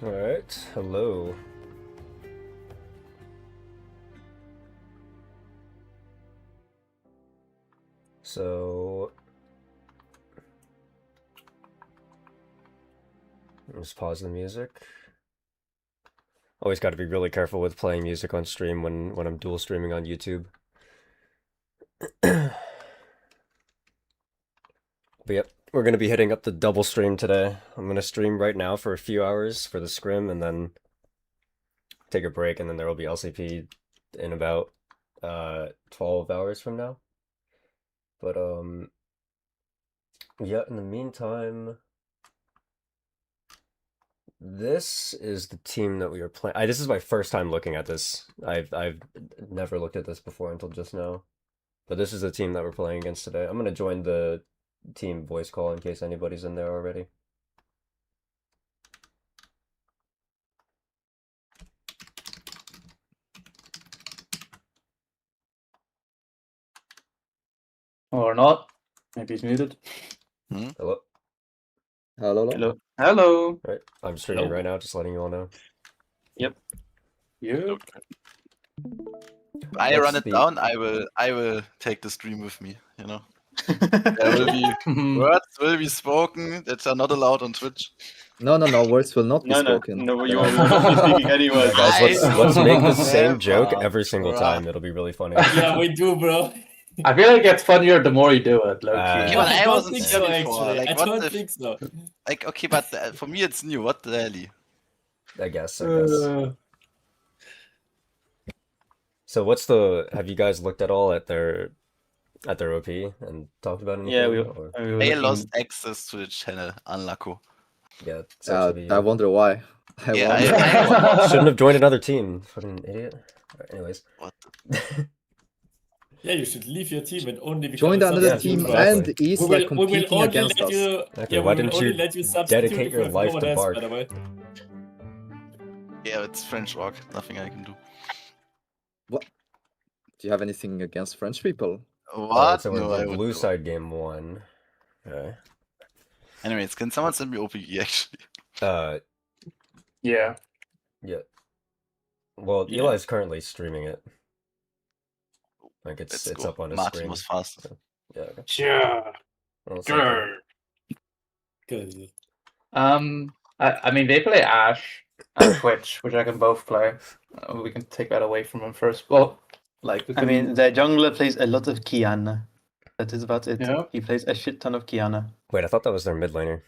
Alright, hello. So, let's pause the music. Always got to be really careful with playing music on stream when I'm dual streaming on YouTube. But yep, we're going to be hitting up the double stream today. I'm going to stream right now for a few hours for the Scrim and then take a break, and then there will be LCP in about 12 hours from now. But yeah, in the meantime, this is the team that we are playing. This is my first time looking at this. I've never looked at this before until just now. But this is the team that we're playing against today. I'm gonna join the team voice call in case anybody's in there already. Or not. Maybe he's muted. Hello? Hello. Hello. Hello. Right, I'm streaming Hello. right now, just letting you all know. Yep. I What's run it the- down. I will take the stream with me. You know, there will be words will be spoken that are not allowed on Twitch. No, words will not be spoken. No, you will not be speaking anyway. Yeah, guys, let's make the same Never joke every single try. time. It'll be really funny. Yeah, we do, bro. I feel like it gets funnier the more you do it. Low key. Yeah, but I don't wasn't think here so, before, actually. like, I what don't the- think so. Like, okay, but for me it's new. What the hell? I guess. So have you guys looked at all at their OP and talked about anything? Yeah, we or- were They looking- lost access to the channel. Unlucky. Yeah, it sucks to be I wonder why. Yeah, wonder. shouldn't have joined another team. Fucking idiot. Alright, anyways. What? Yeah, you should leave your team and only become Join a another substitute team for us. and is we will competing only against let us. you. Okay, Yeah, why we will didn't only you let you substitute dedicate if your no life one to else, Bark? by the way. Yeah, it's French rock. Nothing I can do. Do you have anything against French people? What? So No, we're I the would blue do. side game 1. Okay. Anyways, can someone send me OPE actually? Yeah. Yeah. Well, Yeah. Eli's currently streaming it. Like Let's it's go. up on his Martin screen. was fast. Yeah. Okay. Yeah. Well, it's okay. Good. I mean, they play Ash and Twitch, which I can both play. We can take that away from them first. Well, like I mean, the jungler plays a lot of Kiana. That is about it. Yeah. He plays a shit ton of Kiana. Wait, I thought that was their mid laner.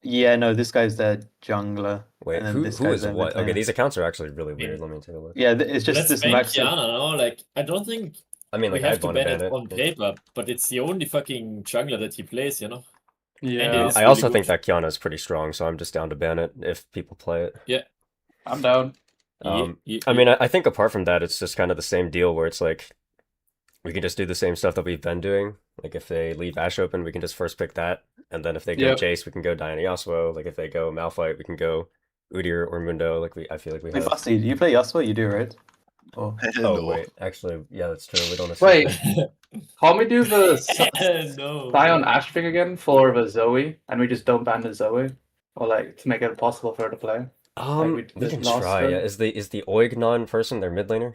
Yeah, no, this guy's the jungler. Wait, and then who this who guy's is the what? mid Okay, laner. these accounts are actually really weird. Let me take a look. Yeah, it's just Let's this ban max. Kiana, no? Like, I don't think I mean, we like, have I'd to want to ban ban it on it. paper, but it's the only fucking jungler that he plays, you know? yeah, And I really also good. think that Kiana is pretty strong, so I'm just down to ban it if people play it. I'm down. I mean, I think apart from that, it's just kind of the same deal where it's like we can just do the same stuff that we've been doing. Like if they leave Ash open, we can just first pick that, and then if they go Yep. Jace, we can go Diana Yasuo. Like if they go Malphite, we can go Udyr or Mundo. Like I feel like we Wait, have. Basti, do you play Yasuo? You do, right? Or... Oh No. wait, actually, yeah, that's true. We don't. Wait, can we do the no. Sion Ash thing again for the Zoe, and we just don't ban the Zoe, or like to make it impossible for her to play? we just can lost try. her. Yeah, is the Oig non-person their mid laner?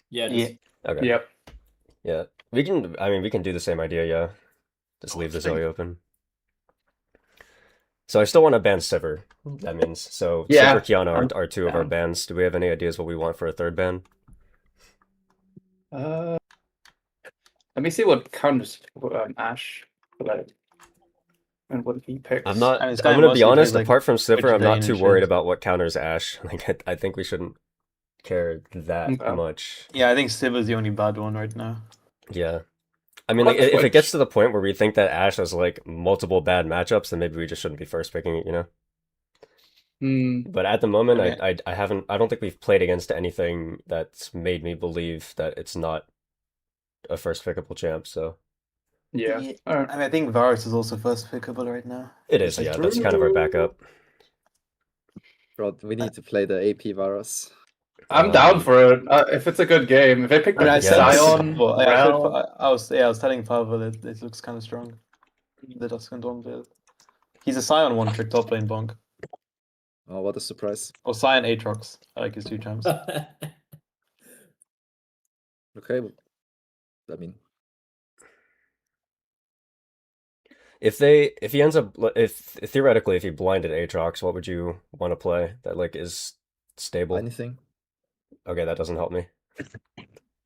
Yeah, Yeah. Okay. Yep. Yeah, we can. I mean, we can do the same idea. Yeah, just leave the Zoe open. So I still want to ban Sivir. That means so. Yeah, Sivir, Kiana are two of our down. bans. Do we have any ideas what we want for a third ban? Let me see what counters Ash like, and what he picks. I'm not. And this I'm guy gonna be mostly honest. plays, like, Apart from Sivir, Twitch I'm not Dane too and worried shit. about what counters Ash. Like I think we shouldn't care that Okay. much. Yeah, I think Civ is the only bad one right now. Yeah. I mean, What like, if it Twitch? gets to the point where we think that Ash has like multiple bad matchups, then maybe we just shouldn't be first picking it, you know. But at the moment, Okay. I haven't. I don't think we've played against anything that's made me believe that it's not a first pickable champ. So Yeah. Yeah. Alright. And I think Varus is also first pickable right now. it is. Like, Yeah, that's kind of our backup. Bro, we need to play the AP Varus. I'm down for it. If it's a good game. If they pick I mean, I like said Yeah. Sion, well, Rel, I was telling Pavel it looks kind of strong. The Duskendong build. He's a Sion one trick top lane bonk. Oh, what a surprise. Or Cyan Aatrox. I like his 2 champs. Okay, I mean, If he ends up, if theoretically, if he blinded Aatrox, what would you want to play that like is stable? anything. Okay, that doesn't help me.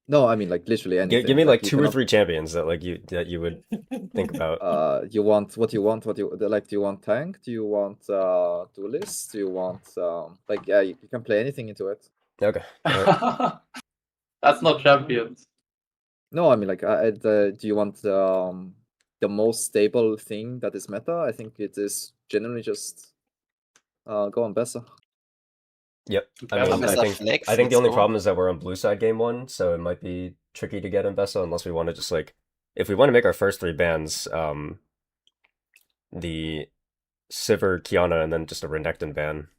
No, I mean like literally anything. Give me like you 2 or cannot- 3 champions that like you would think about. You want what you want, like, do you want tank? Do you want duelist? Do you want like, yeah, you can play anything into it. Okay. Alright. That's not champions. No, I mean like, do you want the most stable thing that is meta? I think it is generally just go on Bessa. Yep. I Yeah, mean, Bessa I think flex, the let's only go. problem is that we're on blue side game 1, so it might be tricky to get Mbessa unless we want to just like, if we want to make our first 3 bans, the Sivir, Kiana, and then just a Renekton ban,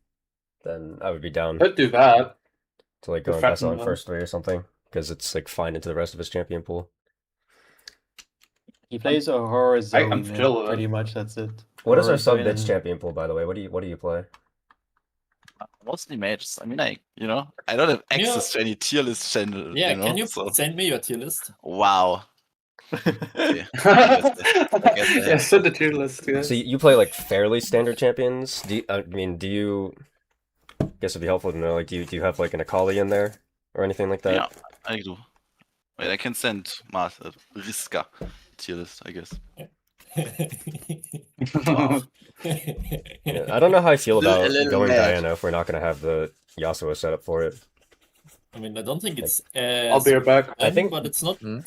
then I would be down Could do that. to like go the Mbessa on Threaten first 3 or something, because it's like fine into the rest of his champion pool. He plays Aurora Zoe, I'm man. chill with Pretty it. much that's it. What is our Aurora Zoe sub bitch and- champion pool, by the way? What do you play? Mostly mages. I mean, I don't have access to any tier list channel. Yeah, you know? can you So, send me your tier list? wow. Okay. I guess I Yeah, have send the tier list, guys. So you play like fairly standard champions? I guess it'd be helpful to know, like, do you have like an Akali in there or anything like that? Yeah, I do. Wait, I can send Riska tier list, I guess. Yeah, I don't know how I feel about A little going mad. Diana if we're not gonna have the Yasuo set up for it. I mean, I don't think it's I'll be right back. I think- but it's not Hmm?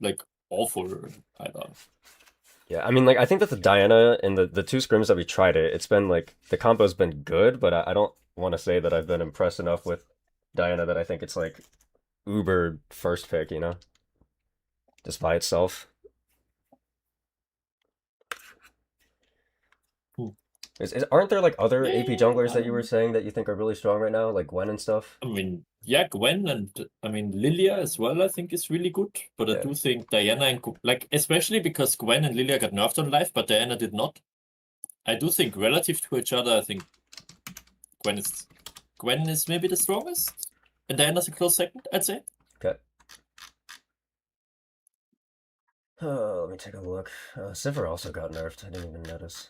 like awful either. Yeah, I mean, like, I think that the Diana and the 2 scrims that we tried it's been like, the combo's been good, but I don't want to say that I've been impressed enough with Diana that I think it's like uber first pick, you know? Just by itself. Hmm. Aren't there like other Yeah, AP junglers that you were um, saying that you think are really strong right now, like Gwen and stuff? I mean, yeah, Gwen and I mean Lilia as well. I think is really good, but I Yeah. do think Diana and like especially because Gwen and Lilia got nerfed on life, but Diana did not. I do think relative to each other, I think Gwen is maybe the strongest, and Diana's a close second. I'd say. Okay. Oh, let me take a look. Sivir also got nerfed. I didn't even notice.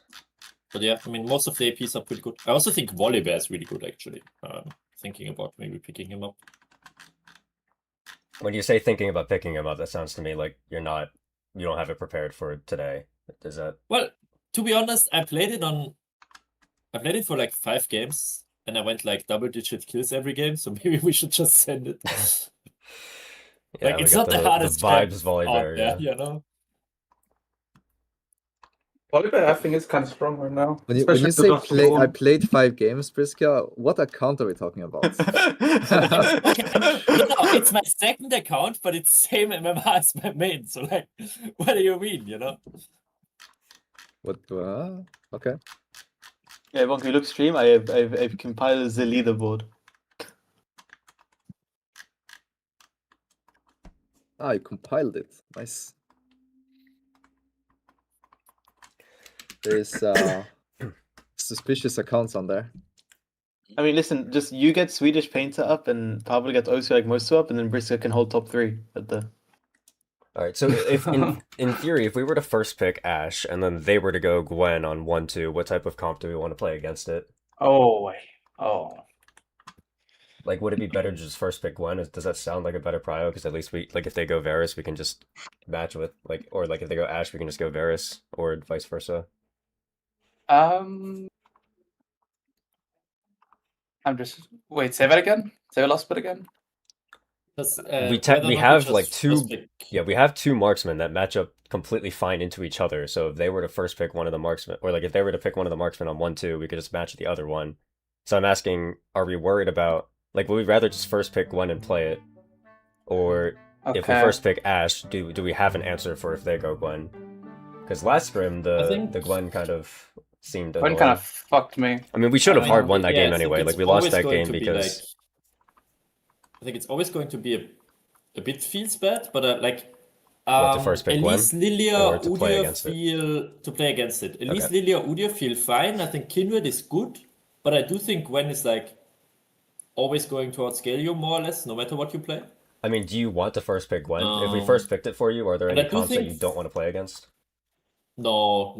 But yeah, I mean, most of the APs are pretty good. I also think Volibear is really good, actually. Thinking about maybe picking him up. When you say thinking about picking him up, that sounds to me like you don't have it prepared for today. Is that? Well, to be honest, I played it for like 5 games, and I went like double-digit kills every game. So maybe we should just send it. Yeah, Like we it's got not the hardest champ vibes volley out there, there, yeah. you know. Volibear, I think, is kind of strong right now. When you especially say because play, I of played 5 games, Priska. What account are we talking about? Okay, it's my second account, but it's same MMR as my main. So like, what do you mean, you know? What? Okay. Yeah, Wonk, you look stream. I've compiled the leaderboard. Ah, you compiled it. Nice. There's suspicious accounts on there. I mean, listen, just you get Swedish Painter up, and Pablo gets also like Mosu up, and then Briska can hold top 3 at the. All right. So if in theory, if we were to first pick Ashe and then they were to go Gwen on 1-2, what type of comp do we want to play against it? Oh. Like, would it be better to just first pick Gwen? Does that sound like a better prio? Because at least we, like, if they go Varus, we can just match with, like, or like if they go Ashe, we can just go Varus, or vice versa. I'm just wait. Say that again. Say the last bit again. Because, We have like 2, yeah, we have 2 marksmen that match up completely fine into each other. So if they were to first pick one of the marksmen, or like if they were to pick one of the marksmen on 1-2, we could just match the other one. So I'm asking, are we worried about, like, would we rather just first pick Gwen and play it, or Okay. if we first pick Ashe, do we have an answer for if they go Gwen? Because last scrim, the Gwen kind of seemed Gwen annoying. kind of fucked me. I mean, we should have I hard mean, won that yeah, game I think anyway. it's Like, we lost always that going game to be, because I think it's always going to be a bit feels bad, but like What, to first pick at Gwen? least Lilia Or to play Udyr against it? feel to play against it. At least Okay. Lilia Udyr feel fine. I think Kindred is good. But I do think Gwen is like always going towards Galio more or less, no matter what you play. I mean, do you want to first pick Gwen? If we first picked it for you, are there and any I do comps that think- you don't want to play against? No.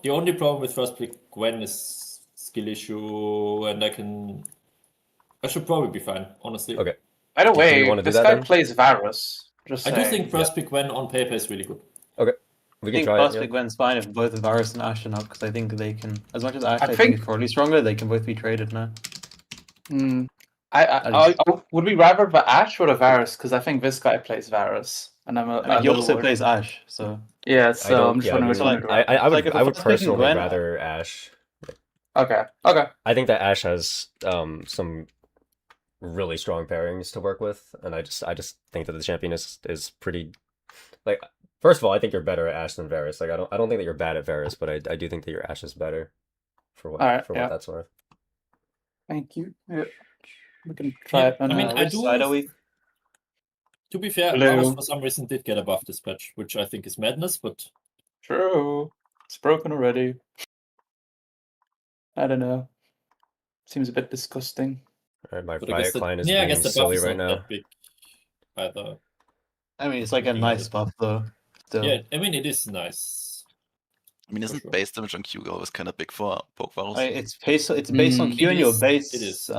The only problem with first pick Gwen is skill issue, and I should probably be fine, honestly. Okay. By the Do you way, wanna do this that guy then? plays Varus. Just I do saying. think first pick Gwen on paper is really good. We I can think try first it. pick Gwen's fine if both Varus and Ashe are up, because I think they can, as much as Ashe I I think think- is probably stronger, they can both be traded now. I would we rather the Ashe or the Varus? Because I think this guy plays Varus, and I'm a I mean, he little also worried. plays Ashe, so Yeah, I so don't. I'm just Yeah, wondering I, which mean, one to do. I would. Like, if I would first picking personally Gwen- rather Ashe. Okay. I think that Ashe has some really strong pairings to work with, and I just think that the champion is pretty. Like, first of all, I think you're better at Ashe than Varus. Like, I don't think that you're bad at Varus, but I do think that your Ashe is better. For what Alright, for yeah. what that's worth. Thank you. Yeah. We can try it. I mean, I which do. side are we? To be fair, Blue. Varus for some reason did get a buff this patch, which I think is madness, but True. It's broken already. I don't know. Seems a bit disgusting. All right, my but I guess Riot client is I being guess the buff silly is right not now. that big either. I mean, it's like a Looking at nice it. buff though. Still. Yeah, I mean it is nice. I mean, isn't sure. base damage on Q always kind of big for poke Varus? It's based on Mm, Q it and your is, base. it is.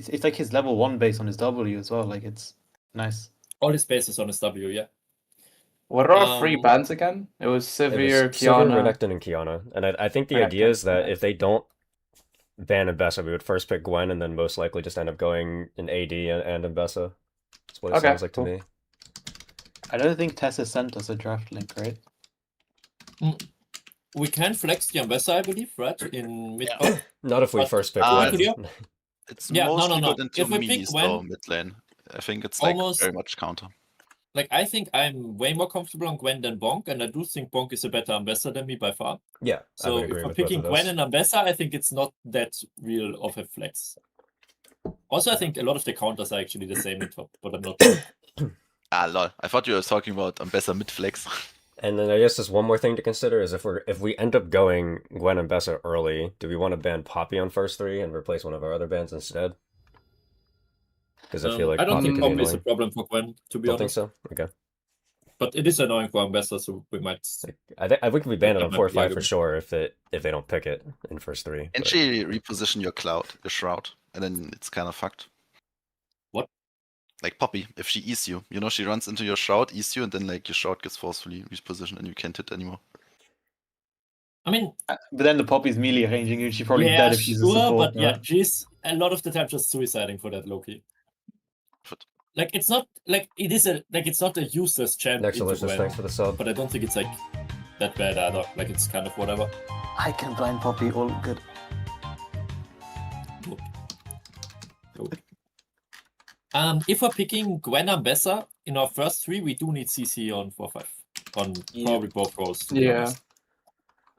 It's like his level 1 base on his W as well. Like, it's nice. All his bases on his W, yeah. What are our three Um, bans again? It was It Sivir, was Sivir, Kiana. Renekton, and Kiana. And I think the Renekton, idea is that yeah. if they don't ban Ambessa, we would first pick Gwen and then most likely just end up going in AD and Ambessa. That's what it Okay, sounds like cool. to me. I don't think Tessa sent us a draft link, right? We can flex the Ambessa, I believe, right? In mid path. Not if we But- first pick Ah, Gwen. It's Yeah, no, mostly no. good into If we pick melee Gwen- though, mid lane. I think it's like Almost- very much counter. Like, I think I'm way more comfortable on Gwen than Bonk, and I do think Bonk is a better Ambessa than me by far. Yeah, I So would if agree we're with both picking of Gwen those. and Ambessa, I think it's not that real of a flex. Also, I think a lot of the counters are actually the same in top, but I'm not sure. Ah, lol. I thought you were talking about Ambessa mid flex. And then I guess just one more thing to consider is if we end up going Gwen and Bessa early, do we want to ban Poppy on first 3 and replace one of our other bans instead? Because I feel like I don't Poppy think could be Poppy is a annoying. problem for Gwen, to be Don't think honest. so? Okay. But it is annoying for Ambessa, so we might. I think we ban it That on might 4 or be 5 for argument. sure if they don't pick it in first 3. And but- she reposition your shroud, and then it's kind of fucked. What? Like Poppy, if she E's you, she runs into your shroud, E's you, and then like your shroud gets forcefully repositioned and you can't hit anymore. I mean, But then the Poppy's melee ranging you. She's probably yeah, dead if she's a sure, support. but yeah, right? she's a lot of the time just suiciding for that Loki. But Like, it's not like it's not a useless champ Next into delicious, Gwen, thanks for the sub. but I don't think it's like that bad either. Like, it's kind of whatever. I can blind Poppy, all good. If we're picking Gwen Ambessa in our first 3, we do need CC on 4-5 on probably both rows. To be Yeah.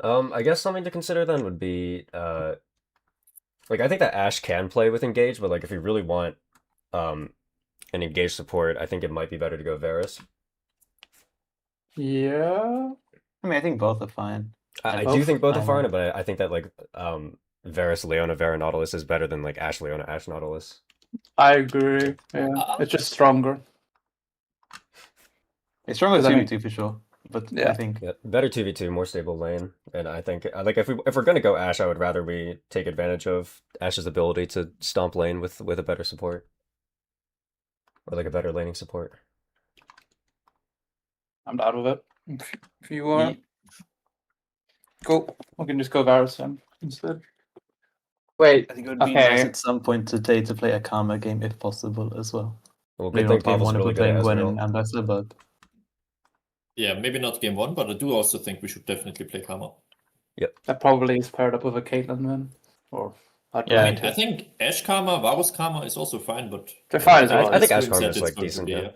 honest. I guess something to consider then would be like I think that Ashe can play with engage, but like if you really want an engage support, I think it might be better to go Varus. Yeah. I mean, I think both are fine. I both do think both are fine. fine, but I think that like Varus Leona Vera Nautilus is better than like Ashe Leona Ashe Nautilus. I agree. Yeah. It's just stronger. It's stronger Because I mean- 2v2 for sure. But Yeah. I think Yeah, better 2v2, more stable lane, and I think like if we're gonna go Ashe, I would rather we take advantage of Ashe's ability to stomp lane with a better support, or like a better laning support. I'm down with it. If you are. Cool. We can just go Varus then instead. Wait. I think it would be Okay. nice at some point today to play a Karma game if possible as well. Well, Maybe good thing not game Pavel's 1 if really we're good at playing Gwen Ezreal. and Ambassador, but Yeah, maybe not game 1, but I do also think we should definitely play Karma. That probably is paired up with a Caitlyn then. Or I'd Yeah, I like mean, it. I think Ashe Karma, Varus Karma is also fine, but They're fine as well. I think As Ashe Scrim Karma said, is it's like going to decent. be, Yeah.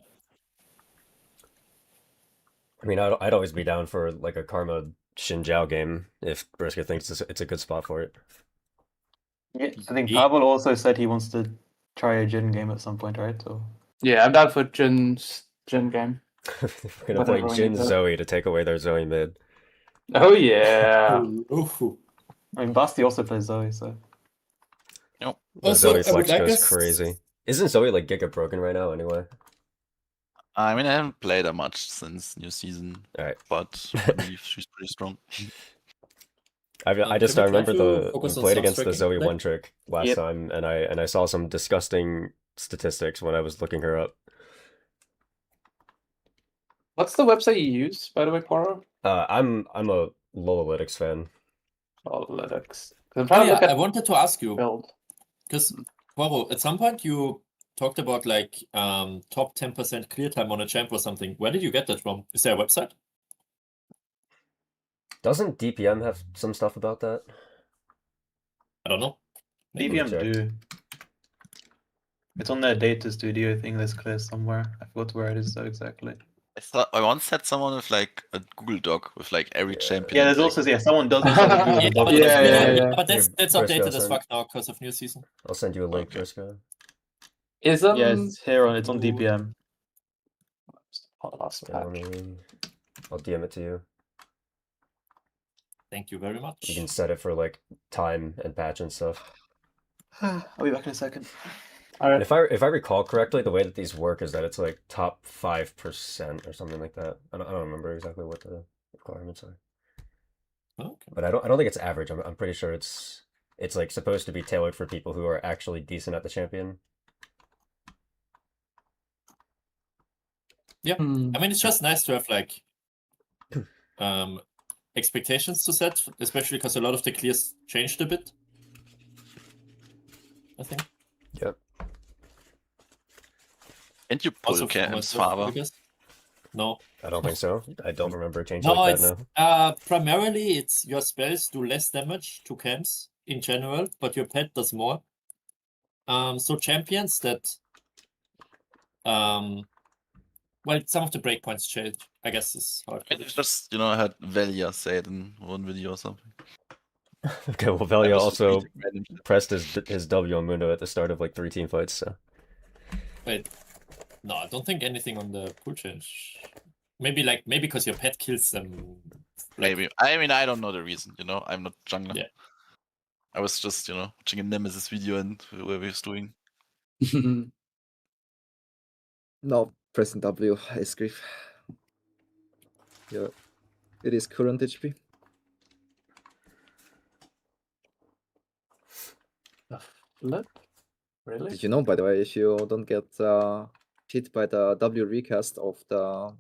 I mean, I'd always be down for like a Karma Xinjiao game if Brisker thinks it's a good spot for it. yeah, I think Yeah. Pavel also said he wants to try a Jin game at some point, right? So Yeah, I'm down for Jin's Jin game. We're gonna play Whatever we Jin need to- Zoe to take away their Zoe mid. Oh yeah. Ooh. I mean, Basti also plays Zoe, so Nope. The Also, Zoe I flex would like goes us- crazy. Isn't Zoe like giga broken right now anyway? I mean, I haven't played her much since new season, Alright. but I believe she's pretty strong. I Can we remember try to we focus on played against the sub-striking, Zoe like? one trick last Yep. time, and I saw some disgusting statistics when I was looking her up. What's the website you use, by the way, Poro? I'm a Lolalytics fan. Analytics. 'Cause I'm Oh trying to yeah, look at I wanted to ask you build. because Poro, at some point you talked about like top 10% clear time on a champ or something. Where did you get that from? Is there a website? Doesn't DPM have some stuff about that? I don't know. Maybe. DPM check. do. It's on their data studio thing that's clear somewhere. I forgot where it is though exactly. I once had someone with like a Google Doc with like every champion. Yeah, there's like, also someone does also have a Google Yeah, Doc. but, Yeah. but Here, that's Briscoe, updated as send- fuck now because of new season. I'll send you a link, Okay. Briscoe. Is Yeah, it's here on. It's on Ooh. DPM. last Yeah, patch. I'll DM it to you. Thank you very much. You can set it for like time and patch and stuff. I'll be back in a second. All And right. if I recall correctly, the way that these work is that it's like top 5% or something like that. I don't remember exactly what the requirements are, Okay. but I don't think it's average. I'm pretty sure it's like supposed to be tailored for people who are actually decent at the champion. I mean, it's just nice to have like expectations to set, especially because a lot of the clears changed a bit. I think. Yep. and you pull Also for Cam's myself, father. because- No. I don't think so. I don't remember changing No, like it's that now. primarily it's your spells do less damage to camps in general, but your pet does more. So champions that well, some of the breakpoints change, I guess is how it I goes. just I had Velia say it in one video or something. Okay, well, I Velia was also reading random shit. pressed his W on Mundo at the start of like 3 team fights. So Wait. No, I don't think anything on the pool change. Maybe because your pet kills them. Like, Maybe. I mean, I don't know the reason. I'm not jungler. Yeah. I was just watching a Nemesis video and where he was doing. No, pressing W is grief. Yeah, it is current HP. The flip? Really? Did you know, by the way, if you don't get hit by the W recast of the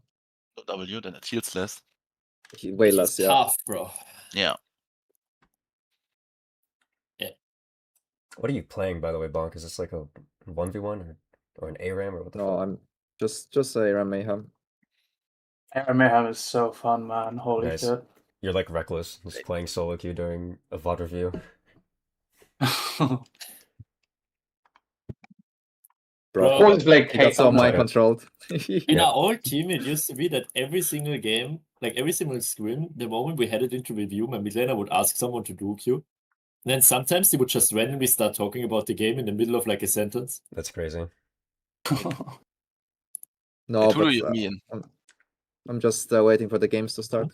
W, then it heals less. way it's less, yeah. tough, bro. Yeah. what are you playing, by the way, Bonk? Is this like a 1v1 or an ARAM or what the No, fuck? I'm just a Ram Mayhem. Mayhem is so fun, man. Holy Nice. shit. You're like reckless, just playing solo queue during a VOD review. Bro, Bro, Always like that's all Caitlyn, mind Okay. controlled. In Yeah. our old team, it used to be that every single game, like every single scrim, the moment we headed into review, my mid laner would ask someone to do Q. And then sometimes they would just randomly start talking about the game in the middle of like a sentence. That's crazy. No, Wait, who do but you mean? I'm just waiting for the games to start.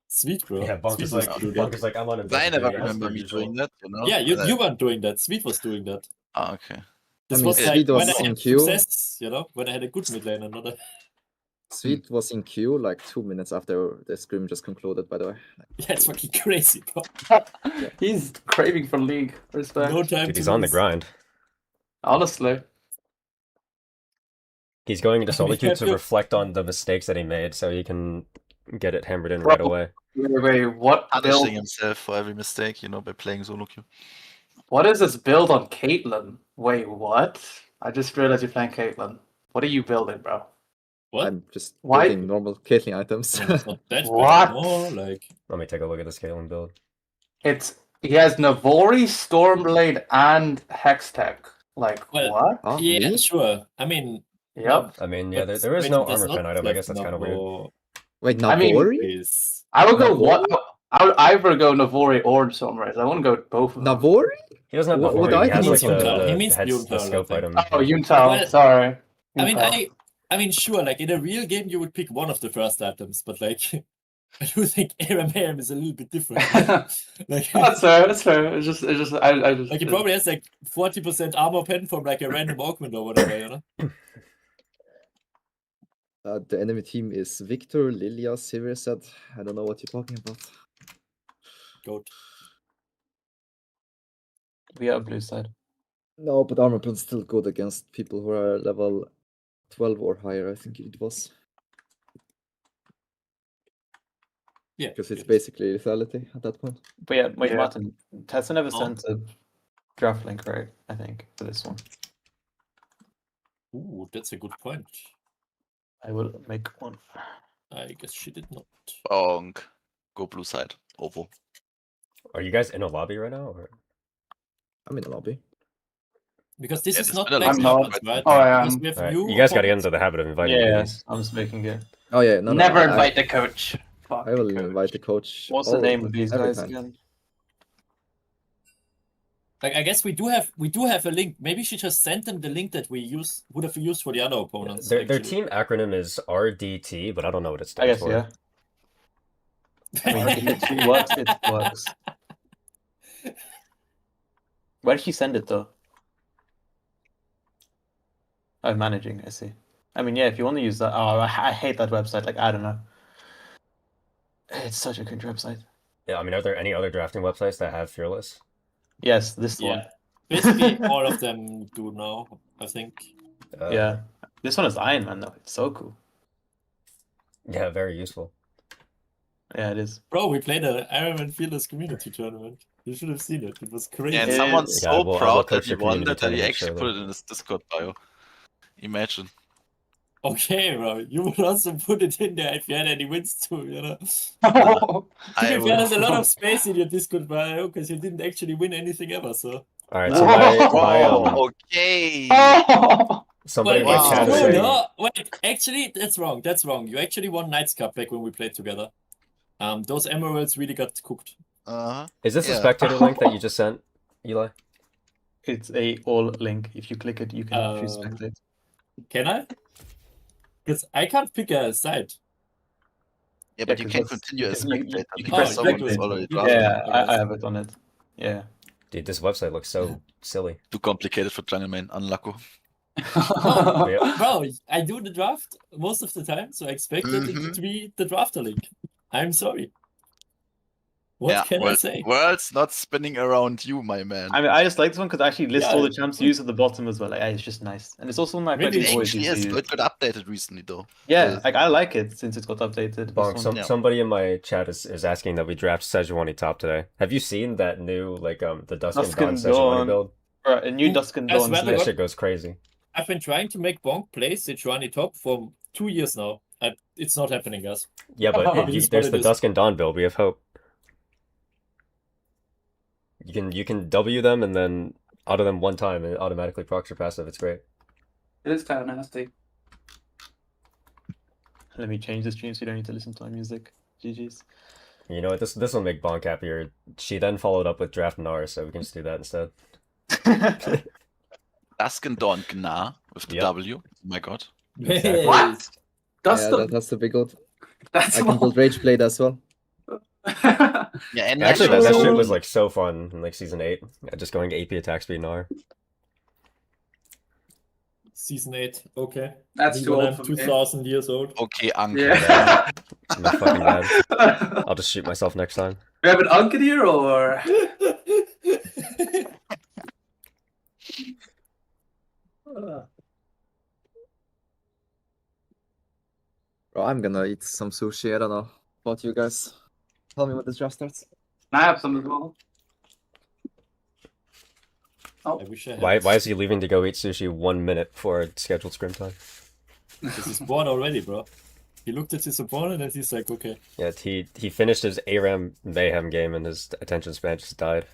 Sweet, bro. Yeah, Bonk Sweet is was like doing Bonk that. is like I'm on a I never as remember per me usual. doing that. Yeah, you And I- weren't doing that. Sweet was doing that. Ah, okay. This mean, was like Sweet was when I in had queue. success, when I had a good mid laner, not a... Sweet was in queue like 2 minutes after the scrim just concluded, by the way. Yeah, it's fucking crazy, bro. He's craving for League. Respect. No time Dude, to he's on the lose. grind. Honestly. He's going into solo We queue have to to- reflect on the mistakes that he made, so he can get it hammered in right away. Wait, what build? Punishing himself for every mistake, by playing solo queue. What is this build on Caitlyn? Wait, what? I just realized you're playing Caitlyn. What are you building, bro? What? I'm just Why- building normal Caitlyn items. I mean, it's not that What? bad. No, like... Let me take a look at this Caitlyn build. He has Navori, Stormblade, and Hextech. Like Well, what? Huh? Yeah, Me? sure. I mean... Yep. I mean, yeah, but there is Wait, no does armor not pen item. I have guess that's kind of weird. Navo- Wait, I mean, Navori? Is... I would go Navori? what? I would either go Navori or Stormblade. I wouldn't go with both of them. Navori? He doesn't have What- the what He has item like is on that? the He means heads, Beyond the Pearl, I scope think. item. Oh, Yuntal. Well, Sorry. I mean, Yuntal. I mean, sure, like in a real game, you would pick one of the first items, but like I do think ARM is a little bit different. Like, That's fair. That's fair. It's just I just like he probably has like 40% armor pen from like a random augment or whatever, you know? The enemy team is Victor, Lilia, Sirius said. I don't know what you're talking about. Goat. we are blue side. No, but armor pen's still good against people who are level 12 or higher, I think it was. Yeah. Because it's yes. basically lethality at that point. But yeah, wait, Yeah. Martin. Tessa never Oh. sent a draft link, right? I think for this one. Ooh, that's a good point. I will make one. I guess she did not. Bonk. Go blue side. Ovo. Are you guys in a lobby right now? Or? I'm in the lobby. Because this Yeah, is there's not been a black lot of numbers, movement. right? Oh, I Because am. we have Alright, new you guys got to get opponents. into the habit of inviting Yeah, newbies. I'm just making it. Oh yeah, no, Never I- invite the coach. Fuck I will the coach. invite the coach. What's the all- name of these every guys time. again? Like I guess we do have a link. Maybe she just sent them the link that we would have used for the other opponents. Their actually. team acronym is RDT, but I don't know what it I stands guess for. yeah. I mean, if it works, it works. Where did she send it though? Oh, managing. I see. I mean, yeah. If you want to use that, oh, I hate that website. Like, I don't know. It's such a cringe website. Yeah, I mean, are there any other drafting websites that have Fearless? Yes, this one. Yeah. Basically, all of them do now, I think. Yeah, this one is Iron Man though. It's so cool. Yeah, very useful. Yeah, it is. Bro, we played an Iron Man Fearless community tournament. You should have seen it. It was crazy. And It someone's is- Yeah, I so will proud that coach he your won community that he tournament actually show put then. it in his Discord bio. Imagine. Okay, bro. You would also put it in there if you had any wins too, you know? I If there's a would. lot of space in your Discord bio because you didn't actually win anything ever, so. Alright, so my Oh, okay. somebody in Well, my Wow. chat it's is true, saying no? Wait, actually, that's wrong. That's wrong. You actually won Knights Cup back when we played together. Those emeralds really got cooked. Uh-huh. is this a Yeah. spectator link that you just sent, Eli? It's a all link. If you click it, you can choose spectate. Can I? Because I can't pick a side. Yeah, but you 'cause can that's- continue as you can- spectator you can because press someone spectate. is already You drafted. can- Yeah, I I have it on it. Yeah. Dude, this website looks so silly. Too complicated for Jungle Main. Unlucky. No, Yeah. bro, I do the draft most of the time, so I expected it to be the drafter link. I'm sorry. What can I say? World's not spinning around you, my man. I mean, I just like this one because I actually list all Yeah. the champs used at the bottom as well. Like, it's just nice, and it's also not Really? like It always actually used is. to use. It got updated recently, though. Yeah, like I like it since it got updated. this Bonk, one. Yeah. somebody in my chat is asking that we draft Sejuani top today. Have you seen that new the Dusk and Dawn Dusk and Sejuani Dawn. build? Right, a new Ooh, Dusk and as Dawn. well, That What? shit goes crazy. I've been trying to make Bonk play Sejuani top for 2 years now. It's not happening, guys. Yeah, but It is what there's it the is. Dusk and Dawn build. We have hope. You can W them and then auto them one time and it automatically procs your passive. It's great. It is kind of nasty. Let me change the stream so you don't need to listen to my music. GG's. You know what? This will make Bonk happier. She then followed up with draft Nar, so we can just do that instead. Dusk and Dawn Gnar with the Yep. W. Oh my god. Exactly. What? That's Yeah, that has to be good. that's I can build Rage Blade as well. Yeah, and Actually, that shit Ooh. was like so fun in like season 8. Just going AP attack speed Nar. Season 8, okay. That's Me too when old I'm for me. 2,000 years old. Okay, Uncle. Yeah. I'm not fucking mad. I'll just shoot myself next time. We have an Uncle here, or Bro, I'm gonna eat some sushi. I don't know about you guys. Tell me when this draft starts. I have some as well. Oh, I wish I had. Why is he leaving to go eat sushi 1 minute before scheduled scrim time? Because he's bored already, bro. He looked at his opponent and he's like, okay. Yeah, he finished his ARAM Mayhem game and his attention span just died.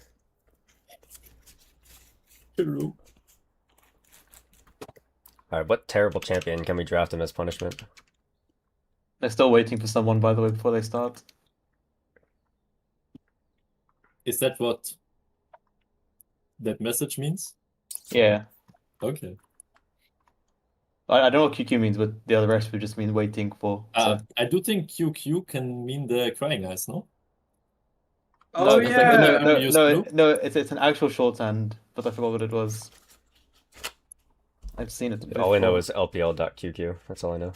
Hello. Alright, what terrible champion can we draft him as punishment? They're still waiting for someone, by the way, before they start. Is that what that message means? Yeah. Okay. I don't know what QQ means, but the other rest would just mean waiting for. So. I do think QQ can mean the crying eyes, no? Oh, No, it's yeah. like, We used blue? no. It's an actual shorthand, but I forgot what it was. I've seen it before. All I know is LPL.QQ. That's all I know.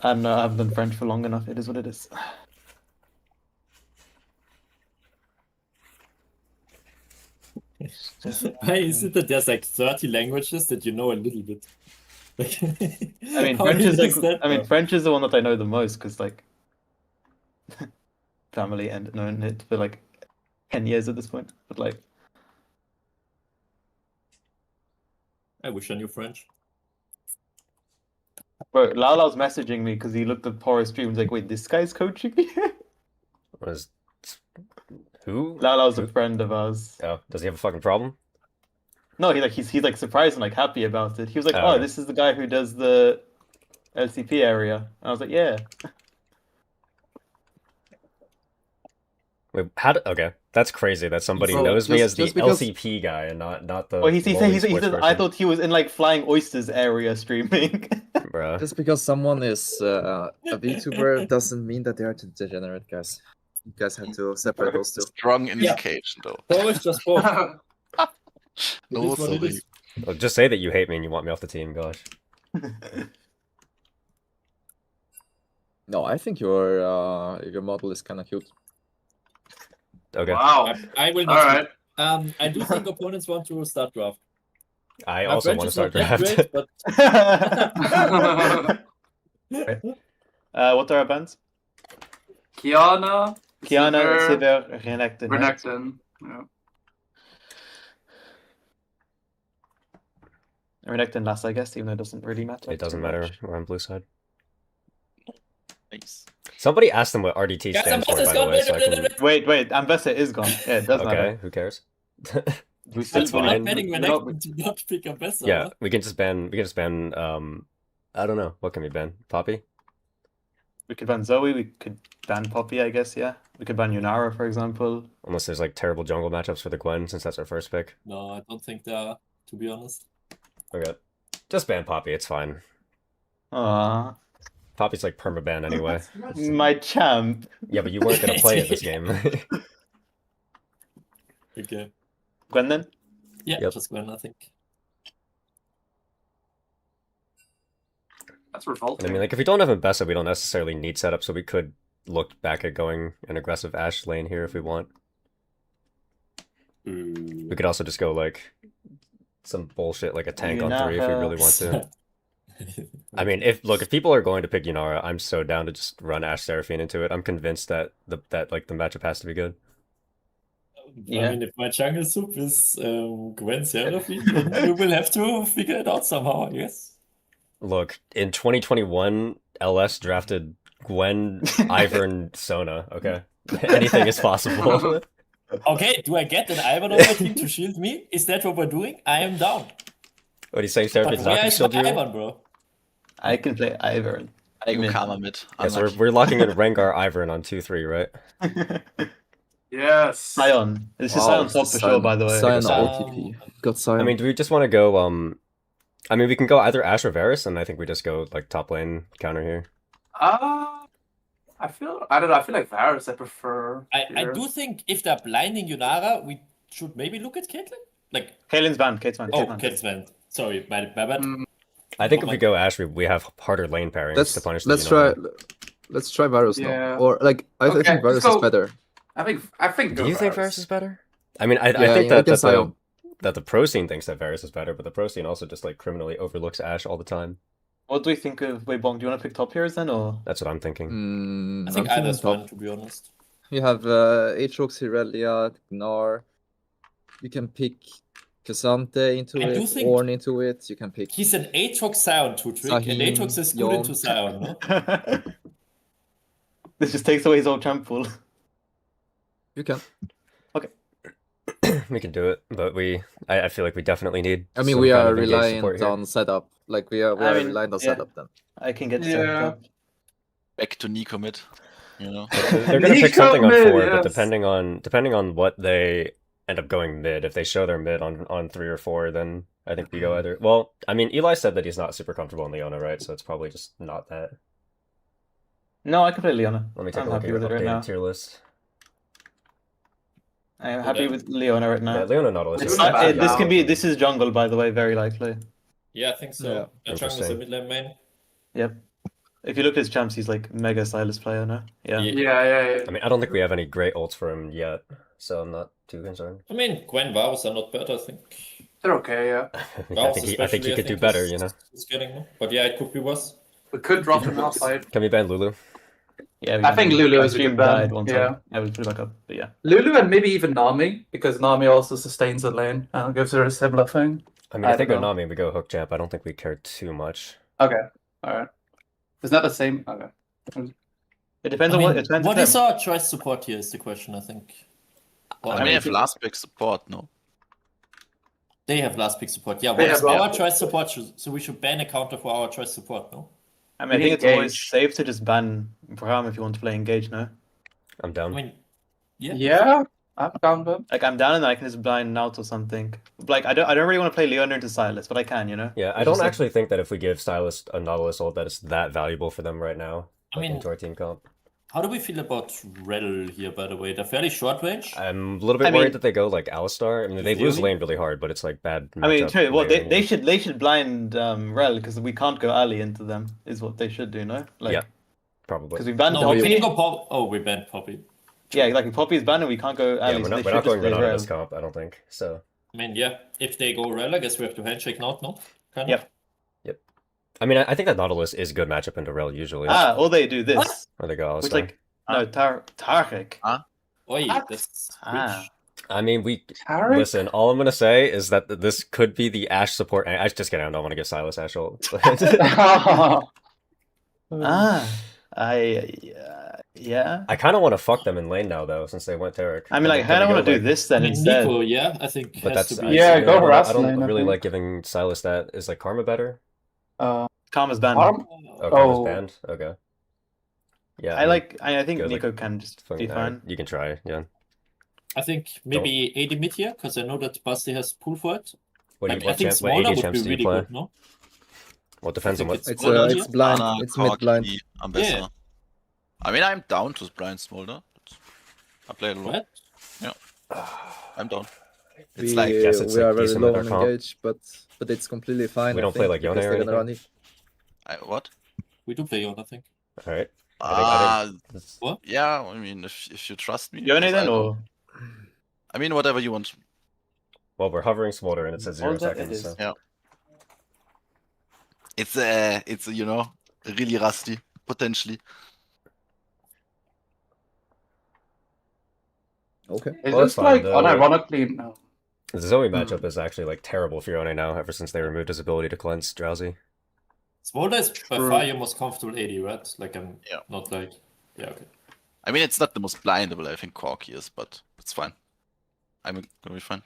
And I haven't done French for long enough. It is what it is. Why is it that there's like 30 languages that you know a little bit? Like, I mean, how French is easy like. that, I mean, bro? French is the one that I know the most because like family and known it for like 10 years at this point. But like, I wish I knew French. bro, Lala's messaging me because he looked at Poro stream. He's like, "Wait, this guy's coaching me." Was who? Lala's Who? a friend of ours. Oh, does he have a fucking problem? No, he's like surprised and like happy about it. He was like, Oh, "Oh, okay. this is the guy who does the LCP area." And I was like, "Yeah." Wait, okay, that's crazy that somebody Bro, knows me as the just because- LCP guy and not the. Well, he said lowly he sports said I person. thought he was in like Flying Oysters area streaming. Bruh. Just because someone is a VTuber doesn't mean that they are degenerate, guys. You guys have to separate those two. Strong indication, though. Pro is just both. No, is what it sorry. is. Well, just say that you hate me and you want me off the team, gosh. No, I think your model is kind of cute. Okay. Wow. I will All not. right. I do think opponents want to start draft. I My also French want to is not start that draft. great, but What are our bands? Kiana. Kiana, Sever, Sever, Renekton. right? Renekton. Yeah. Renekton last, I guess, even though it doesn't really matter. It doesn't too matter. much. We're on blue side. Nice. Somebody asked them what RDT Yeah, stands for, somebody's by the gone. way, so I can... Wait, Ambessa is gone. Yeah, it does Okay, matter. who cares? We still That's we're fine. not banning we're not- Renekton to not pick a better. Yeah, we can just ban, I don't know, what can we ban? Poppy? We could ban Zoe, we could ban Poppy, I guess, yeah. We could ban Yunara, for example. Unless there's like terrible jungle matchups for the Gwen, since that's our first pick. No, I don't think there are, to be honest. Okay. Just ban Poppy, it's fine. Aww. Poppy's like permaban anyway. My champ. Yeah, but you weren't gonna play it this game. Okay. Gwen then? Yeah, Yep. just Gwen, I think. That's And revolting. I mean, like, if we don't have Mbessa, we don't necessarily need setup, so we could look back at going an aggressive Ashe lane here if we want. We could also just go, like, some bullshit, like a tank on 3 if we really want to. I mean, if people are going to pick Yunara, I'm so down to just run Ashe Seraphine into it. I'm convinced that the matchup has to be good. Yeah. I mean, if my jungle soup is Gwen Seraphine, then we will have to figure it out somehow, I guess. Look, in 2021, LS drafted Gwen, Ivern, Sona, okay? Anything is possible. Okay, do I get an Ivern on my team to shield me? Is that what we're doing? I am down. What are you saying, But Seraphine's not where gonna is my shield you? Ivern, bro? I can play Ivern. I go Mid. Karma mid. Yeah, so Unlucky. we're locking in Rengar Ivern on 2-3, right? Yes. Sion. This is Sion top for sure, by the way. Sion Sion. OTP. Got Sion. I mean, do we just want to go, I mean, we can go either Ashe or Varus, and I think we just go, like, top lane counter here. I don't know. I feel like Varus. I prefer. I here. do think if they're blinding Yunara, we should maybe look at Caitlyn? Like, Kalen's banned. Kate's banned. oh, Kate's banned. Caitlyn. Sorry, my bad. Mm, I think Oh if my- we go Ashe, we have harder lane pairings let's to punish the let's try Yunara. let's try Varus Yeah. now. Or like I Okay, think Varus let's is go. better. I think. Do go you think Varus. Varus is better? I mean, I Yeah, think yeah, that, against Sion. that the pro scene thinks that Varus is better, but the pro scene also just, like, criminally overlooks Ashe all the time. What do we think of Weibong? Do you want to pick top heroes then, or? That's what I'm thinking. Mm, I think I'm either's thinking fine, to be honest. You have Aatrox, Irelia, Gnar. You can pick Cassante into I do it, think- Ornn into it. You can pick. He's an Aatrox Sion 2-trick, and Sahin, Aatrox is good Yon. into Sion, no? This just takes away his old champ pool. You can. We can do it, but I feel like we definitely need. I mean, some we kind are of engaged support reliant here. on setup. Like we are I mean, reliant on yeah. setup then. I can get Yeah. set up. Back to Nico mid. You know. They're gonna pick Nico something on mid, 4, but yes. depending on what they end up going mid. If they show their mid on 3 or 4, then I think we go either. Well, I mean, Eli said that he's not super comfortable in Leona, right? So it's probably just not that. No, I can play Leona. Let me take I'm a look at happy your with it right updated now. tier list. I am happy with Leona right now. Yeah, Leona Nautilus. It's is not actually bad This can be. awesome. This is jungle, by the way, very likely. Yeah, I think so. Yeah. And Chung is a Interesting. mid lane main. Yep. If you look at his champs, he's like mega stylist player now. Yeah. Yeah. I mean, I don't think we have any great ults for him yet, so I'm not too concerned. I mean, Gwen Varus are not bad, I think. They're okay, yeah. Varus I think he could do better, you know. Is getting more. But yeah, it could be worse. We could drop him outside. Can we ban Lulu? Yeah. I think Lulu my is a stream good ban, died one yeah. time. I will put it back up, but yeah. Lulu and maybe even Nami, because Nami also sustains the lane and gives her a similar thing. I mean, if they don't go know. Nami, we go hook champ. I don't think we care too much. Okay, alright. Isn't that the same? Okay. It depends I on mean, what. It depends what on is them. our choice support here is the question, I think. Well, I mean, if last pick support, no. they have last pick support. Yeah, They what is have last our pick choice support? So we should ban a counter for our choice support, no? I mean, I We think it's need always Engage. safe to just ban Braham if you want to play engage now. I'm I down. mean, yeah. Yeah, I'm down with. Like I'm down and I can just blind Naut or something. Like I don't really want to play Leona into Silas, but I can, you know. Yeah, I It's don't just like- actually think that if we give Stylist a Nautilus ult, that it's that valuable for them right now. I mean- into our team comp. How do we feel about REL here, by the way? They're fairly short range. I'm a little bit I mean- worried that they go like Alistar. I mean, they lose Really? lane really hard, but it's like bad. I mean, matchup true. Well, later, they you know? should blind Rel because we can't go Ali into them. Is what they should do, no? Like, Yeah. Probably. because we banned No, we Poppy. can go Pop. Oh, we banned Poppy. Yeah, like if Poppy is banned and we can't go Ali. Yeah, so we're they not should going just play Renata Rel. this comp, I don't think. So I mean, yeah. If they go REL, I guess we have to handshake Naut, no? Kind Yep. of. I mean, I think that Nautilus is good matchup into Rel usually. Or they do this, Or they go Alistar. which like no Tarek. Oi, Ah. that's Ah. rich. I mean, Tarek? listen. All I'm gonna say is that this could be the Ashe support. I just kidding. I don't want to give Silas Ashe ult. Yeah. I kind of want to fuck them in lane now, though, since they went Tarek. I mean, like, I Can kind of we want go, to do this I then mean, instead. Nico, yeah, I think But has that's to be. Yeah, go I don't- harass I don't lane, I really think. like giving Silas that. Is like Karma better? Karma's banned. Arm? Oh, Karma's Oh. banned. Okay. Yeah, I think Good, like, Nico can just be fine. You can try. Yeah. I think maybe AD mid here, because I know that Basti has pull for it. What do Like, you? I What, think what Smolder AD would champs be do you really play? good, no? Well, it depends on think what. it's- It's blind. Anna, It's mid blind. Corki, am besser. I mean, I'm down to blind Smolder. I play it a lot. What? I'm down. We, It's like Guess it's we like are very decent low with our on comp. engage, but it's completely fine. We I don't play think, like Yone because or they're gonna anything? run it. what? We do play on, I think. All right. Ah, That's- What? yeah. I mean, if you trust me. Yone because then I- or I mean, whatever you want. Well, we're hovering Smolder and it says 0 Smolder it seconds. is. So. Yeah. It's you know, really rusty potentially. Okay. It's Well, just that's fine, like though. unironically no. The Zoe matchup is actually like terrible for Yone now, ever since they removed his ability to cleanse Drowsy. Smolder is by True. far your most comfortable AD, right? Like, I'm Yeah. not like. Yeah, okay. I mean, it's not the most blindable. I think Corki is, but it's fine. I'm gonna be fine.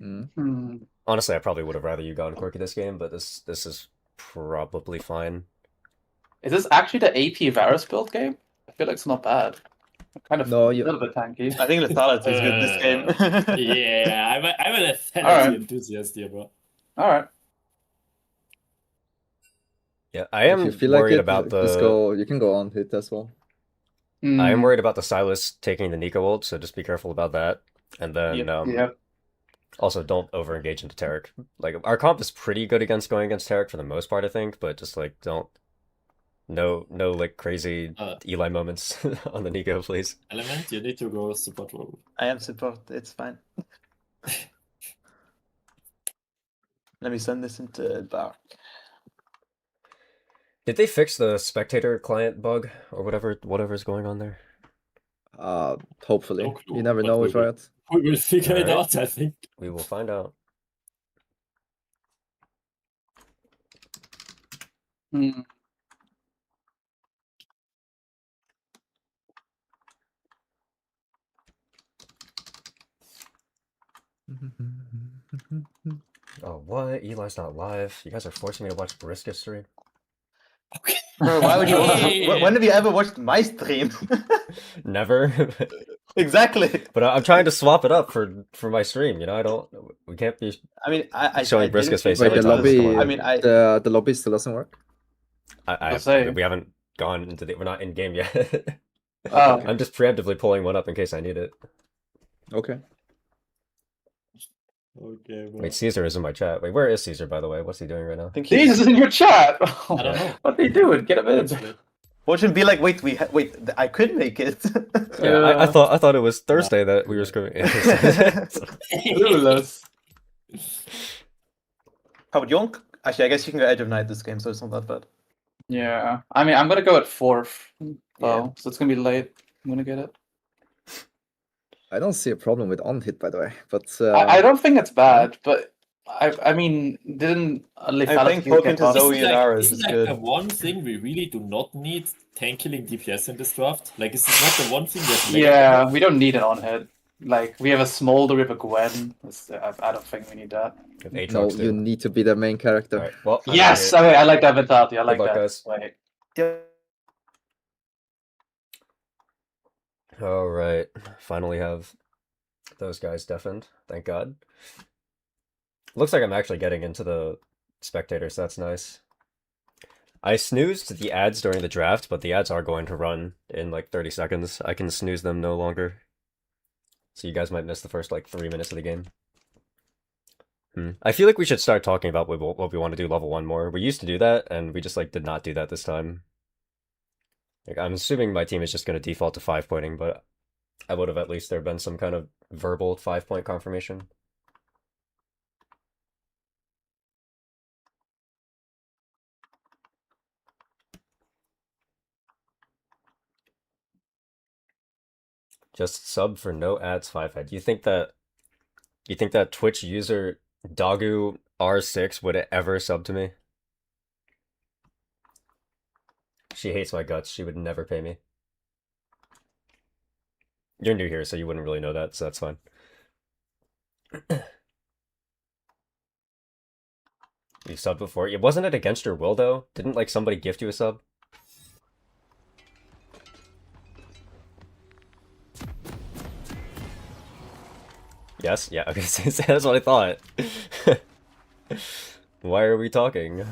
Mm. Honestly, I probably would have rather you gone Corki this game, but this is probably fine. Is this actually the AP Varus build game? I feel like it's not bad. Kind of No, a you- little bit tanky. I think Lethality is good this game. Yeah, I'm a Lethality Alright. enthusiast here, bro. Alright. Yeah, I If am you feel like worried it, about just the. go. You can go on hit as well. I am worried about the Silas taking the Nico ult, so just be careful about that. And then Yeah. also don't over engage into Tarek. Like our comp is pretty good against going against Tarek for the most part, I think, but just like don't. No like crazy Eli moments on the Nico, please. Element, you need to go support role. I am support. It's fine. Let me send this into Bark. Did they fix the spectator client bug or whatever's going on there? Hopefully. No clue, You never but know we with will. Riot. We will figure it Alright. out, I think. We will find out. Hmm. Oh, what? Eli's not live. You guys are forcing me to watch Bariska stream? Bro, why would you? Hey. When have you ever watched my stream? Never. Exactly. But I'm trying to swap it up for my stream. You know, we can't be I mean, I showing didn't Briska's face Wait, every the time. lobby. Come on. I mean, the lobby still doesn't work. I'll say. We haven't gone into we're not in game yet. Oh, I'm just preemptively pulling one up in case I need it. Okay. Okay, bro. Wait, Caesar is in my chat. Wait, where is Caesar, by the way? What's he doing right now? I think Jesus is in your chat. I don't know. What are you doing? Get him in. Actually. Watch him be like, wait, I could make it. Yeah, I Yeah. thought it was Thursday that we were screwing. Clueless. How about Yonk? Actually, I guess you can go Edge of Night this game, so it's not that bad. Yeah. I mean, I'm gonna go at 4th. Yeah. Oh, so it's gonna be late. I'm gonna get it. I don't see a problem with on hit, by the way. But I don't think it's bad, but I mean, didn't think poking to buffed? Zoe and Ares Isn't is like good. the one thing we really do not need tank killing DPS in this draft? Like, is this not the one thing that Yeah, we don't need an on hit. Like, we have a Smolder, we have a Gwen. I don't think we need that. If no, Aatrox do. you need to be the main character. Alright, well, I'm Yes! out of Okay, I like that mentality. I like luck, that. guys. Wait. here. Alright, finally have those guys deafened. Thank God. Looks like I'm actually getting into the spectators, so that's nice. I snoozed the ads during the draft, but the ads are going to run in like 30 seconds. I can snooze them no longer. So you guys might miss the first like 3 minutes of the game. I feel like we should start talking about what we want to do level 1 more. We used to do that, and we just like did not do that this time. Like, I'm assuming my team is just going to default to 5-pointing, but I would have at least there been some kind of verbal 5-point confirmation. Just sub for no ads 5-head. You think that Twitch user Dogu R6 would ever sub to me? She hates my guts. She would never pay me. You're new here, so you wouldn't really know that, so that's fine. You subbed before? It wasn't it against your will though? Didn't like somebody gift you a sub? Yes? Yeah, okay, that's what I thought. Why are we talking?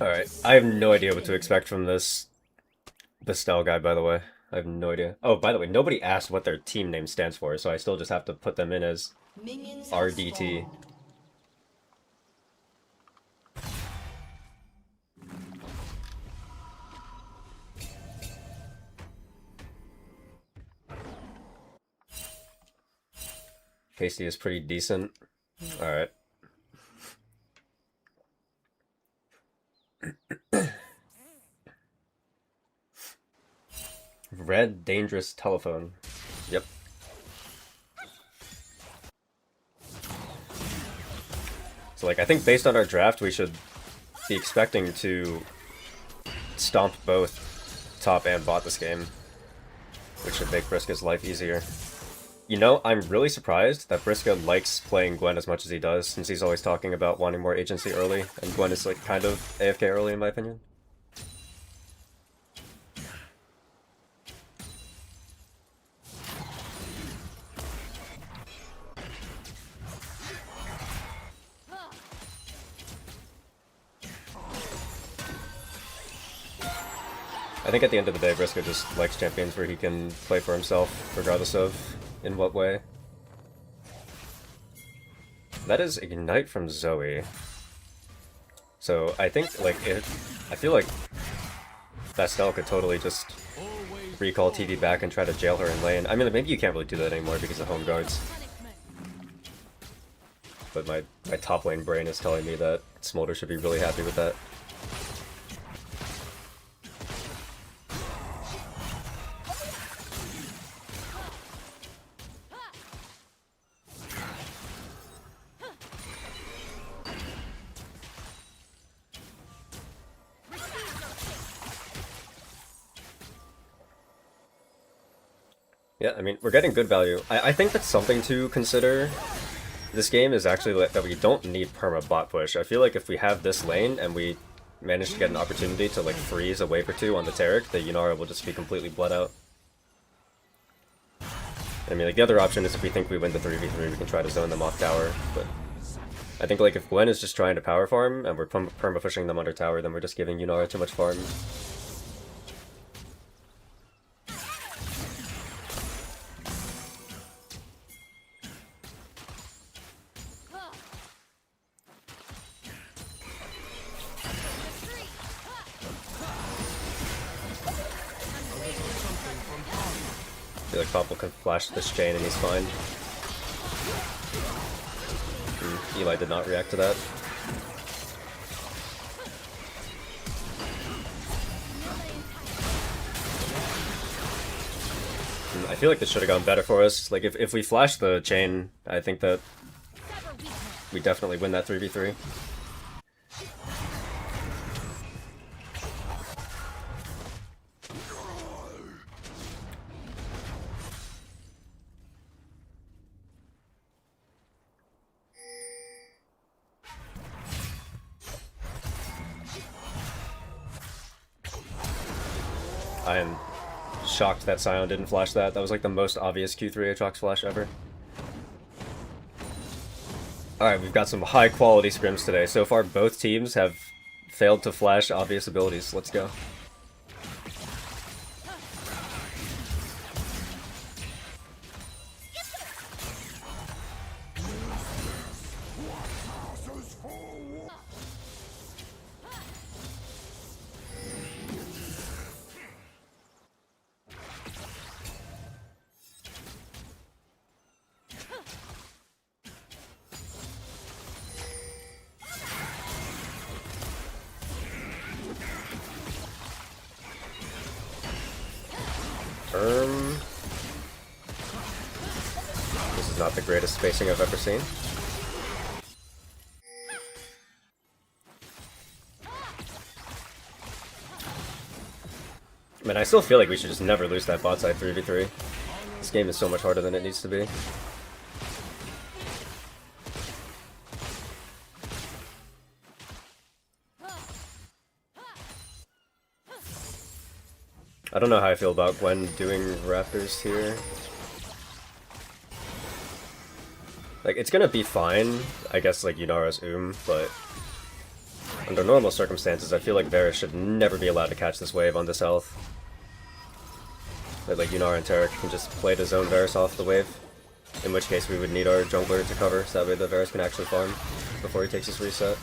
Alright, I have no idea what to expect from this Bestel guy, by the way. I have no idea. Oh, by the way, nobody asked what their team name stands for, so I still just have to put them in as RDT. Pasty is pretty decent. Alright. Red dangerous telephone. Yep. So like I think based on our draft we should be expecting to stomp both top and bot this game, which should make Briska's life easier. You know, I'm really surprised that Briska likes playing Gwen as much as he does, since he's always talking about wanting more agency early, and Gwen is like kind of AFK early in my opinion. I think at the end of the day, Briska just likes champions where he can play for himself, regardless of in what way. That is Ignite from Zoe. So I think, like, I feel like Bastel could totally just recall TV back and try to jail her in lane. I mean, maybe you can't really do that anymore because of home guards. But my top lane brain is telling me that Smolder should be really happy with that. Yeah, I mean, we're getting good value. I think that's something to consider This game is actually like that we don't need perma bot push. I feel like if we have this lane and we manage to get an opportunity to like freeze a wave or two on the Taric, the Yunara will just be completely bled out. I mean, like, the other option is if we think we win the 3v3, we can try to zone them off tower, but I think, like, if Gwen is just trying to power farm, and we're perma-pushing them under tower, then we're just giving Yunara too much farm. I feel like Popple can flash this chain and he's fine. Eli did not react to that. I feel like this should have gone better for us. Like, if we flash the chain, I think that we definitely win that 3v3. I am shocked that Sion didn't flash that. That was like the most obvious Q3 Aatrox flash ever. Alright, we've got some high quality scrims today. So far both teams have failed to flash obvious abilities. Let's go. This is not the greatest spacing I've ever seen. I mean, I still feel like we should just never lose that bot side 3v3. This game is so much harder than it needs to be. I don't know how I feel about Gwen doing Raptors here. Like, it's gonna be fine, I guess, like Yunara's but under normal circumstances, I feel like Varus should never be allowed to catch this wave on this health. But, like, Yunara and Taric can just play to zone Varus off the wave, in which case we would need our jungler to cover, so that way the Varus can actually farm before he takes his reset.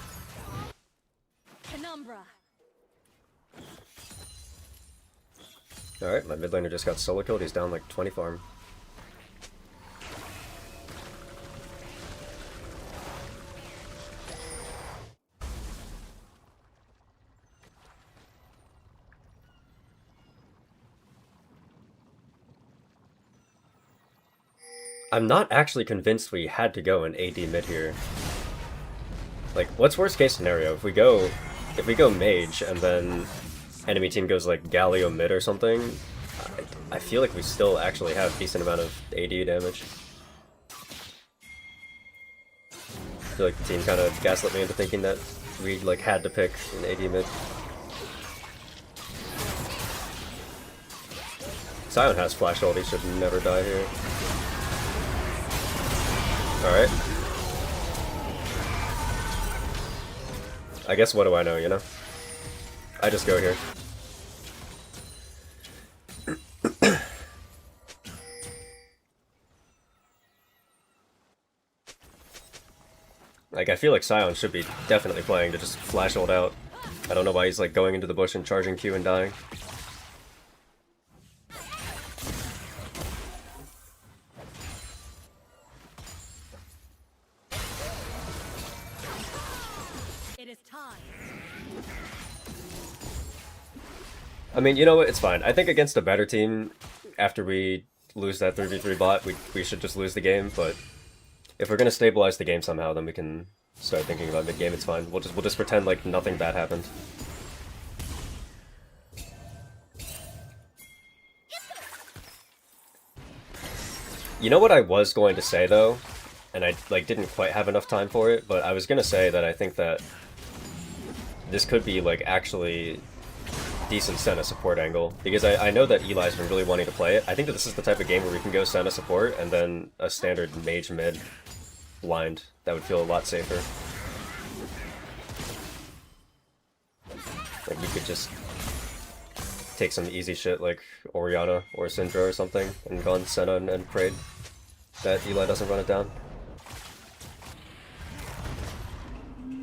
Alright, my mid laner just got solo killed, he's down like 20 farm. I'm not actually convinced we had to go an AD mid here. Like, what's worst case scenario? If we go mage and then enemy team goes like Galio mid or something, I feel like we still actually have a decent amount of AD damage. I feel like the team kind of gaslit me into thinking that we like had to pick an AD mid. Sion has flash ult, he should never die here. Alright. I guess what do I know, you know? I just go here. Like, I feel like Sion should be definitely playing to just flash ult out. I don't know why he's like going into the bush and charging Q and dying. I mean, you know what? It's fine. I think against a better team, after we lose that 3v3 bot, we should just lose the game, but if we're gonna stabilize the game somehow, then we can start thinking about mid-game. It's fine. We'll just pretend like nothing bad happened. You know what I was going to say though? and I like didn't quite have enough time for it, but I was gonna say that I think that this could be like actually decent Senna support angle, because I know that Eli's been really wanting to play it. I think that this is the type of game where we can go Senna support and then a standard mage mid blind. That would feel a lot safer. Like we could just take some easy shit like Orianna or Syndra or something and go on Senna and prayed that Eli doesn't run it down.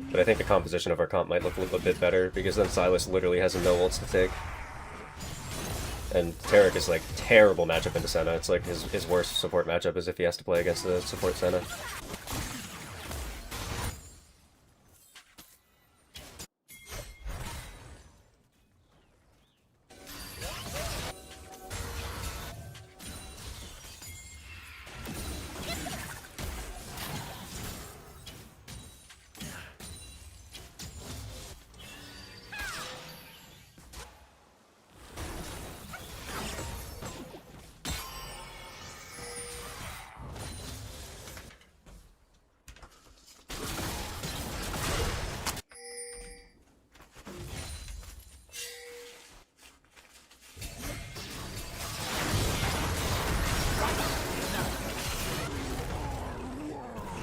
But I think the composition of our comp might look a little bit better, because then Silas literally has no ults to take. And Taric is like terrible matchup into Senna. It's like his worst support matchup is if he has to play against the support Senna.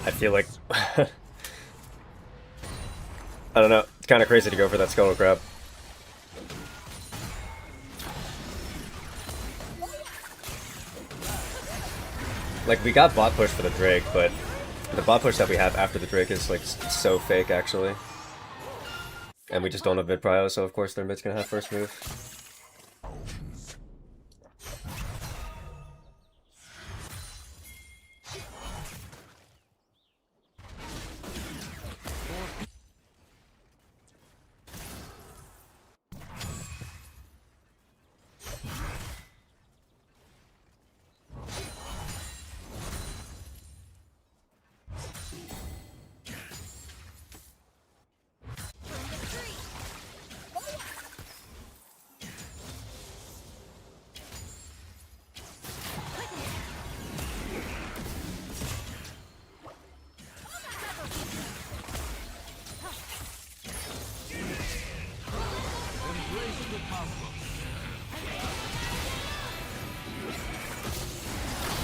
I feel like I don't know, it's kind of crazy to go for that Scuttle Crab. Like, we got bot push for the Drake, but the bot push that we have after the Drake is like so fake actually. And we just don't have mid prio, so of course their mid's gonna have first move.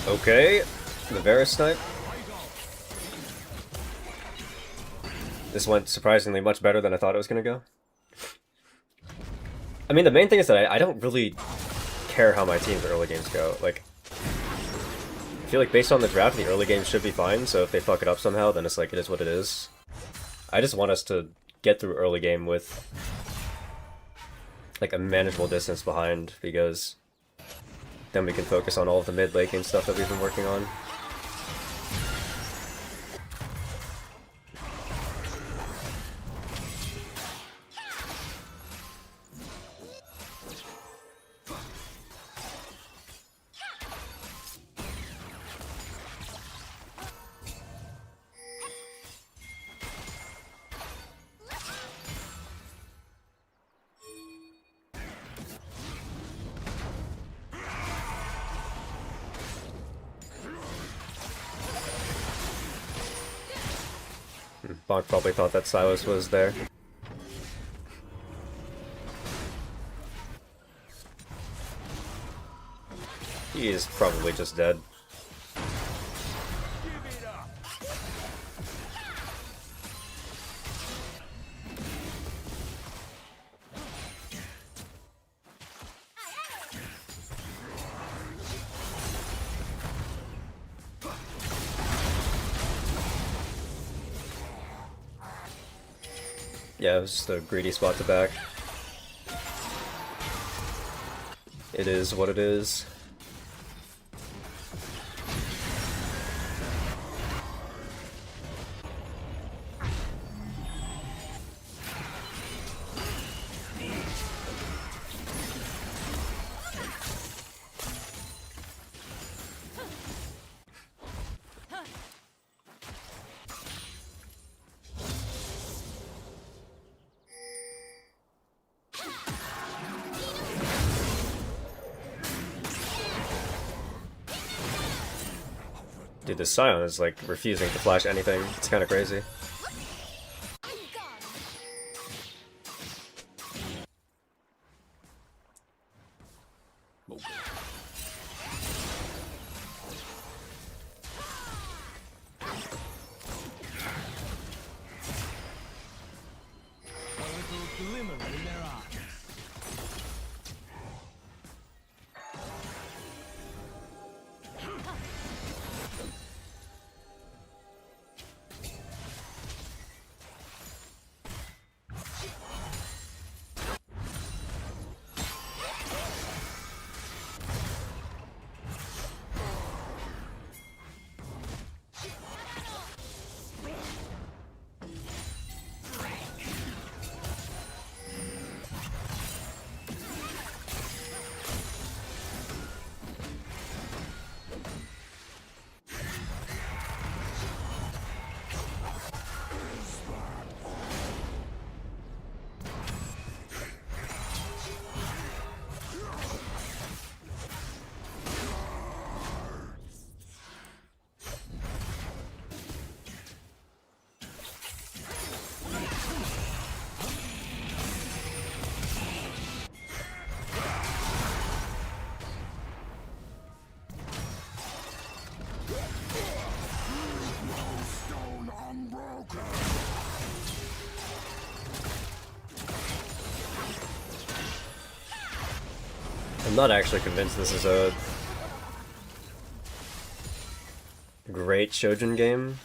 Okay, the Varus snipe. This went surprisingly much better than I thought it was gonna go. I mean, the main thing is that I don't really care how my team's early games go. Like, I feel like based on the draft, the early games should be fine, so if they fuck it up somehow, then it's like, it is what it is. I just want us to get through early game with like a manageable distance behind, because then we can focus on all of the mid-late game stuff that we've been working on. Bonk probably thought that Silas was there. He is probably just dead. Yeah, it was just a greedy spot to back. It is what it is. Dude, this Scion is like refusing to flash anything. It's kind of crazy. I'm not actually convinced this is a great Shojin game.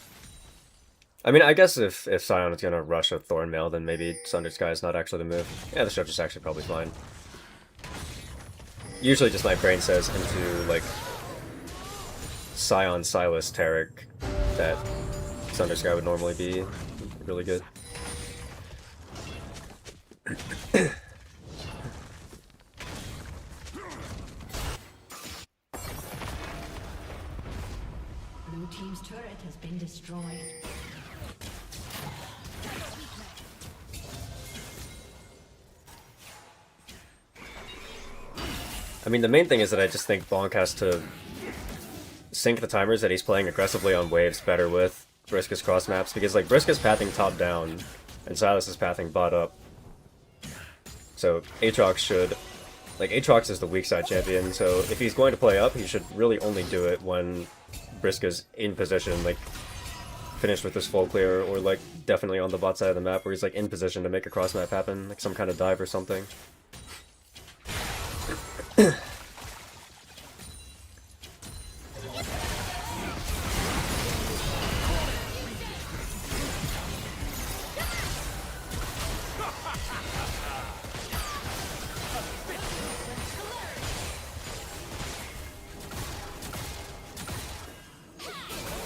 I mean, I guess if Scion is gonna rush a Thornmail, then maybe Sunder Sky is not actually the move. Yeah, the Shoju's actually probably fine. Usually just my brain says into, like, Scion, Silas, Tarek, that Sunder Sky would normally be really good. Blue team's turret has been destroyed. I mean, the main thing is that I just think Bonk has to sync the timers that he's playing aggressively on waves better with Briska's cross maps, because like Briska's pathing top down and Silas is pathing bot up. So Aatrox should, like, Aatrox is the weak side champion, so if he's going to play up, he should really only do it when Briska's in position, like finished with his full clear, or like definitely on the bot side of the map where he's like in position to make a cross map happen, like some kind of dive or something.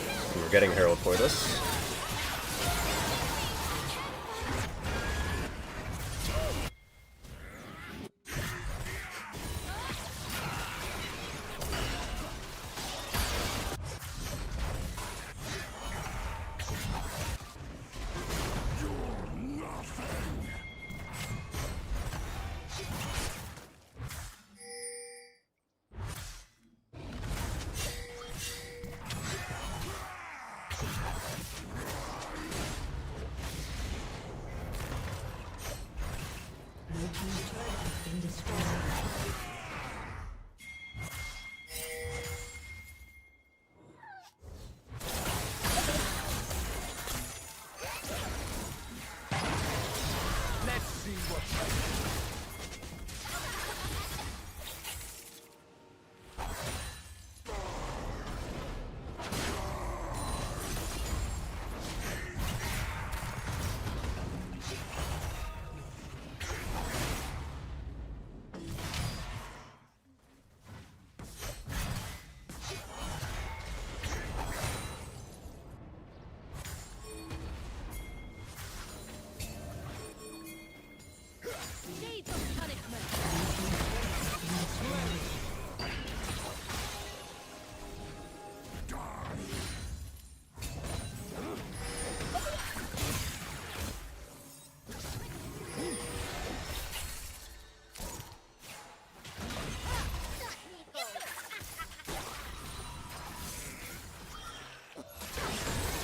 We're getting Herald for this. Blue team's turret has been destroyed.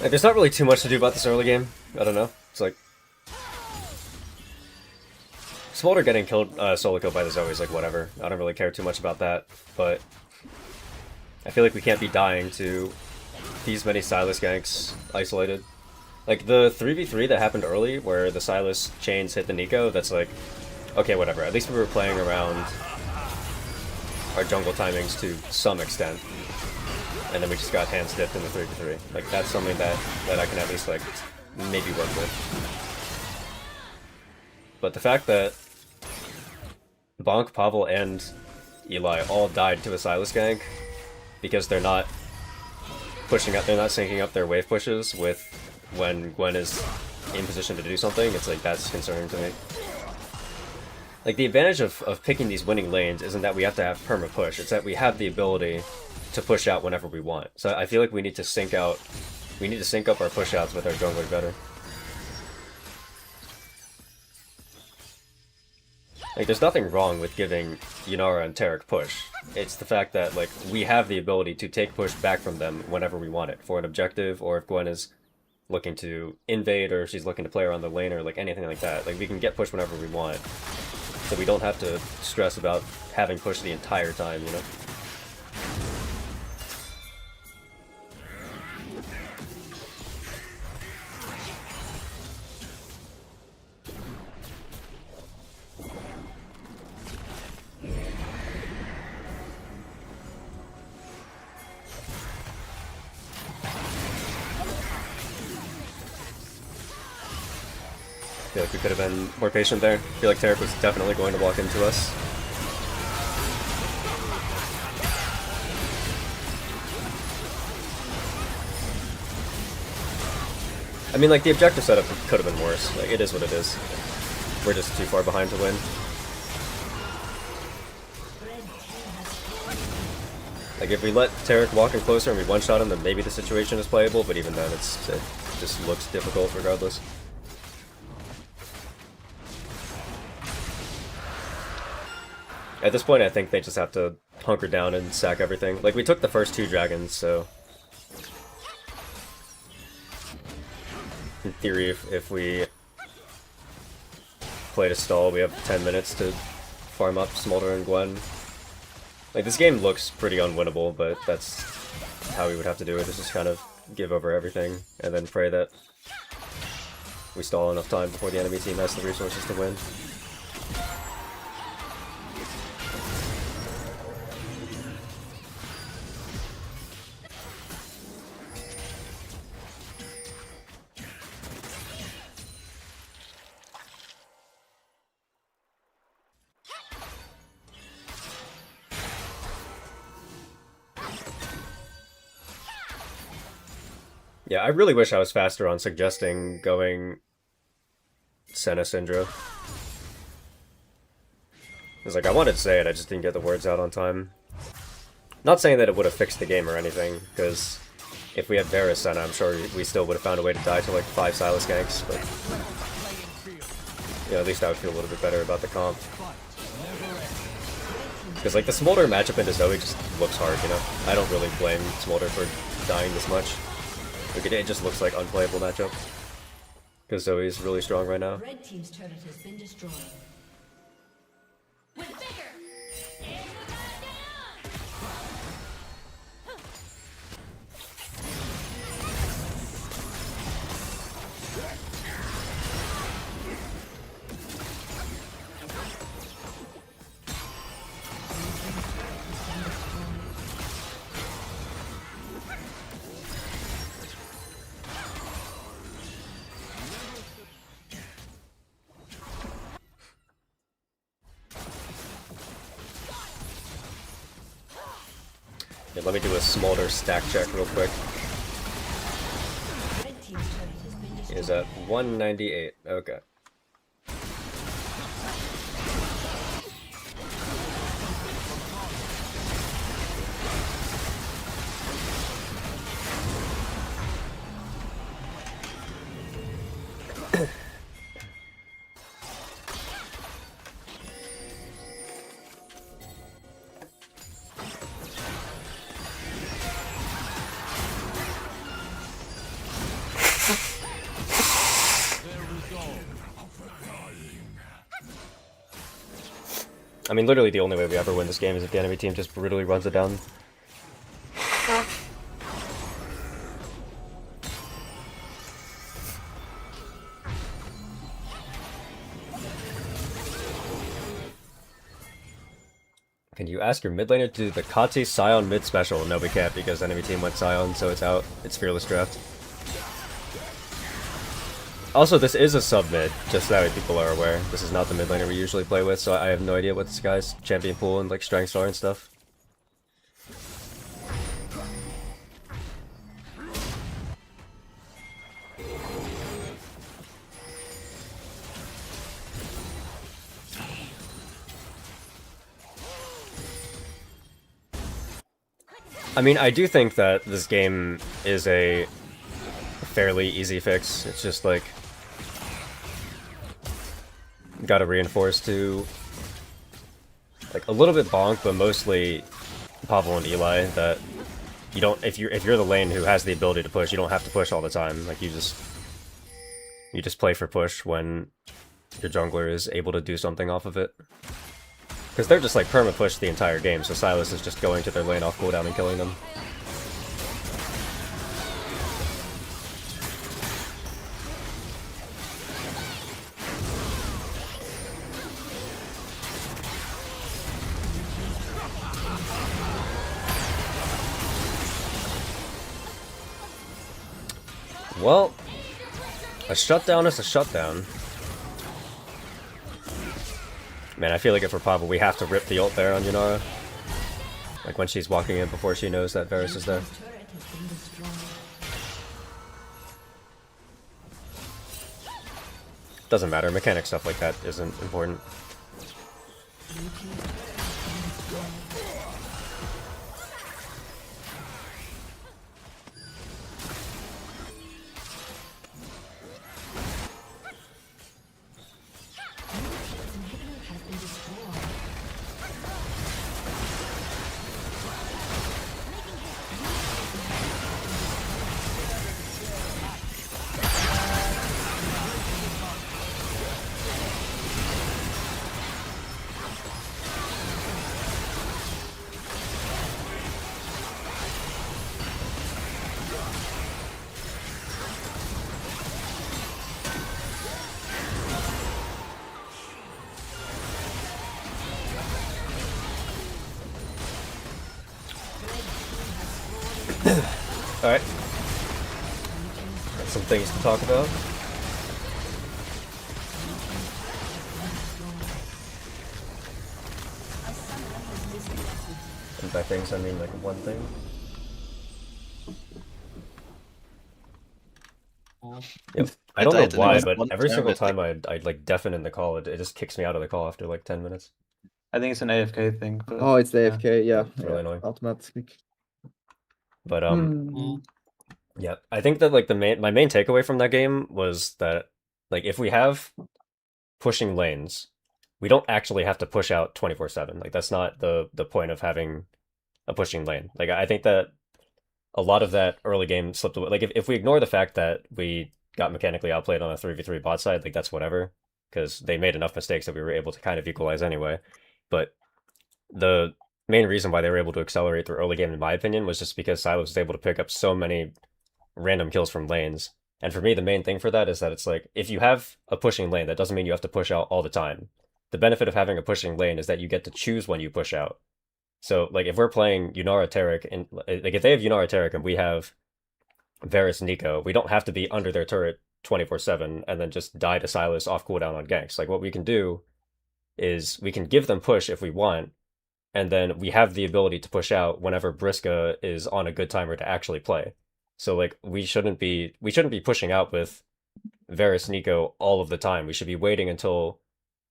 Like, there's not really too much to do about this early game. I don't know. It's like Smolder getting killed, solo killed by the Zoe is like whatever. I don't really care too much about that, but I feel like we can't be dying to these many Sylas ganks isolated. Like the 3v3 that happened early, where the Sylas chains hit the Nico, that's like, okay, whatever. At least we were playing around our jungle timings to some extent. And then we just got hands dipped in the 3v3. Like, that's something that I can at least, like, maybe work with. But the fact that Bonk, Pavel, and Eli all died to a Sylas gank because they're not pushing up, they're not syncing up their wave pushes with when Gwen is in position to do something, it's like, that's concerning to me. Like, the advantage of picking these winning lanes isn't that we have to have perma push, it's that we have the ability to push out whenever we want. So I feel like we need to sync up our push outs with our jungler better. Like, there's nothing wrong with giving Yunara and Taric push. It's the fact that, like, we have the ability to take push back from them whenever we want it, for an objective, or if Gwen is looking to invade, or if she's looking to play around the lane, or like anything like that. Like, we can get push whenever we want. So we don't have to stress about having push the entire time, you know? I feel like we could have been more patient there. I feel like Taric was definitely going to walk into us. I mean, like, the objective setup could have been worse. Like, it is what it is. We're just too far behind to win. Like, if we let Taric walk in closer and we one-shot him, then maybe the situation is playable, but even then, it just looks difficult regardless. At this point, I think they just have to hunker down and sack everything. Like, we took the first 2 dragons, so in theory, if we play to stall, we have 10 minutes to farm up Smolder and Gwen. Like, this game looks pretty unwinnable, but that's how we would have to do it, is just kind of give over everything, and then pray that we stall enough time before the enemy team has the resources to win. Yeah, I really wish I was faster on suggesting going Senna Syndra. It's like, I wanted to say it, I just didn't get the words out on time. Not saying that it would have fixed the game or anything, because if we had Varus Senna, I'm sure we still would have found a way to die to like 5 Sylas ganks, but yeah, at least I would feel a little bit better about the comp. Because like the Smolder matchup into Zoe just looks hard, you know? I don't really blame Smolder for dying this much. Like, it just looks like unplayable matchup. Because Zoe's really strong right now. Red team's turret has been destroyed. With vigor! Yeah, let me do a Smolder stack check real quick. Red team's turret has been destroyed. Is at 198. Okay. I mean, literally the only way we ever win this game is if the enemy team just brutally runs it down. Can you ask your mid laner to do the Kati Scion mid special? No, we can't because enemy team went Scion, so it's out. It's Fearless Draft. Also, this is a sub mid, just that way people are aware. This is not the mid laner we usually play with, so I have no idea what this guy's champion pool and like strengths are and stuff. I mean, I do think that this game is a fairly easy fix. It's just like gotta reinforce to like a little bit bonk, but mostly Pavel and Eli that you don't if you're the lane who has the ability to push, you don't have to push all the time. Like you just play for push when your jungler is able to do something off of it. Because they're just like perma-push the entire game, so Sylas is just going to their lane off cooldown and killing them. Well, a shutdown is a shutdown. Man, I feel like if we're Pavel, we have to rip the ult there on Yunara. Like when she's walking in before she knows that Varus is there. Turret has been destroyed. Doesn't matter, mechanic stuff like that isn't important. Alright. Got some things to talk about. And by things I mean like one thing. Yep. I don't know why, but every single time I'd like deafen in the call, it just kicks me out of the call after like 10 minutes. I think it's an AFK thing. But, Oh, it's the AFK, yeah. It's really annoying. Automatic. But yeah, I think that like my main takeaway from that game was that like if we have pushing lanes, we don't actually have to push out 24/7. Like that's not the point of having a pushing lane. Like I think that a lot of that early game slipped away. Like if we ignore the fact that we got mechanically outplayed on a 3v3 bot side, like that's whatever, because they made enough mistakes that we were able to kind of equalize anyway. But the main reason why they were able to accelerate their early game, in my opinion, was just because Sylas was able to pick up so many random kills from lanes. And for me, the main thing for that is that it's like, if you have a pushing lane, that doesn't mean you have to push out all the time. The benefit of having a pushing lane is that you get to choose when you push out. So, like, if we're playing Yunara Taric, and like, if they have Yunara Taric and we have Varus Nico, we don't have to be under their turret 24/7 and then just die to Sylas off cooldown on ganks. Like, what we can do is we can give them push if we want, and then we have the ability to push out whenever Briska is on a good timer to actually play. So like we shouldn't be pushing out with Varus Nico all of the time. We should be waiting until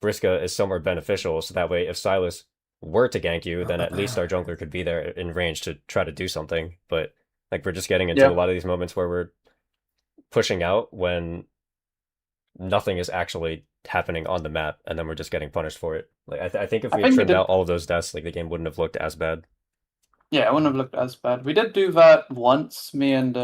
Briska is somewhere beneficial, so that way if Sylas were to gank you, then at least our jungler could be there in range to try to do something. But like we're just getting into a lot of these moments where we're pushing out when nothing is actually happening on the map, and then we're just getting punished for it. Like I think if we had trimmed out all of those deaths, like the game wouldn't have looked as bad. Yeah, it wouldn't have looked as bad. We did do that once. Me and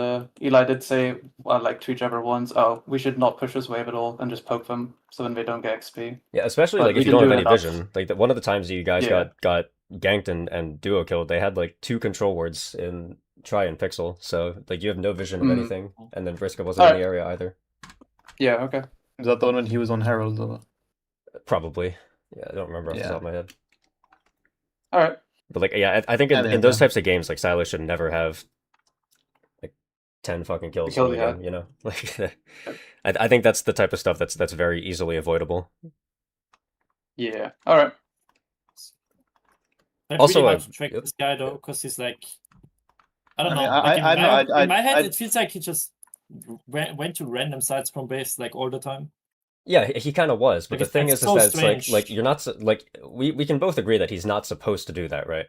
Eli did say, well, like to each other once, oh, we should not push this wave at all and just poke them so then they don't get XP. Yeah, especially But like we if you didn't don't have do any enough. vision. Like one of the times you guys Yeah. got ganked and duo killed, they had like 2 control wards in Try and Pixel. So like you have no vision of Mm. anything, and then Vriska wasn't in the area either. Yeah, okay. Is that the one when he was on Herald? Or... Probably. Yeah, I don't remember off the Yeah. top of my head. All right. But like, yeah, I think Yeah, in yeah, those yeah. types of games, like Silas should never have like 10 fucking kills kill in the he had. game, you know? Like, I think that's the type of stuff that's very easily avoidable. Yeah. All right. That's Also, really hard to track yep. this guy though, because he's like, I don't I know. mean, Like in my head, I- it feels like he just went to random sites from base like all the time. Yeah, he kind of was, but Like, the thing it's is so that it's strange. like you're not like we can both agree that he's not supposed to do that, right?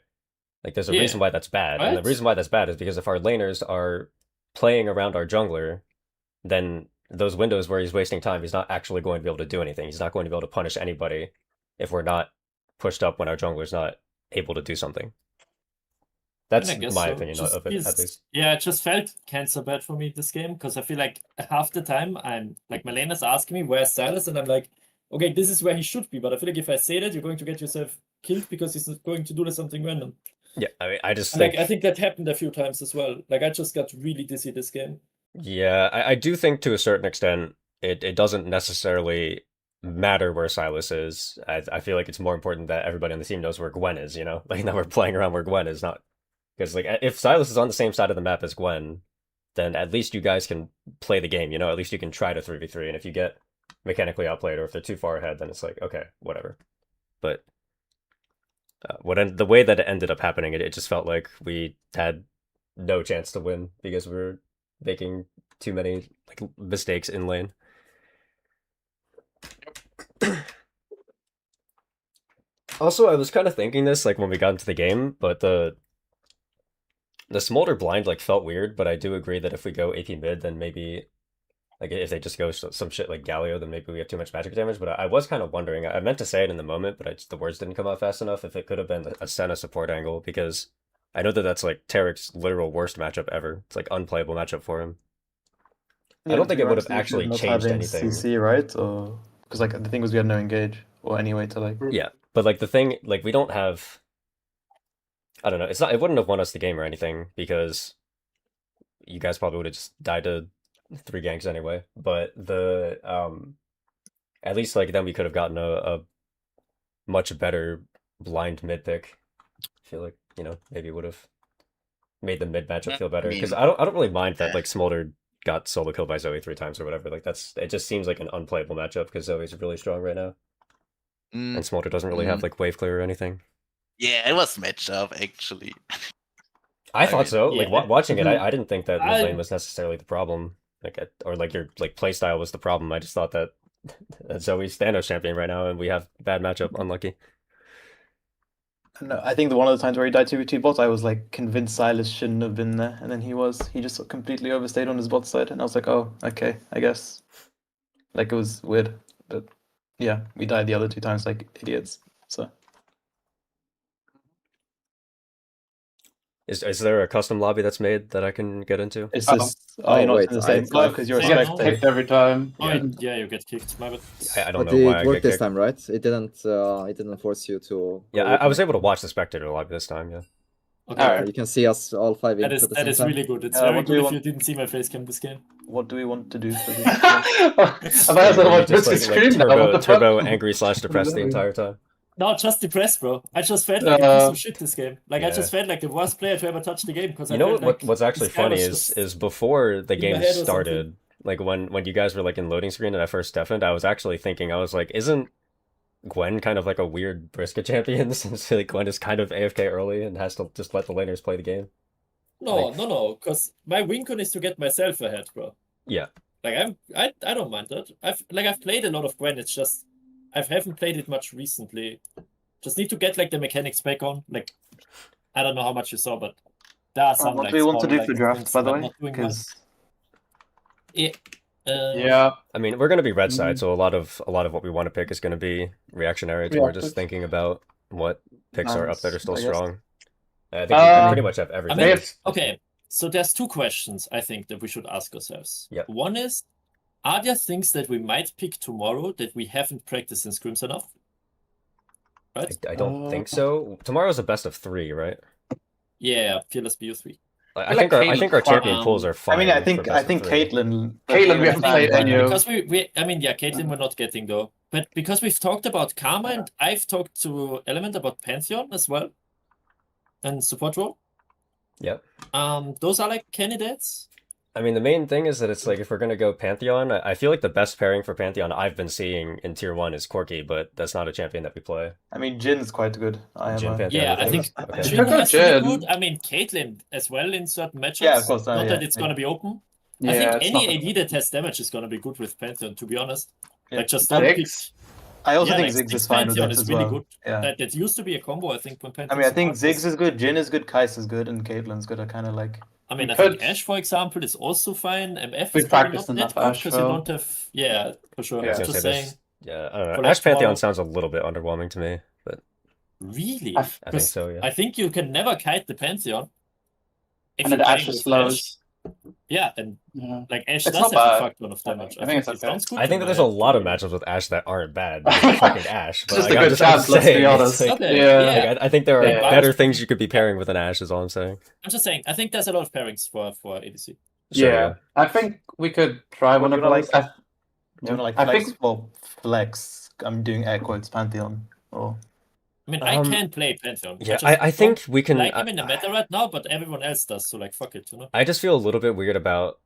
Like there's a Yeah. reason why that's bad, and the Right? reason why that's bad is because if our laners are playing around our jungler, then those windows where he's wasting time, he's not actually going to be able to do anything. He's not going to be able to punish anybody if we're not pushed up when our jungler's not able to do something. That's I guess my so. opinion Just of it, at feels- least. Yeah, it just felt cancer bad for me this game because I feel like half the time I'm like my laner's asking me where's Silas, and I'm like, okay, this is where he should be, but I feel like if I say that, you're going to get yourself killed because he's going to do something random. Yeah, I mean, I just And, think, like I think that happened a few times as well. Like I just got really dizzy this game. yeah, I do think to a certain extent it doesn't necessarily matter where Silas is. I feel like it's more important that everybody on the team knows where Gwen is, you know? Like that we're playing around where Gwen is, not because like if Silas is on the same side of the map as Gwen, then at least you guys can play the game, you know? At least you can try to 3v3, and if you get mechanically outplayed or if they're too far ahead, then it's like, okay, whatever. But the way that it ended up happening, it just felt like we had no chance to win because we were making too many like mistakes in lane. Also, I was kind of thinking this like when we got into the game, but the Smolder blind like felt weird, but I do agree that if we go AP mid, then maybe like if they just go some shit like Galio, then maybe we have too much magic damage. But I was kind of wondering. I meant to say it in the moment, but the words didn't come out fast enough. If it could have been a Senna support angle, because I know that that's like Tarek's literal worst matchup ever. It's like unplayable matchup for him. I don't think it would have actually changed anything. CC, right? Or because like the thing was we had no engage or any way to like. Yeah, but like the thing, like we don't have. I don't know. It's not. It wouldn't have won us the game or anything because you guys probably would have just died to 3 ganks anyway. But at least like then we could have gotten a much better blind mid pick. I feel like, you know, maybe it would have made the mid matchup feel better because I don't really mind that like Smolder got solo killed by Zoe 3 times or whatever. Like it just seems like an unplayable matchup because Zoe's really strong right now and Smolder doesn't really have like wave clear or anything. Yeah, it was matched up actually. I thought mean, so. Like yeah. watching it, I didn't think that mid I- lane was necessarily the problem. Like or like your like play style was the problem. I just thought that Zoe's Thanos champion right now, and we have bad matchup. Unlucky. No, I think one of the times where he died 2v2 bot, I was like convinced Silas shouldn't have been there, and then he just completely overstayed on his bot side, and I was like, oh, okay, I guess. Like it was weird, but yeah, we died the other 2 times like idiots. So Is there a custom lobby that's made that I can get into? it's Oh. just Oh, you're not wait, in the same I- club because you're a I- You get spectator. kicked every time. Oh, Yeah. yeah, you get kicked. My bad. I don't But know why I it get worked this kicked. time, right? It didn't force you to. Yeah, go I was with able to watch the spectator lobby this time. Yeah. Okay. Alright. You can see us all 5 in That at is the same that is time. really good. It's Yeah, very what do good you if you want- didn't see my face cam this game. What do we want to do for this? I thought I was You like, just, what's like, Scrim now? What the turbo fuck? angry / depressed the entire time. No, just depressed, bro. I just felt like a piece of shit this game. Like I Yeah. just felt like the worst player to ever touch the game because You I know felt what? like What's actually this guy funny was just is before the in my game head or something. started, like when you guys were like in loading screen and I first deafened, I was actually thinking, I was like, isn't Gwen kind of like a weird Briska champion since like Gwen is kind of AFK early and has to just let the laners play the game? no, because my win con is to get myself ahead, bro. Yeah. Like I don't mind that. I've played a lot of Gwen. It's just I haven't played it much recently. Just need to get like the mechanics back on. Like I don't know how much you saw, but there are some. What like, do we want to small, do for like, draft, things by the I'm way? not doing Because well. Yeah. I mean, we're gonna be red side, so a lot of what we want to pick is gonna be reactionary. So we're just Reactive. thinking about what picks are up that are still I guess. strong. I think we pretty much have I everything. mean, Yes. okay, so there's two questions I think that we should ask ourselves. Yep. One is, are there things that we might pick tomorrow that we haven't practiced in scrims enough? Right? I don't think so. Tomorrow's a best of 3, right? Yeah, Fearless BO3. I think our champion pools are fine. I mean, I for think best of 3. Caitlyn. Caitlyn, we haven't played any of. Because I mean, yeah, Caitlyn we're not getting though. But because we've talked about Karma and I've talked to Element about Pantheon as well. And support role. Yep. Those are like candidates. I mean, the main thing is that it's like if we're gonna go Pantheon, I feel like the best pairing for Pantheon I've been seeing in Tier 1 is Corki, but that's not a champion that we play. I mean, Jin's quite good. Jin Pantheon, Yeah, you I think Okay. Jin has to be Jin. good. I mean, Caitlyn as well in certain matchups. Yeah, of course, Not yeah, that it's yeah. gonna be open. Yeah, I think it's any not- AD that has damage is gonna be good with Pantheon, to be honest. Yeah. Like just don't pick. Ziggs. I also Yeah, think like Ziggs Ziggs is fine with Pantheon that is as really well. good. Yeah. That used to be a combo, I think, when Pantheon. I mean, I think Ziggs is good, Jin is good, Kais is good, and Caitlyn's good. I kind of like. I mean, We I think could- Ash, for example, is also fine. MF We is probably practiced not that enough good Ash, because you though. don't have. Yeah, for sure. Yeah. I'm I was just gonna say saying. yeah, I don't know. For Ash like Pantheon tomorrow- sounds a little bit underwhelming to me, but Really? I I think 'Cause so, yeah. I think you can never kite the Pantheon. If And you're it playing Ashes with flows. Yeah, and Yeah. like Ash It's does not have a bad. fuck ton of damage. I think it's it okay. sounds good. I to think that my there's a head, lot to of be matchups with Ash that aren't bad. Because it's fucking Ash. But Just like, a I'm good just chance, let's saying, be it's honest. like- Okay, Yeah. yeah. I think there are Yeah. better things you could be pairing with an Ash, is all I'm saying. I'm just saying. I think there's a lot of pairings for ADC. Sure, Yeah, I think we could try one What of do you those. like? Do you want to like I flex? think- Well, flex. I'm doing air quotes Pantheon. Or I mean, I Um, can play Pantheon. Yeah, just I think don't we can. like him in the meta right now, but everyone else does. So like, fuck it, you know. I just feel a little bit weird about,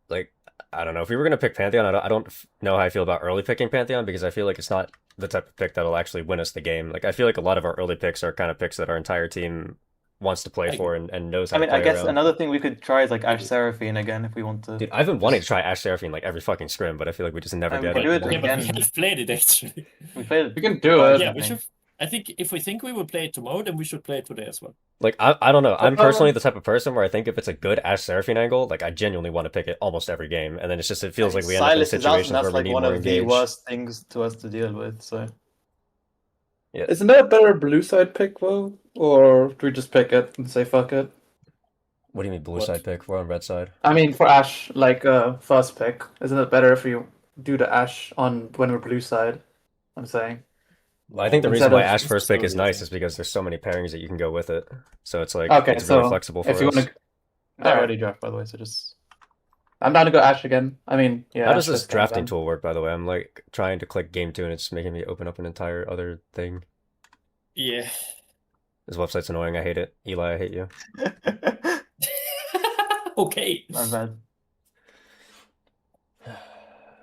like, I don't know. If we were gonna pick Pantheon, I don't know how I feel about early picking Pantheon because I feel like it's not the type of pick that'll actually win us the game. Like, I feel like a lot of our early picks are kind of picks that our entire team wants to play I for and knows how I mean, to play I guess around. another thing we could try is like Ash Seraphine again if we want to. Dude, I've been wanting to try Ash Seraphine like every fucking scrim, but I feel like we just never And we get can it. do it Yeah, but again. we have played it actually. We played it. We can do twice, it. Yeah, I we think. should. I think if we think we will play it tomorrow, then we should play it today as well. Like, I don't know. I'm Well, personally the type of person where I think if it's a good Ash Seraphine angle, like, I genuinely want to pick it almost every game. And then it's just, it feels like we end up in Silas is out, and situations that's where we like need one more of the engage. worst things to us to deal with. So Isn't that a better blue side pick though, or do we just pick it and say fuck it? What do you mean blue What? side pick? We're on red side. I mean, for Ash, like first pick, isn't it better if you do the Ash on when we're blue side? I'm saying. Well, I think the Instead reason why of- Ash first pick so is nice easy. is because there's so many pairings that you can go with it. So it's like Okay, it's really so flexible for if you us. want to, I already draft, by the way. So just I'm down to go Ash again. I mean, yeah. How does Ash this is drafting done. tool work, by the way? I'm like trying to click game 2 and it's making me open up an entire other thing. Yeah. This website's annoying. I hate it. Eli, I hate you. Okay. my bad.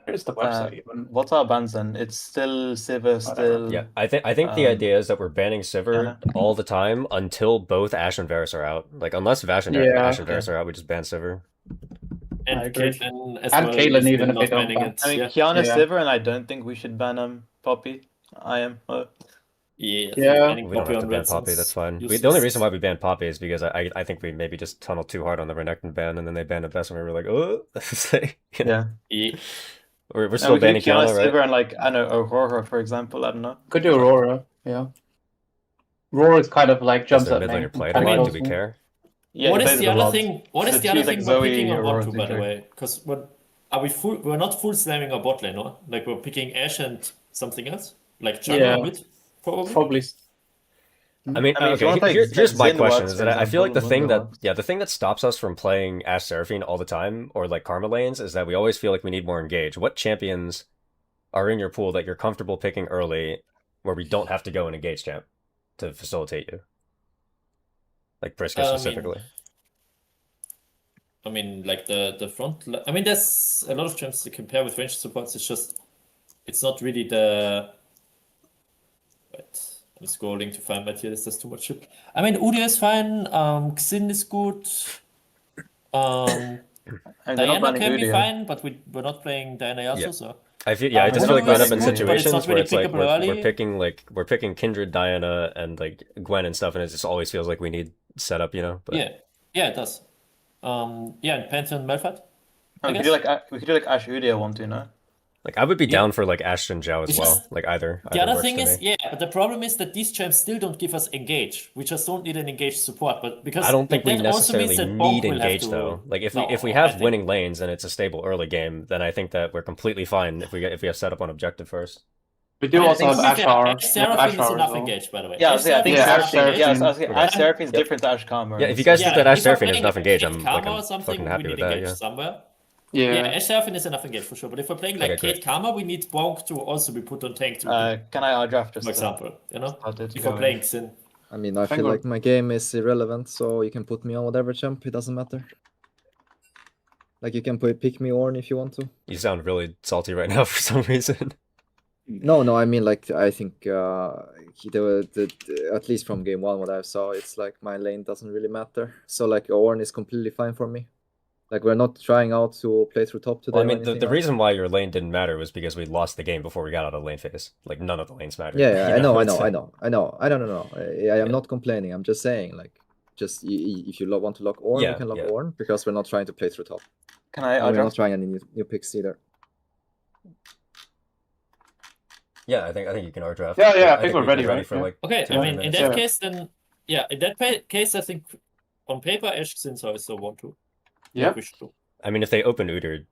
Here's the website. even. What's our bans then? It's still Sivir, still. Yeah, I think the idea is that we're banning Sivir yeah. all the time until both Ash and Varus are out. Like unless Ash and Yeah, Ash and Varus are out, we just ban Sivir. And I agree. Caitlyn as And well. Caitlyn has even been if they not don't banning ban. it. I mean, Yeah. Kiana Yeah. Sivir, and I don't think we should ban Poppy. I am. Yeah. Yeah. banning We don't Poppy have to on ban red Poppy. seems That's fine. The useless. only reason why we ban Poppy is because I think we maybe just tunneled too hard on the Renekton ban, and then they banned the best, and we were like, oh, you know, Yeah. Yeah. we're And still we could do banning Kiana, right? Sivir and like I know Aurora, for example. I don't know. Could do Aurora. Yeah. Aurora is kind of like Does jumps their at mid me. laner play it and a lot? kills Do we me. care? Yeah, What he is plays the a other lot. thing? What is So the other choose, like, thing Zoe we're picking on or bot two, by the Zikri. way? Because are we full? We're not full slamming our bot lane, no? Like we're picking Ash and something else, like jungle Yeah. or mid, probably. Probably. I mean, I mean, if you okay. want, like, Here's my Zen question: works, is for that I feel like the example, thing Mundo that works. the thing that stops us from playing Ash Seraphine all the time or like Karma lanes is that we always feel like we need more engage. What champions are in your pool that you're comfortable picking early, where we don't have to go and engage champ to facilitate you? Like Briska specifically. I mean, like the front. I mean, there's a lot of champs to compare with range supports. It's not really the. Wait, I'm scrolling to find my tier list. There's too much shit. I mean, Udyr is fine. Xin is good. And they're not Diana banning can be Udyr. fine, but we're not playing Diana Yasuo, Yeah. so. I just feel like we end up in It's good, but it's situations not where really it's like pickable early. we're picking Kindred, Diana, and like Gwen and stuff, and it just always feels like we need setup, you know. But Yeah, it does. Yeah, and Pantheon Malphite. I We could guess. do like we could do like Ash Udyr one too, no? Like I would be Yeah. down for like Ashe and Zhao as It's well. just- Like either. The either other works thing for is, me. yeah, but the problem is that these champs still don't give us engage. We just don't need an engaged support. But because I don't think like, we that also means necessarily that Bonk need will have engage to. though. Like if No, we I have think- winning lanes and it's a stable early game, then I think that we're completely fine if we have set up on objective first. We do I also think have to be fair, Ashar. Ash Seraphine is Ashar as enough well. engaged, by the way. Yeah, Ash I think Yeah, Seraphine Ash is enough Seraphine. Yeah, engaged. I was Okay. Ash Seraphine is Yep. different to Ash Karma. Yeah, if you guys think Yeah, that Ash if we're Seraphine is playing enough a engage, Kate I'm Karma like or something, fucking happy we with need that. engage Yeah. somewhere. Yeah. Yeah, Ash Seraphine is enough engage for sure. But if we're playing like Okay, great. Kate Karma, we need Bonk to also be put on tank too, Can I draft just for example. You know, start it if we're going? playing Xin. I mean, I think feel we're- like my game is irrelevant, so you can put me on whatever champ. It doesn't matter. Like you can pick me Ornn if you want to. You sound really salty right now for some reason. No, I mean like I think at least from game one what I saw, it's like my lane doesn't really matter. So like Ornn is completely fine for me. Like we're not trying out to play through top today. Well, I or mean, anything the like- reason why your lane didn't matter was because we lost the game before we got out of lane phase. Like none of the lanes mattered. Yeah, you I know. it's- I don't know. I am not complaining. I'm just saying like just if you want to lock Ornn, Yeah, we can lock yeah. Ornn because we're not trying to play through top. Can I And we're not draft? trying any new picks either. Yeah, I think you can R draft. Yeah, I think we're ready, ready right? for Yeah. like. Okay, 2 I or 3 mean, in minutes. that Yeah. case, then, yeah, in that case, I think on paper, Ash Xin also want to. Yep. We should do. I mean, if they open Udyr,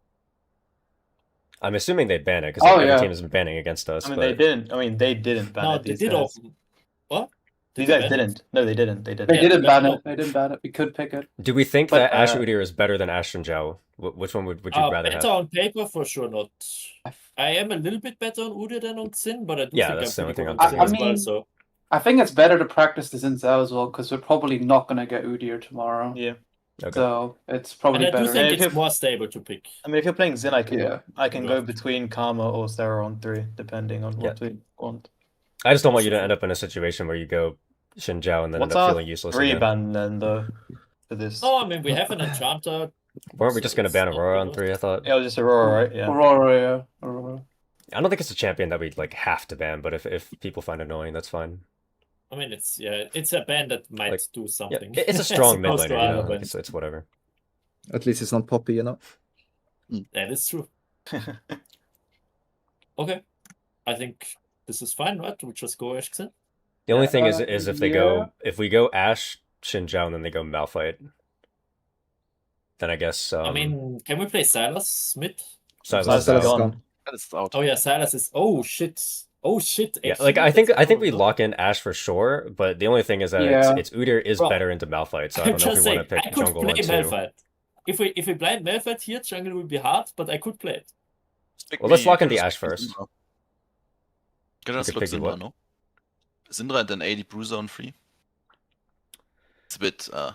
I'm assuming they'd ban it because Oh, every yeah. team has been banning against us. I mean, but they didn't. I mean, they didn't ban No, it. they These did guys. open. What? These they guys ban it? didn't. No, they didn't. They didn't. They Yeah, didn't but ban no. it. They didn't ban it. We could pick it. do we think But, that Ash uh, Udyr is better than Ashe and Zhao? Which one would you rather Better have? on paper for sure not. I am a little bit better on Udyr than on Xin, but I do Yeah, think that's I'm the pretty only good thing on I'm Xin thinking. as well. mean- So I think it's better to practice the Zinzao as well because we're probably not gonna get Udyr tomorrow. Yeah. Okay. So it's and probably I do better. think If it's you- more stable to pick. I mean, if you're playing Xin, I can Yeah. go between Karma or Sarah on 3, depending on what we want. I just don't want you to end up in a situation where you go Xin Zhao and then What's end up our feeling useless 3 again. ban then though for this? Oh, I mean, we have an enchanter. Weren't we just going to it's ban not Aurora on bad. 3, I thought? Yeah, it was just Aurora, right? Yeah. Aurora, yeah. Aurora. I don't think it's a champion that we like have to ban, but if people find annoying, that's fine. I mean, it's a band that might Like, do Yeah, something. it's a strong as mid opposed to laner, you know? other Like, bands. it's whatever. At least it's not Poppy, you know. That is true. Okay, I think this is fine, right? We just go Ash Xin. The only thing is if they yeah. if we go Ashe, Xin Zhao, and then they go Malphite, then I guess I mean, can we play Silas mid? Silas Silas is is out. gone. gone. That is out. Oh yeah, Silas is. Oh shit. Oh shit. Yeah, actually, like I that's think we cool. lock in Ashe for sure, but the only thing is that Yeah. it's Udyr is Bro, better into Malphite, so I I'm don't know if just we want saying, to I pick could jungle play 1 2. Malphite. If we blind Malphite here, jungle will be hard, but I could play it. Pick Well, let's me- lock in can the I Ashe pick first. Syndra? Can I just could look pick the what? Syndra, no? Syndra and then 80 Bruiser on 3. It's a bit, I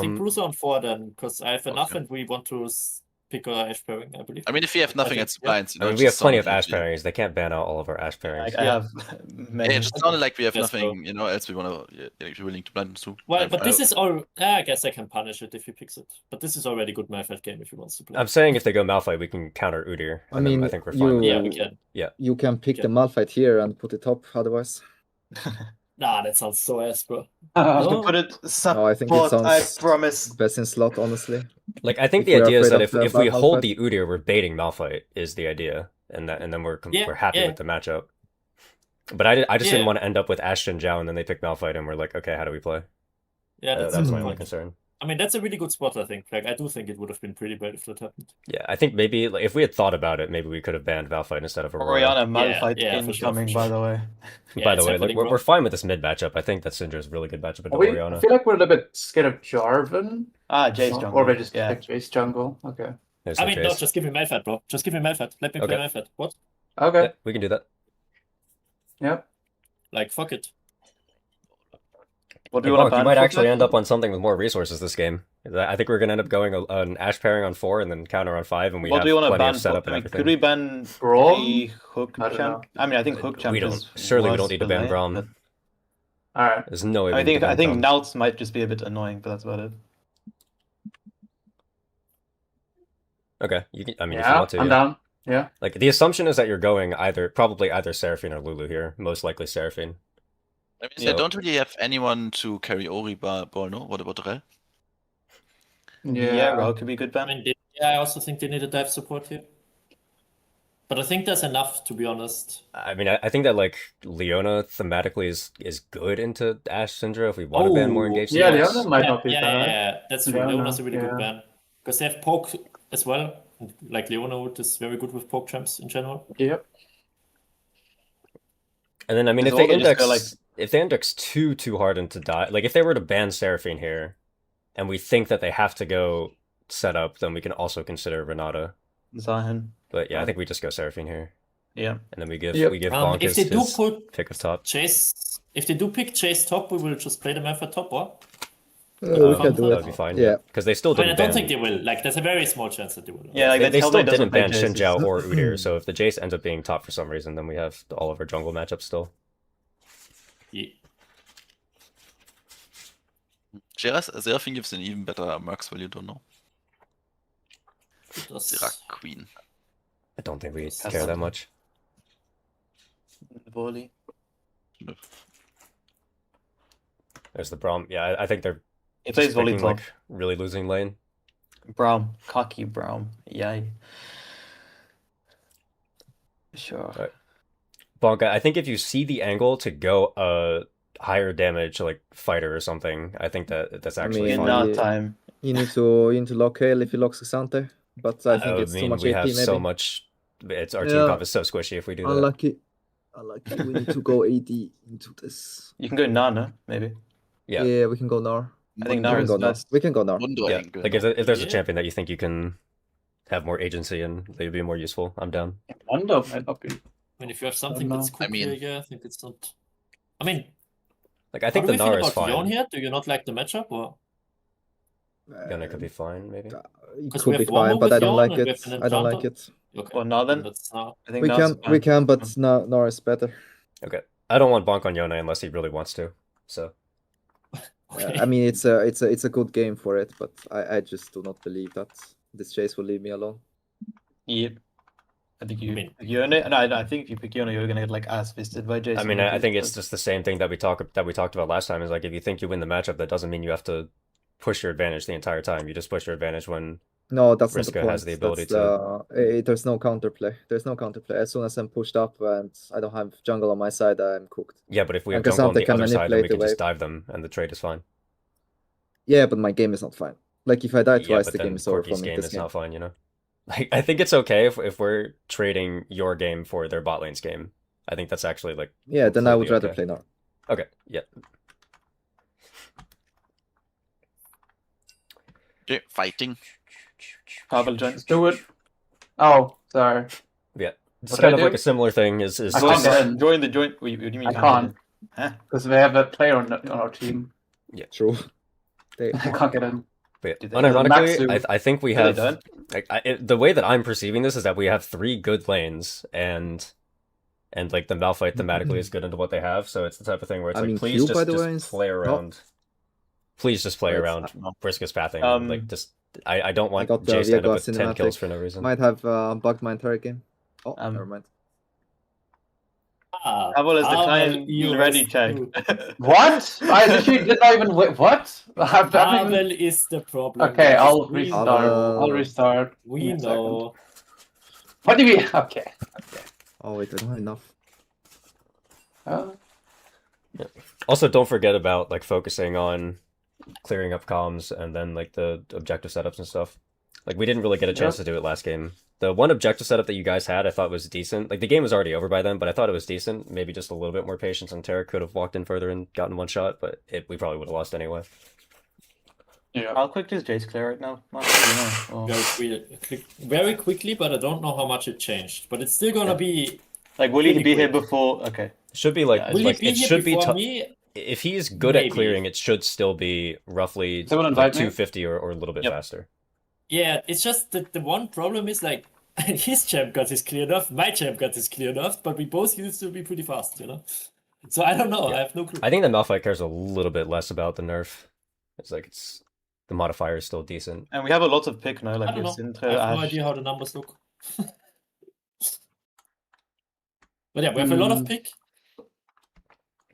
think Um, Bruiser on 4 then, because I have enough Okay. and we want to pick our Ash pairing, I believe. I mean, if you have nothing think- against blinds, you I know, mean, it we have just plenty of sounded Ashe like pairings. They can't ban out all of our Ashe pairings. I have many. Yeah, it just sounded like we have Yes, nothing, you know, else we want to, if you're willing to blind too. Well, but this is all. I guess I can punish it if he picks it. But this is already good Malphite game if he wants to play. I'm saying if they go Malphite, we can counter Udyr. I and then mean, I think we're fine. with you- Yeah, that. we can. You can pick Okay. the Malphite here and put it top otherwise. Nah, that sounds so ass, bro. Oh. Put it No, I think it support, I sounds promise. best in slot, honestly. Like I think If the we're idea is afraid that of the if we bad hold Malphite. the Udyr, we're baiting Malphite is the idea, and then we're Yeah, we're happy yeah. with the matchup. But I just Yeah. didn't want to end up with Ashe and Zhao, and then they pick Malphite, and we're like, okay, how do we play? Yeah, that's That was the my only point. concern. I mean, that's a really good spot, I think. Like, I do think it would have been pretty bad if that happened. Yeah, I think maybe like, if we had thought about it, maybe we could have banned Malphite instead of Aurora. Oriana Malphite yeah, for sure, incoming, for by sure. the way. Yeah, By the it's way, like happening, we're bro. we're fine with this mid matchup. I think that Syndra's a really good matchup into I Oriana. feel like we're a little bit scared of Jarvan. Jace jungle. Or we just yeah. pick Jace jungle. Okay. There's I the mean, no, Jace. just give me Malphite, bro. Just give me Malphite. Let me play Okay. Malphite. What? Okay. Yeah, we can do that. Yep. Like, fuck it. What do Hey, you want Mark, to you ban? might for actually that? end up on something with more resources this game. I think we're gonna end up going an Ashe pairing on 4 and then counter on 5, and we What have do you want to plenty ban? of setup I and mean, everything. could we ban Braum? the hook I don't champ? know. I mean, I think hook champ We don't. is Surely we worse don't need to for ban lane, Braum. but Alright. There's no way. I we need to think ban Braum. Nauts might just be a bit annoying, but that's about it. Okay, you can. I mean, if you Yeah, want to. I'm yeah. down. Yeah. Like the assumption is that you're going probably either Seraphine or Lulu here. Most likely Seraphine. I mean, So- they don't really have anyone to carry Ori ball, no? What about Rel? Yeah, Rel could be a good I ban. mean, I also think they need a dive support here. But I think that's enough, to be honest. I mean, I think that like Leona thematically is good into Ash Syndra if we want to ban more Oh, engaged Yeah, supports. Leona might Yeah, not be bad. yeah, that's true. Leona, Leona's a really good yeah. ban. Because they have poke as well. Like Leona is very good with poke champs in general. Yep. And then I mean, Does if they Olga just index go, like- if they index too hard into die, like if they were to ban Seraphine here, and we think that they have to go set up, then we can also consider Renata. Zion. But yeah, I Right. think we just go Seraphine here, Yeah. and then we give Yep. Bonk If they do his put pick of top. Chase, if they do pick Chase top, we will just play them for top, or? We fun can do thought. That it. would be fine. Yeah. Because they still I mean, I didn't don't ban. think they will. Like, there's a very small chance that they will. Yeah, like they that's still Hellblade doesn't didn't ban play Xin Zhao Jace. or Udyr, so if the Jace ends up being top for some reason, then we have all of our jungle matchups still. Yeah. Seraphine gives an even better Mercs value, don't know. Serac Queen. I don't think we That's care that something. much. Volley. There's the Braum. Yeah, I think they're He plays just volley picking, top. like really losing lane. Braum. Cocky Braum. Yay. Sure. Bonk, I think if you see the angle to go higher damage like fighter or something, I think that's actually mean, In fine. our time. You need to lock Hale if you lock Xante, but I think it's too much we AP have maybe. so much. Our team Yeah. comp is so squishy if we do that. Unlucky. We need to go AD into this. You can go Nana, maybe. Yeah. Yeah, we can go Nar. I think We Nara can is go Nar. best. We can go Nar. Mundo Yeah, angle. like if there's a Yeah. champion that you think you can have more agency and they'd be more useful, I'm down. Mundo might not be. I mean, if you have something know. that's quick I mean- here, yeah, I think it's not. I mean, Like I how think do the we feel Nara is about Leon fine. here? Do you not like the matchup, or Gunna could be fine, maybe. It 'Cause we could be have one fine, more but with I don't Yon like and we it. have an I don't like Enchanter? it. okay? Well, now then. That's not. I think We Nara's can, fine. but Nar is better. Okay. I don't want Bonk on Yone unless he really wants to. So Okay. I mean, it's a good game for it, but I just do not believe that this chase will leave me alone. Yep. I think you I mean- pick Yone. No, I think if you pick Yone, you're gonna get like ass fisted by Jason. I mean, I think it's just the same thing that we talked about last time. Is like if you think you win the matchup, that doesn't mean you have to push your advantage the entire time. You just push your advantage when No, that's not the Vriska point. has the ability There's no counterplay. There's no counterplay. As soon as I'm pushed up and I don't have jungle on my side, I'm cooked. yeah. But if we have And jungle on Cassandra the can other side, then we manipulate can the just wave. dive them, and the trade is fine. Yeah, but my game is not fine. Like if I die Yeah, twice, but the then game is over for Corky's me. game This is game. not fine, you know. Like I think it's okay if we're trading your game for their bot lane's game. I think that's actually like Yeah, then I would completely rather okay. play Nar. Okay. Yeah. Okay, fighting. Pavel joins. Let's do it. Oh, sorry. It's What kind did of I like do? a similar thing. Is I can't get in. Join the join. What do you mean? I you can't. Huh? Because we have a player on our team. True. They I can't get in. But Do they- unironically, Max I think we No, they have don't. like the way that I'm perceiving this is that we have 3 good lanes and like the Malphite thematically is good into what they have. So it's the type of thing where it's I like mean, please Q, by the just way, is play not- around. Please just play Right, around Vriska's pathing. Um, like just I don't want got the Jace to end up Viego with 10 kills cinematic. for no reason. Might have bugged my entire game. Oh, Um, never mind. Pavel is the Pavel client is ready check. true. What? I literally did not even wait. What? I haven't even- Pavel is the problem. Okay, guys. I'll We restart. know. I'll restart. We Give me a second. know. What do you mean? Okay. Oh wait, I don't have enough. Also, don't forget about like focusing on clearing up comms and then like the objective setups and stuff. Like we didn't really get a chance to do it last game. The one objective setup that you guys had, I thought was decent. Like the game was already over by then, but I thought it was decent. Maybe just a little bit more patience, and Tara could have walked in further and gotten one shot, but we probably would have lost anyway. Yeah. How quick does Jace clear right now? Mark, do you know? Or- Very quickly, but I don't know how much it changed. But it's still gonna be. Like, will he Pretty be here quick. before? Okay. It should be like Yeah, Will like he be it here should be before tou- me? if he's good at Maybe. clearing, it should still be roughly Someone like invite me? 250 or a little bit Yep. faster. Yeah, it's just that the one problem is like his champ got his cleared off, my champ got his cleared off, but we both used to be pretty fast, you know. So I don't know. Yeah. I have no clue. I think that Malphite cares a little bit less about the nerf. It's the modifier is still decent. And we have a lot of pick now. I Like, don't with know. Sintra, I have no Ash. idea how the numbers look. But yeah, we have a lot of pick.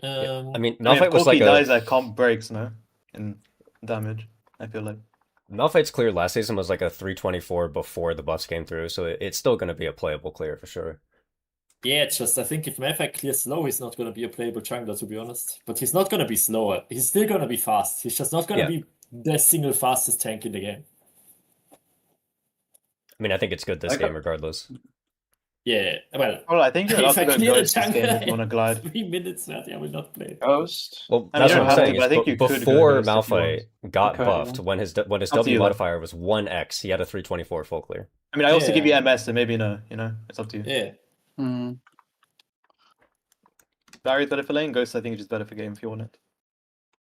I mean, I mean, Malphite was Corky like dies a at comp breaks, no? In damage, I feel like. Malphite's clear last season was like a 324 before the buffs came through, so it's still going to be a playable clear for sure. Yeah, it's just I think if Malphite clears slow, he's not gonna be a playable jungler, to be honest. But he's not gonna be slower. He's still gonna be fast. He's just not gonna Yeah. be the single fastest tank in the game. I mean, I think it's good this Okay. game regardless. Yeah, well, Well, I think you're allowed if to I go clear the ghost this game if you want to jungle glide. in 3 minutes, that I will not play. Ghost? Well, I mean, that's you what don't I'm have to, saying. but I think is you could go before ghost if you Malphite got Okay, buffed, yeah. when his Up to W you, though. modifier was 1x, he had a 324 full clear. I mean, I also give you Yeah. MS, so maybe no, you know, it's up to you. Yeah. Hmm. Barry's better for lane, Ghost I think is just better for game if you want it.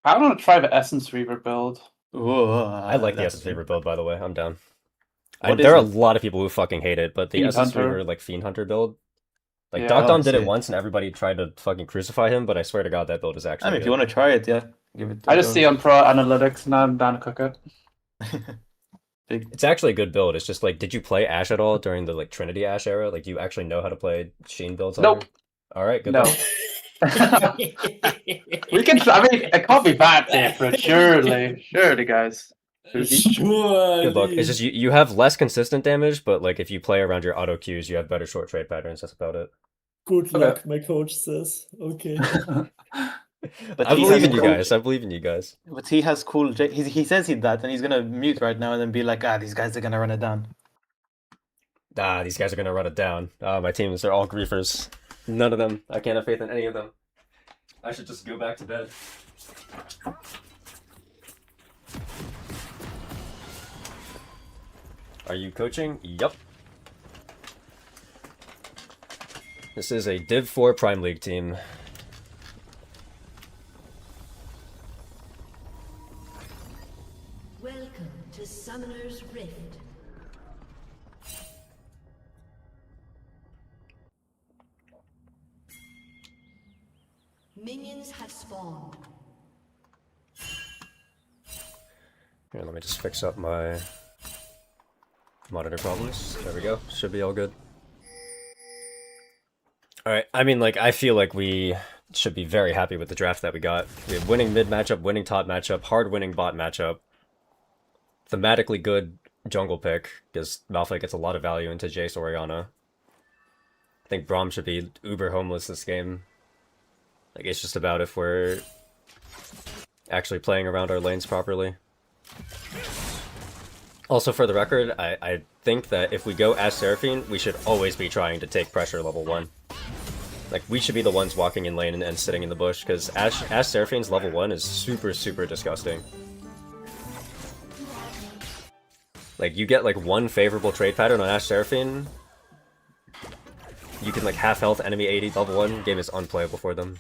I want to try the Essence Reaver build. Ooh, I like the that's- Essence Reaver build, by the way. I'm down. What There are a is it? lot of people who fucking hate it, but the Fiend Essence Hunter. Reaver, like, Fiend Hunter build, like, Yeah. Doc Oh, Dom I did it see. once and everybody tried to fucking crucify him, but I swear to God, that build is actually I mean, if good. you want to try it, yeah. Give it. I just see on Pro Analytics and I'm down to cook it. Big. It's actually a good build. It's just like, did you play Ashe at all during the like Trinity Ashe era? Like, do you actually know how to play Sheen builds? Nope. All right, good No. luck. We can. I mean, it can't be bad different. Surely, guys. Sure. Good luck. It's just you have less consistent damage, but like if you play around your auto cues, you have better short trade patterns. That's about it. Good Okay. luck, my coach says. Okay. But I he believe has in you cool- guys. I believe in you guys. But he has cool. He says that, and he's gonna mute right now and then be like, these guys are gonna run it down. These guys are gonna run it down. My teams are all griefers. None of them. I can't have faith in any of them. I should just go back to bed. Are you coaching? Yup. This is a Div 4 Prime League team. Welcome to Summoner's Rift. Minions have spawned. Here, let me just fix up my monitor problems. There we go. Should be all good. Alright, I mean, like, I feel like we should be very happy with the draft that we got. We have winning mid matchup, winning top matchup, hard winning bot matchup. Thematically good jungle pick, because Malphite gets a lot of value into Jace Orianna. I think Braum should be uber homeless this game. Like, it's just about if we're actually playing around our lanes properly. Also, for the record, I think that if we go Ashe Seraphine, we should always be trying to take pressure level 1. Like, we should be the ones walking in lane and sitting in the bush, because Ashe Seraphine's level 1 is super, super disgusting. Like, you get, like, one favorable trade pattern on Ashe Seraphine, you can, like, half health enemy 80 level 1, game is unplayable for them.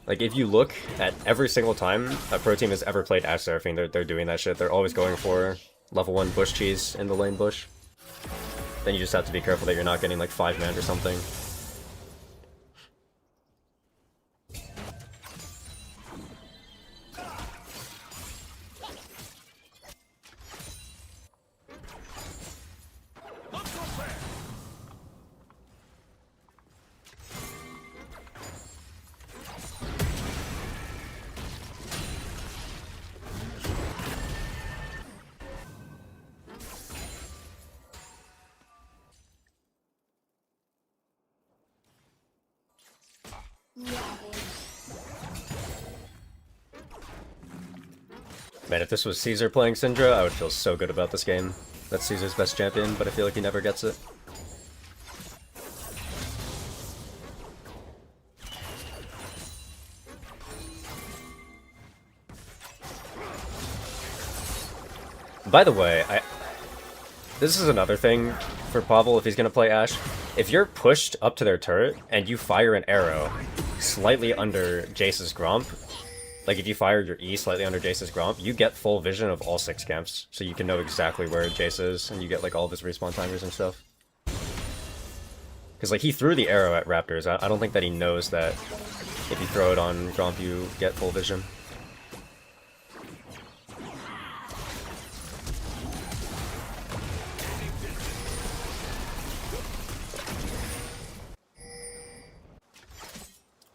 Like, if you look at every single time a pro team has ever played Ashe Seraphine, they're doing that shit. They're always going for level 1 bush cheese in the lane bush. Then you just have to be careful that you're not getting, like, 5-man or something. Man, if this was Caesar playing Syndra, I would feel so good about this game. That's Caesar's best champion, but I feel like he never gets it. By the way, this is another thing for Pavel if he's gonna play Ashe. If you're pushed up to their turret and you fire an arrow slightly under Jace's Gromp, like if you fire your E slightly under Jace's Gromp, you get full vision of all 6 camps, so you can know exactly where Jace is, and you get like all of his respawn timers and stuff. Because like he threw the arrow at Raptors, I don't think that he knows that if you throw it on Gromp you get full vision.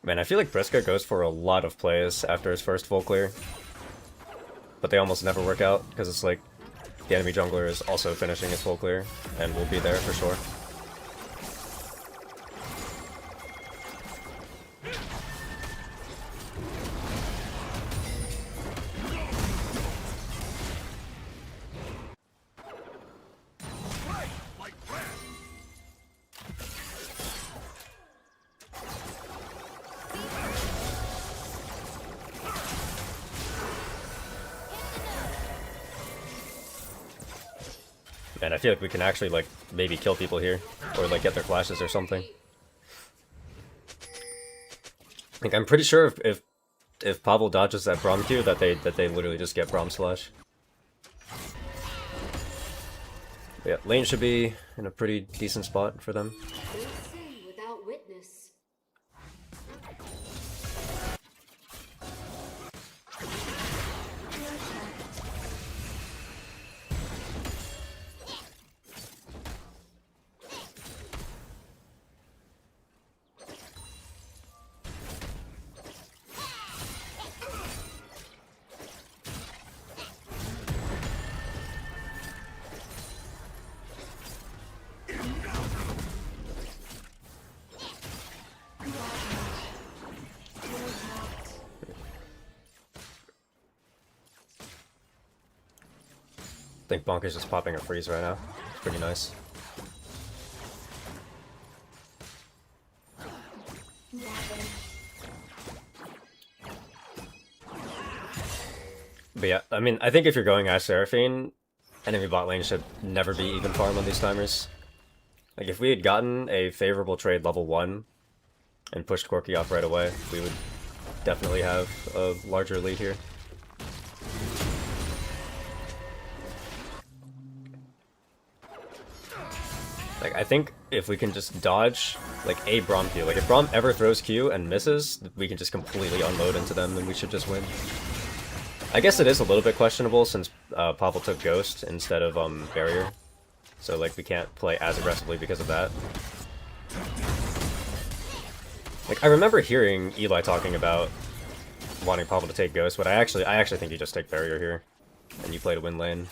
Man, I feel like Briska goes for a lot of plays after his first full clear. But they almost never work out, because it's like the enemy jungler is also finishing his full clear, and will be there for sure. Man, I feel like we can actually, like, maybe kill people here. Or, like, get their flashes or something. Like, I'm pretty sure if Pavel dodges that Braum Q, that they literally just get Braum Slash. But yeah, lane should be in a pretty decent spot for them. They say without witness. I think Bonk is just popping a freeze right now. It's pretty nice. But yeah, I mean, I think if you're going Ash Seraphine, enemy bot lane should never be even farm on these timers. Like, if we had gotten a favorable trade level 1 and pushed Corki off right away, we would definitely have a larger lead here. Like, I think if we can just dodge, like, a Braum Q, like, if Braum ever throws Q and misses, we can just completely unload into them and we should just win. I guess it is a little bit questionable since Pavel took Ghost instead of Barrier. So, like, we can't play as aggressively because of that. Like, I remember hearing Eli talking about wanting Pavel to take Ghost, but I actually think you just take Barrier here, and you play to win lane.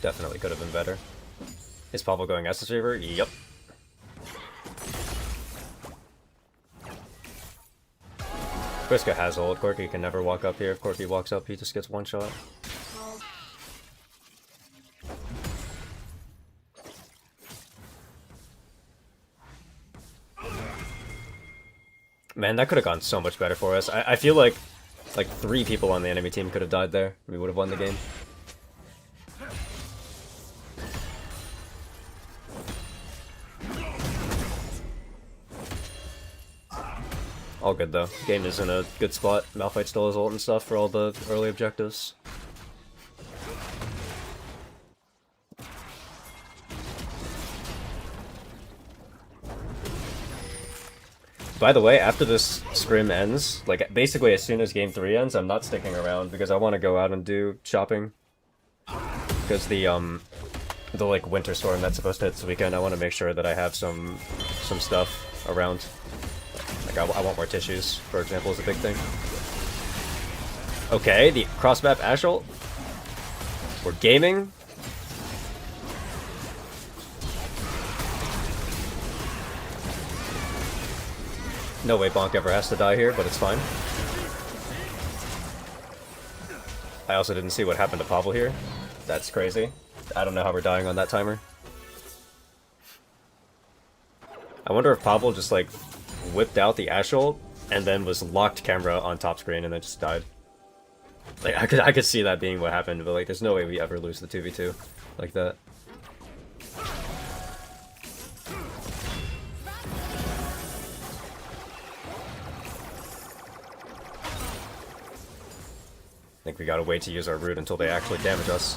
Definitely could have been better. Is Pavel going Essence Reaver? Yep. Briska has ult. Corki can never walk up here. If Corki walks up, he just gets one shot. Man, that could have gone so much better for us. I feel like 3 people on the enemy team could have died there. We would have won the game. All good though. Game is in a good spot. Malphite still has ult and stuff for all the early objectives. By the way, after this scrim ends, like basically as soon as game 3 ends, I'm not sticking around because I want to go out and do shopping. Because the like winter storm that's supposed to hit this weekend, I want to make sure that I have some stuff around. Like, I want more tissues, for example, is a big thing. Okay, the cross-map Ashe ult. We're gaming. No way Bonk ever has to die here, but it's fine. I also didn't see what happened to Pavel here. That's crazy. I don't know how we're dying on that timer. I wonder if Pavel just, like, whipped out the Ashe ult and then was locked camera on top screen and then just died. Like I could see that being what happened, but like there's no way we ever lose the 2v2 like that. I think we gotta wait to use our root until they actually damage us.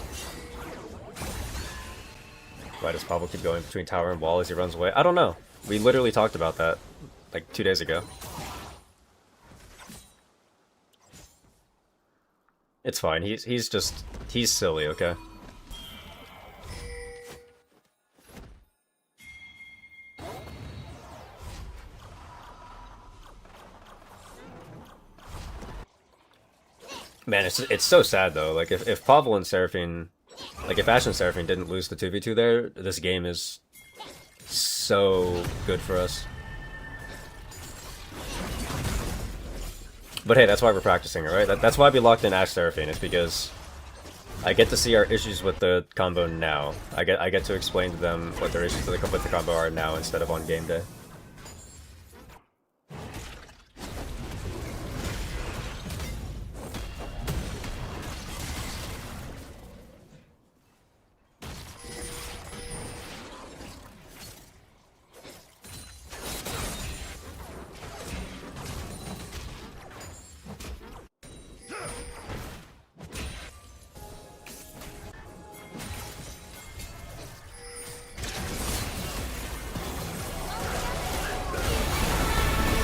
Why does Pablo keep going between tower and wall as he runs away? I don't know. We literally talked about that like 2 days ago. It's fine. He's silly, okay? Man, it's so sad though. Like if Pavel and Seraphine, like if Ashe and Seraphine didn't lose the 2v2 there, this game is so good for us. But hey, that's why we're practicing, alright? That's why we locked in Ashe Seraphine. It's because I get to see our issues with the combo now. I get to explain to them what their issues with the combo are now instead of on game day.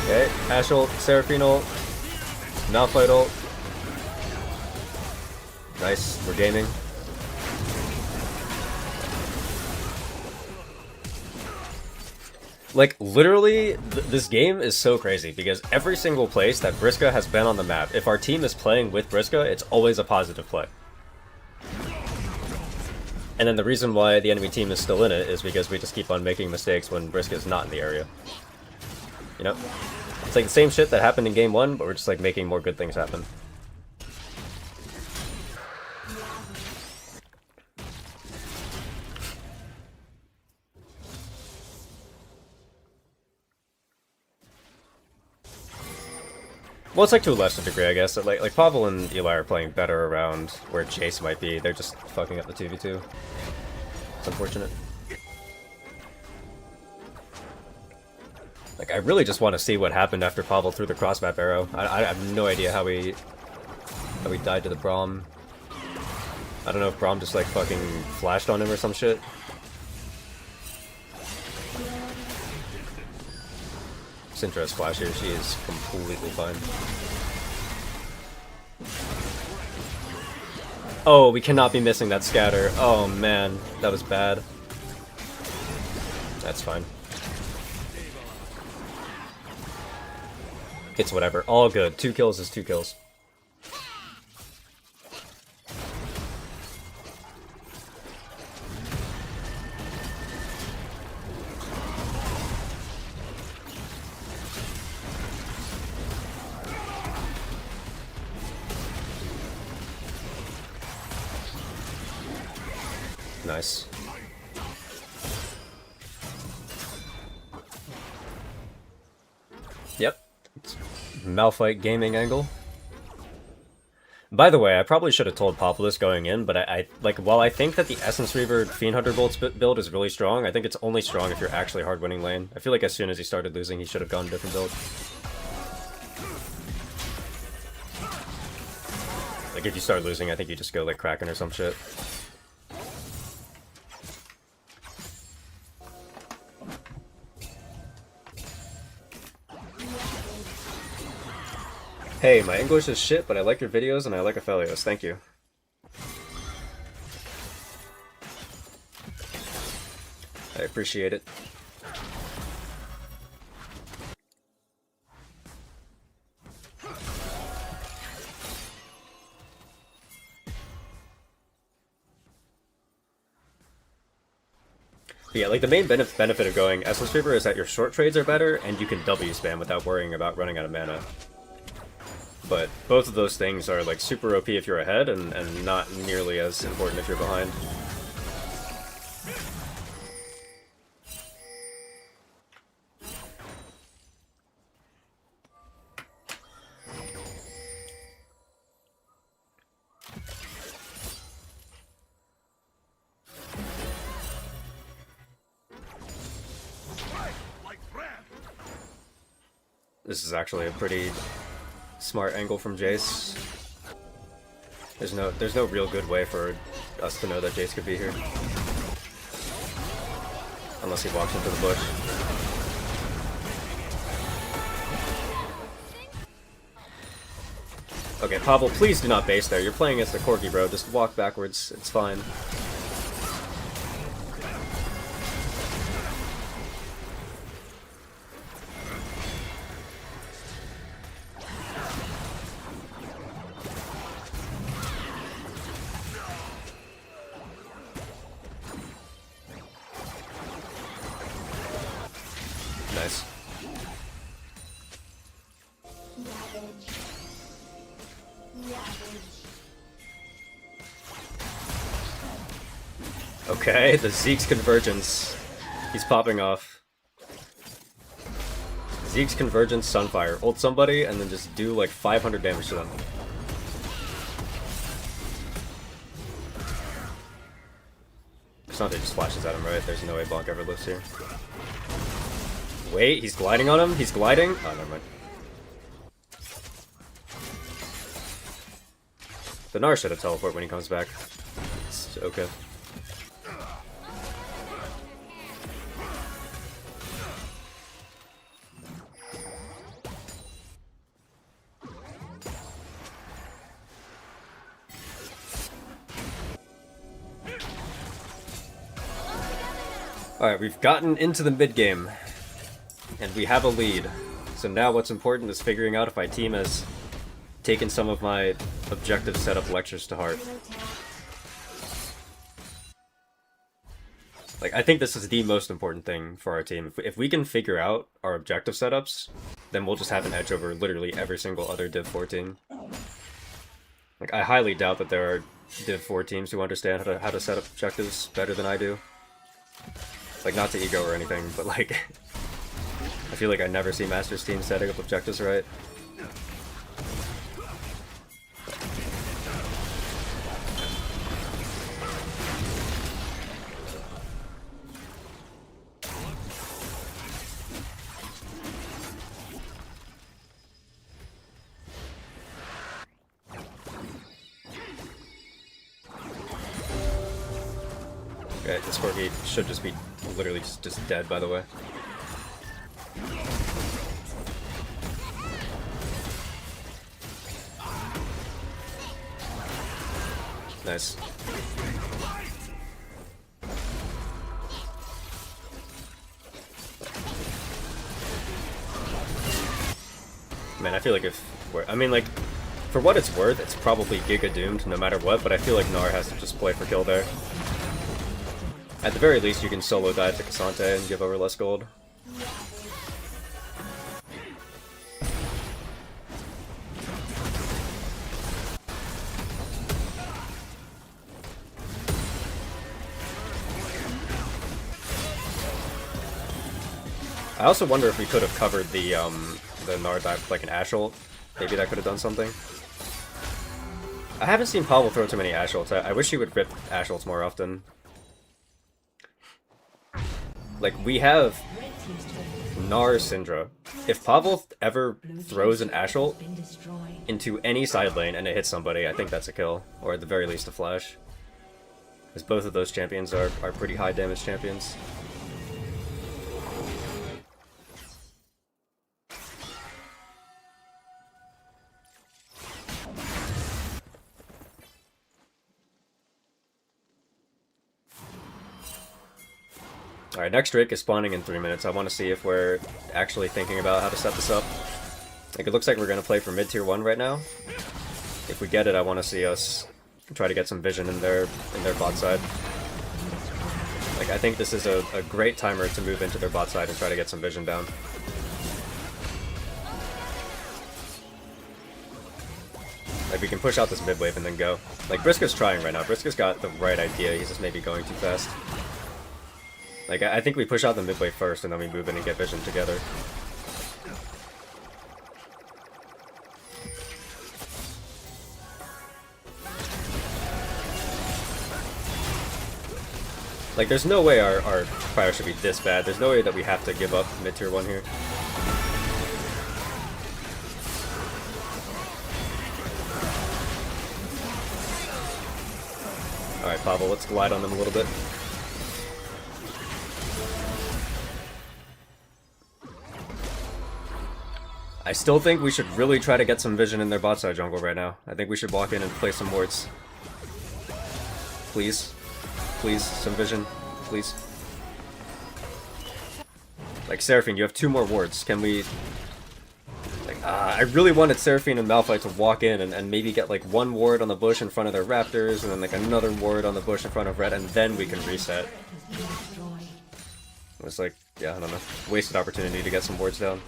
Okay, Ashe ult, Seraphine ult, Malphite ult. Nice, we're gaming. Like, literally, this game is so crazy because every single place that Briska has been on the map, if our team is playing with Briska, it's always a positive play. And then the reason why the enemy team is still in it is because we just keep on making mistakes when Briska is not in the area. You know? It's like the same shit that happened in game 1, but we're just like making more good things happen. Well, it's like to a lesser degree, I guess. Like Pavel and Eli are playing better around where Jace might be. They're just fucking up the 2v2. It's unfortunate. Like, I really just want to see what happened after Pavel threw the crossmap arrow. I have no idea how he died to the Braum. I don't know if Braum just like fucking flashed on him or some shit. Syndra's flash here, she is completely fine. Oh, we cannot be missing that scatter. Oh man, that was bad. That's fine. It's whatever. All good. 2 kills is 2 kills. Nice. Yep. Malphite gaming angle. By the way, I probably should have told Pablo this going in, but I like, while I think that the Essence Reaver Fiend Hunter Bolts build is really strong, I think it's only strong if you're actually hard winning lane. I feel like as soon as he started losing, he should have gone a different build. Like if you start losing, I think you just go like Kraken or some shit. Hey, my English is shit, but I like your videos and I like Aphelios. Thank you. I appreciate it. Yeah, like the main benefit of going Essence Reaver is that your short trades are better and you can W spam without worrying about running out of mana. But both of those things are like super OP if you're ahead and not nearly as important if you're behind. This is actually a pretty smart angle from Jace. There's no real good way for us to know that Jace could be here. Unless he walks into the bush. Okay, Pavel, please do not base there. You're playing against the Corgi, bro. Just walk backwards. It's fine. Nice. Okay, the Zeke's Convergence. He's popping off. Zeke's Convergence, Sunfire. Ult somebody and then just do like 500 damage to them. Asante just flashes at him, right? There's no way Bonk ever lives here. Wait, he's gliding on him? He's gliding? Oh, never mind. The Gnar should have teleport when he comes back. It's okay. Alright, we've gotten into the mid-game. And we have a lead. So now what's important is figuring out if my team has taken some of my objective setup lectures to heart. Like, I think this is the most important thing for our team. If we can figure out our objective setups, then we'll just have an edge over literally every single other Div 4 team. Like, I highly doubt that there are Div 4 teams who understand how to set up objectives better than I do. Like, not to ego or anything, but like, I feel like I never see Masters teams setting up objectives right. Okay, this Corgi should just be literally just dead, by the way. Nice. Man, I feel like I mean, like, for what it's worth, it's probably Giga doomed no matter what, but I feel like Gnar has to just play for kill there. At the very least, you can solo dive to Cassante and give over less gold. I also wonder if we could have covered the Gnar dive with like an Ashe ult. Maybe that could have done something. I haven't seen Pavel throw too many Ashe ults. I wish he would rip Ashe ults more often. Like, we have Gnar Syndra. If Pavel ever throws an Ashe ult into any side lane and it hits somebody, I think that's a kill. Or at the very least a flash. Because both of those champions are pretty high damage champions. Alright, next Drake is spawning in 3 minutes. I want to see if we're actually thinking about how to set this up. Like, it looks like we're going to play for mid-tier 1 right now. If we get it, I want to see us try to get some vision in their bot side. Like, I think this is a great timer to move into their bot side and try to get some vision down. Like, we can push out this mid wave and then go. Like, Briska's trying right now. Briska's got the right idea, he's just maybe going too fast. Like, I think we push out the mid wave first and then we move in and get vision together. Like, there's no way our fire should be this bad. There's no way that we have to give up mid-tier 1 here. Alright, Pavel, let's glide on them a little bit. I still think we should really try to get some vision in their bot side jungle right now. I think we should walk in and play some wards. Please. Please, some vision. Please. Like, Seraphine, you have 2 more wards. Can we... Like, I really wanted Seraphine and Malphite to walk in and maybe get, like, 1 ward on the bush in front of their Raptors, and then, like, another ward on the bush in front of Red, and then we can reset. It was like, yeah, I don't know. Wasted opportunity to get some wards down.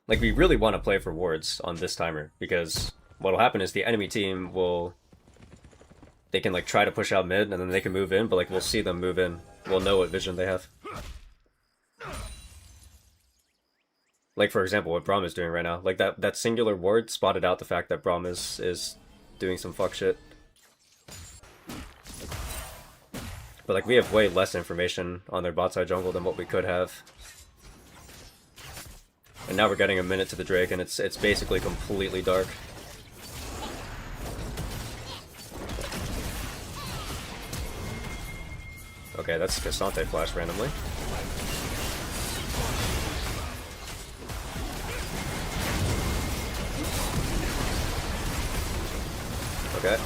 Like, we really want to play for wards on this timer, because what'll happen is the enemy team will... They can, like, try to push out mid, and then they can move in, but, like, we'll see them move in. We'll know what vision they have. Like, for example, what Braum is doing right now. Like, that singular ward spotted out the fact that Braum is doing some fuck shit. But, like, we have way less information on their bot side jungle than what we could have. And now we're getting a minute to the Drake, and it's basically completely dark. Okay, that's Cassante flash randomly. Okay.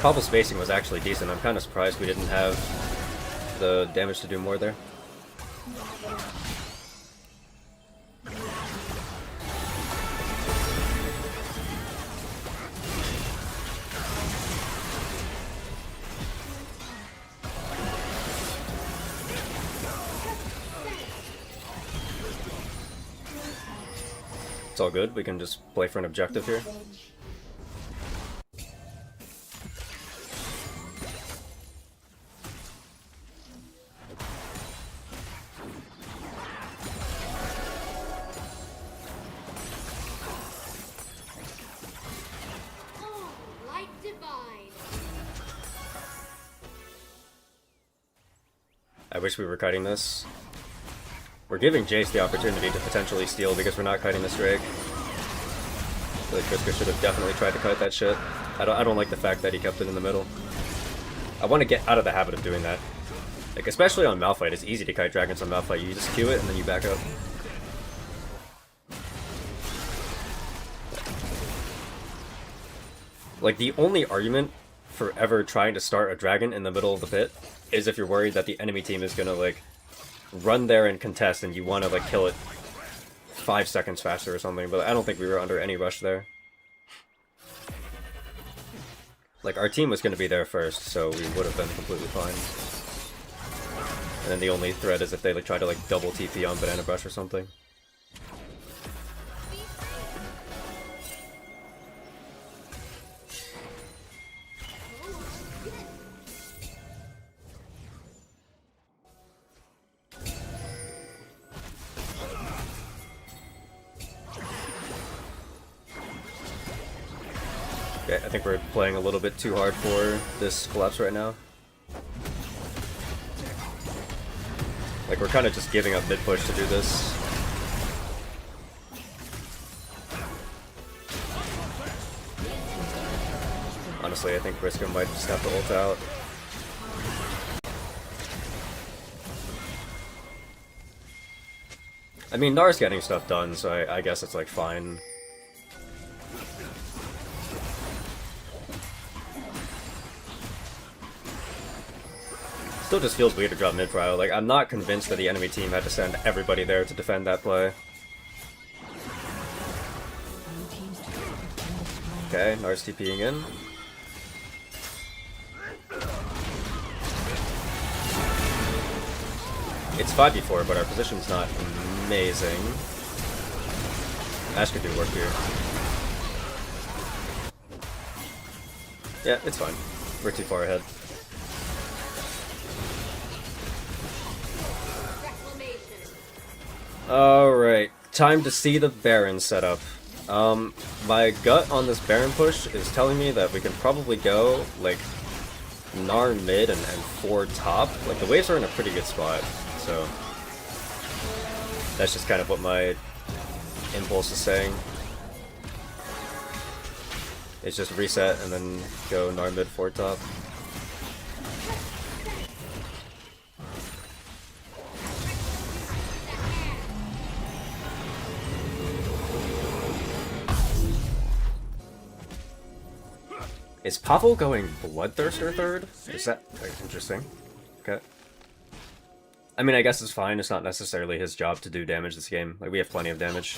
Pavel's spacing was actually decent. I'm kind of surprised we didn't have the damage to do more there. It's all good. We can just play for an objective here. I wish we were kiting this. We're giving Jace the opportunity to potentially steal because we're not kiting this Drake. I feel like Kriska should have definitely tried to kite that shit. I don't like the fact that he kept it in the middle. I want to get out of the habit of doing that. Like, especially on Malphite, it's easy to kite dragons on Malphite. You just Q it and then you back up. Like, the only argument for ever trying to start a dragon in the middle of the pit is if you're worried that the enemy team is gonna, like, run there and contest and you want to, like, kill it 5 seconds faster or something, but I don't think we were under any rush there. Like, our team was gonna be there first, so we would have been completely fine. And then the only threat is if they, like, try to, like, double TP on Banana Brush or something. Okay, I think we're playing a little bit too hard for this collapse right now. Like, we're kind of just giving up mid-push to do this. Honestly, I think Briscoe might just have to ult out. I mean, Nar's getting stuff done, so I guess it's, like, fine. Still just feels weird to drop mid-prio. Like, I'm not convinced that the enemy team had to send everybody there to defend that play. Okay, Nar's TPing in. It's 5v4, but our position's not amazing. Ash could do work here. Yeah, it's fine. We're too far ahead. Alright, time to see the Baron setup. My gut on this Baron push is telling me that we can probably go, like, Gnar mid and 4 top, like the waves are in a pretty good spot, so that's just kind of what my impulse is saying. It's just reset and then go Gnar mid 4 top. Is Pavel going Bloodthirster third? Is that interesting? Okay. I mean, I guess it's fine. It's not necessarily his job to do damage this game. Like, we have plenty of damage.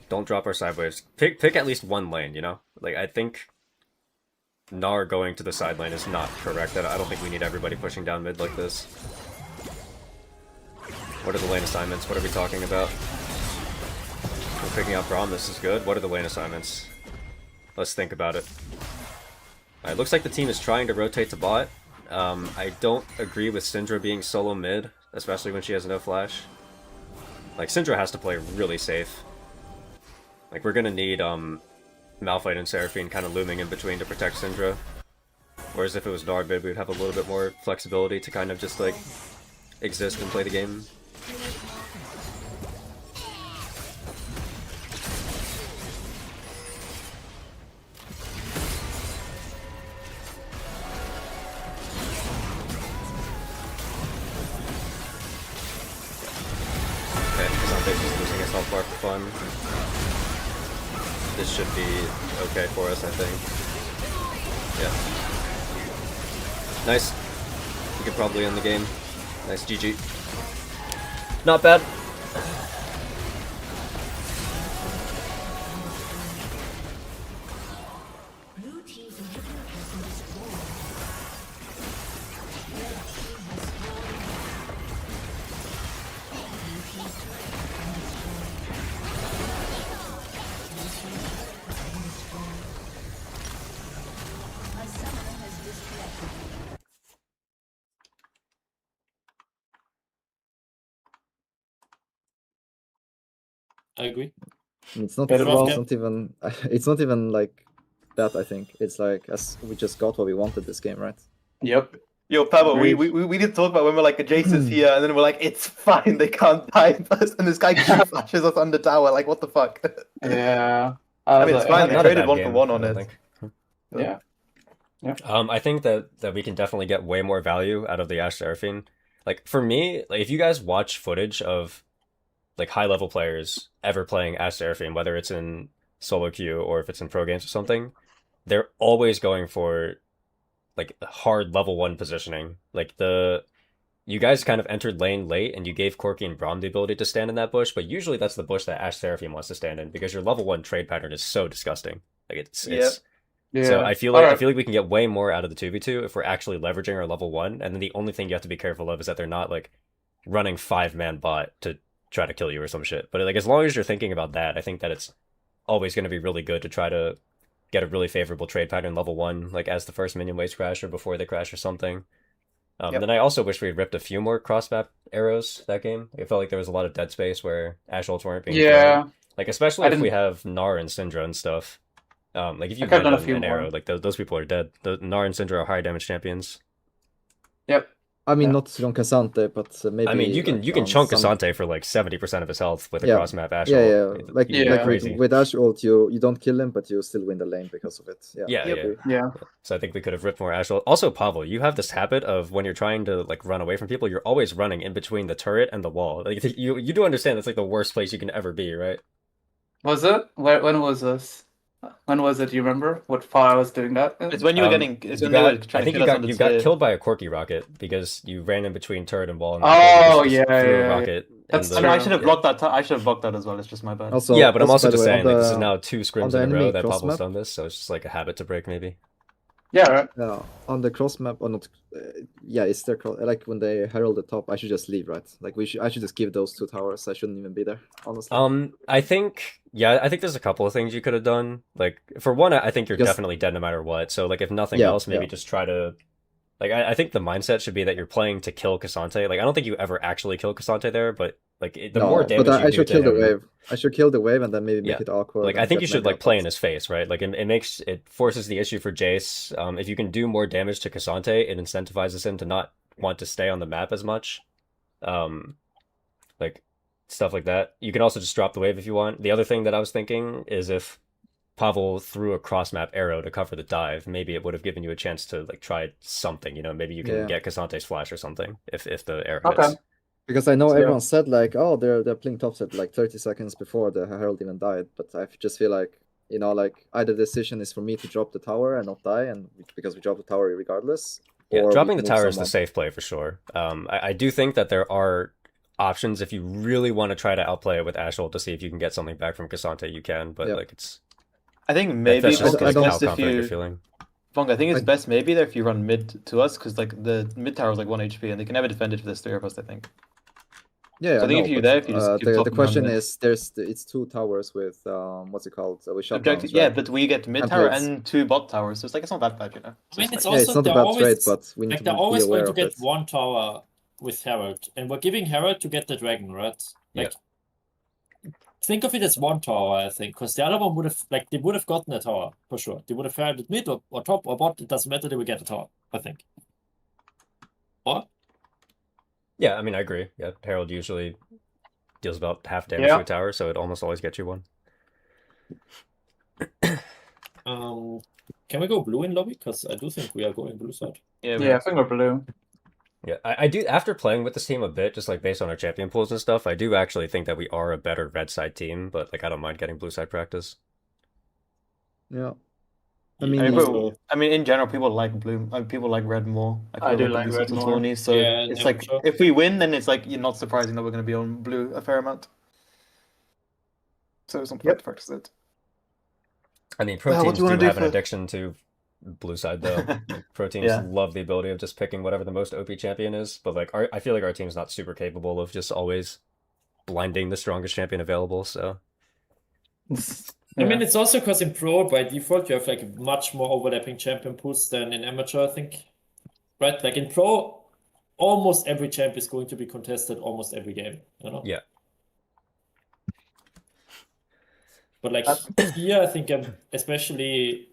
Don't drop our sideways. Pick at least one lane, you know? Like, I think Gnar going to the side lane is not correct. I don't think we need everybody pushing down mid like this. What are the lane assignments? What are we talking about? We're picking up Braum, this is good. What are the lane assignments? Let's think about it. Alright, looks like the team is trying to rotate to bot. I don't agree with Syndra being solo mid, especially when she has no flash. Like, Syndra has to play really safe. Like, we're gonna need Malphite and Seraphine kind of looming in between to protect Syndra. Whereas if it was Gnar mid, we'd have a little bit more flexibility to kind of just, like, exist and play the game. Health bar for fun. This should be okay for us, I think. Yeah. Nice. We could probably end the game. Nice GG. Not bad. Blue team's inhibitor has been destroyed. Red team has slain. Blue team's turret has been destroyed. Blue team's turret has been destroyed. A summoner has disconnected. I agree. It's not, Better it's well. not even it's not even like that, I think. It's like as we just got what we wanted this game, right? Yep. Yo, Pablo, Agreed. we need to talk about when we're like Jason's here, and then we're like, it's fine, they can't die us, and this guy flashes us on the tower. Like, what the fuck? Yeah. I mean, it's fine. They Not a traded bad 1 game, for 1 I on don't it. think. Yeah. I think that we can definitely get way more value out of the Ashe Seraphine. Like, for me, like, if you guys watch footage of like high-level players ever playing Ashe Seraphine, whether it's in solo queue or if it's in pro games or something, they're always going for like hard level 1 positioning. Like, you guys kind of entered lane late and you gave Corki and Braum the ability to stand in that bush, but usually that's the bush that Ashe Seraphine wants to stand in because your level 1 trade pattern is so disgusting. Like, it's Yeah. so I feel like Alright. we can get way more out of the 2v2 if we're actually leveraging our level 1, and then the only thing you have to be careful of is that they're not like running 5-man bot to try to kill you or some shit. But like, as long as you're thinking about that, I think that it's always going to be really good to try to get a really favorable trade pattern level 1, like as the first minion waves crash or before they crash or something. Yep. Then I also wish we had ripped a few more cross-map arrows that game. I felt like there was a lot of dead space where Ashe ults weren't being Yeah. thrown. Like, especially I if we didn't- have Gnar and Syndra and stuff. Like, if you I could've done a land few an arrow, more. like those people are dead. The Gnar and Syndra are high damage champions. Yep. I mean, Yeah. not on Cassante, but maybe. I mean, you can like, on chunk some- Cassante for like 70% of his health with a Yeah. cross-map Ashe Yeah, ult. yeah. Like, You'd be Yeah. crazy. with Ashe ult, you don't kill him, but you still win the lane because of it. Yeah. Yeah, Yep. yeah. Yeah. So I think we could have ripped more Ashe ult. Also, Pavel, you have this habit of when you're trying to like run away from people, you're always running in between the turret and the wall. Like, you do understand that's like the worst place you can ever be, right? Was it? When was this? When was it? Do you remember what far I was doing that? It's when you were getting. It's You when they were got, I trying to think kill you us on got the you got tier. killed by a Corki rocket because you ran in between turret and wall. And Oh, just yeah, threw a yeah, rocket. That's in I the, mean, I true. should have blocked that. I should have blocked that as well. It's just my bad. Also, yeah, but I'm also by the just way, saying on like this is the- now 2 scrims the in a row enemy that cross Pavel's map- done this, so it's just like a habit to break maybe. Yeah, right. Yeah, on the cross map or not? Yeah, it's their cross. Like when they herald the top, I should just leave, right? Like I should just give those 2 towers. I shouldn't even be there, honestly. I think there's a couple of things you could have done. Like, for one, I think you're Just- definitely dead no matter what. So like, if nothing Yeah, else, maybe yeah. just try to like I think the mindset should be that you're playing to kill Cassante. Like, I don't think you ever actually kill Cassante there, but Like the more No, damage but you I do should to kill the him, wave. I should kill the wave and then maybe make Yeah. it awkward. like I and think get you should mega, like play but- in his face, right? Like it forces the issue for Jace. If you can do more damage to Cassante, it incentivizes him to not want to stay on the map as much. Like stuff like that. You can also just drop the wave if you want. The other thing that I was thinking is if Pavel threw a cross map arrow to cover the dive, maybe it would have given you a chance to like try something. You know, maybe you can Yeah. get Cassante's flash or something if the arrow Okay. hits. Because I know So- everyone said like, oh, they're playing top set like 30 seconds before the Herald even died, but I just feel like, you know, like either the decision is for me to drop the tower and not die, and because we drop the tower regardless. Yeah, or we dropping the move tower is the someone. safe play for sure. I do think that there are options if you really want to try to outplay it with Ashhold to see if you can get something back from Cassante, you can, but Yep. like it's I think maybe that's just I like don't- how best if confident you're you. feeling. Fong, I think it's I- best maybe there if you run mid to us, because like the mid tower is like 1 HP and they can never defend it if there's 3 of us, I think. Yeah, So I think if know, you're but, there, if you just keep the talking question around mid. is, it's 2 towers with what's it called? With shutdowns, Objective, yeah, right? but we get mid And tower plates. and 2 bot towers, so it's like it's not that bad, you know. I mean, So it's like, Yeah, it's also not a they're bad always trade, but we need like to they're be always aware going to of get it. one tower with Herald, and we're giving Herald to get the dragon, right? Like, think of it as one tower, I think, because the other one would have they would have gotten a tower for sure. They would have Heralded mid or top or bot. It doesn't matter. They would get a tower, I think. Or Yeah, I mean I agree. Yeah, Herald usually deals about half damage Yeah. to a tower, so it almost always gets you one. can we go blue in lobby? Because I do think we are going blue side. yeah, Yeah, I think we're blue. Yeah, I do. After playing with this team a bit, just like based on our champion pools and stuff, I do actually think that we are a better red side team. But like, I don't mind getting blue side practice. Yeah. I Yeah, mean, I mean, also- I mean, in general, people like blue. People like red more. I feel do in like these red sorts of more. tourneys, so Yeah, it's yeah, like sure. if we win, then it's like you're not surprising that we're going to be on blue a fair amount. So it's not Yep. to practice it. I mean, pro Well, what teams do you do wanna do have an for- addiction to blue side though. Like, pro teams Yeah. love the ability of just picking whatever the most OP champion is. But like, I feel like our team's not super capable of just always blinding the strongest champion available. So I mean, it's also because in pro by default you have like much more overlapping champion pools than in amateur, I think. Right? Like in pro, almost every champ is going to be contested almost every game. You know? yeah, But like here, I think especially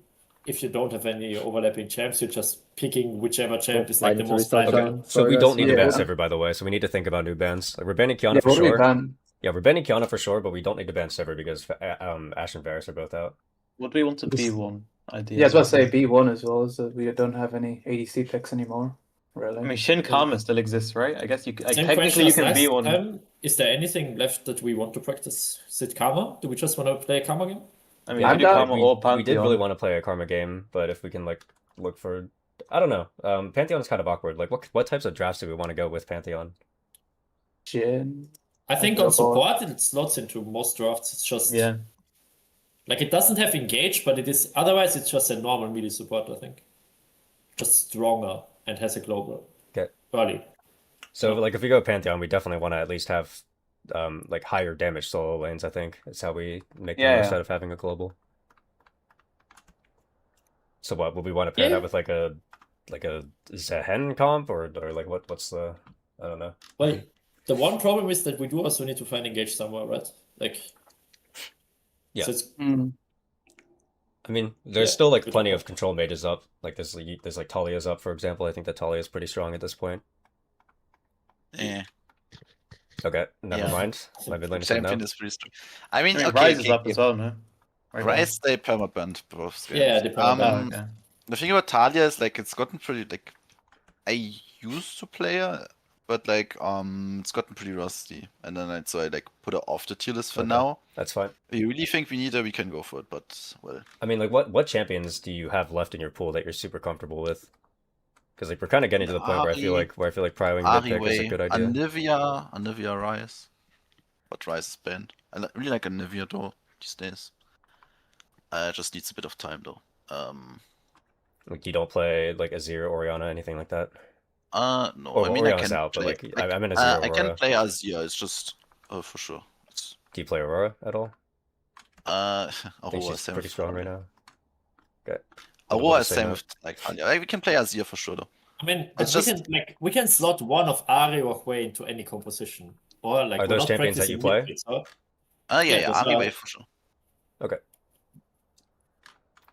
if you don't have any overlapping champs, you're just picking whichever champ is like the Fine to most restart valuable. down. so Sorry, we guys. don't need to ban Yeah. Sivir, by the way. So we need to think about new bans. Like, we're banning Kiana Yeah, for what do we sure. ban? Yeah, we're banning Kiana for sure, but we don't need to ban Sivir because Ash and Varus are both out. What do we want to This- B1 idea? Yeah, I was about to say B1 as well, is that we don't have any ADC picks anymore. Really. I mean, Shin Kama still exists, right? I guess you like, Same technically question you as can last B1. time. Is there anything left that we want to practice? Is it Karma? Do we just want to play a Karma game? I mean, Yeah, I I'm do down. Kama or Pantheon. we did really want to play a Karma game, but if we can like look for, I don't know. Pantheon is kind of awkward. Like, what types of drafts do we want to go with Pantheon? Jhin. I think go on for- support it slots into most drafts. It's just Yeah, like it doesn't have engage, but it is otherwise it's just a normal melee support, I think. Just stronger and has a global. Okay. Early. So like if we go Pantheon, we definitely want to at least have like higher damage solo lanes. I think it's how we make the Yeah, most yeah. out of having a global. So what would we want to pair Yeah. that with like a Zehen comp or like what's the, I don't know. Well, the one problem is that we do also need to find engage somewhere, right? Like Yeah. So it's I mean, there's Yeah, still like good plenty call. of control mages up. Like there's like Talia's up, for example. I think that Talia is pretty strong at this point. Yeah, Okay, never Yeah. mind. My mid lane is good now. champion is pretty strong. I mean, I mean, okay, Rise okay, is up as well, no? Right, Rise they permabanned both games. Yeah, they permabanned. Oh, okay. The thing about Talia is like it's gotten pretty like I used to play her, but like it's gotten pretty rusty, and then I like put her off the tier list for Okay. now. That's fine. If you really think we need her, we can go for it, but well, I mean, like, what champions do you have left in your pool that you're super comfortable with? Because like we're kind of getting to the point where I feel like prioing mid pick is a good idea. Anivia Rise, but Rise is banned. Really like Anivia though these days. Just needs a bit of time though. Like you don't play like Azir, Orianna, anything like that. No, Oh, I mean I Orianna's can out, but play, like I'm in Azir, I can Aurora. play Azir. It's just for sure. It's Do you play Aurora at all? Aurora I think she's same pretty with strong right Talia. now. Okay. Aurora is Say same no. with like Talia. We can play Azir for sure though. I mean, It's we just- can we can slot one of Ari or Hui into any composition. Or like Are we're those not champions that you practicing play? mid-wave, so Yeah, Yeah, yeah, those Army are- wave for sure.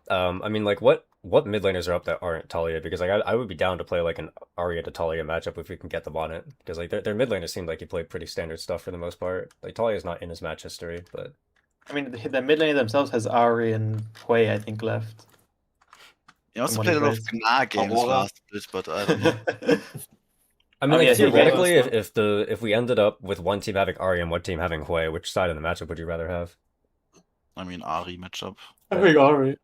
I mean, like, what mid laners are up that aren't Talia? Because like I would be down to play like an Arya to Talia matchup if we can get them on it. Because like their mid laners seem like you play pretty standard stuff for the most part. Like Talia's not in his match history, but I mean, the mid lane themselves has Ari and Hui, I think, left. You also From what played he a lot of plays. Gnar games Aurora. last bit, but I don't know. I mean, Oh, like yeah, he theoretically, was if we ended up with one team having Arya and one team having Hui, which side of the matchup would you rather have? I mean, Ari matchup. I think Ari.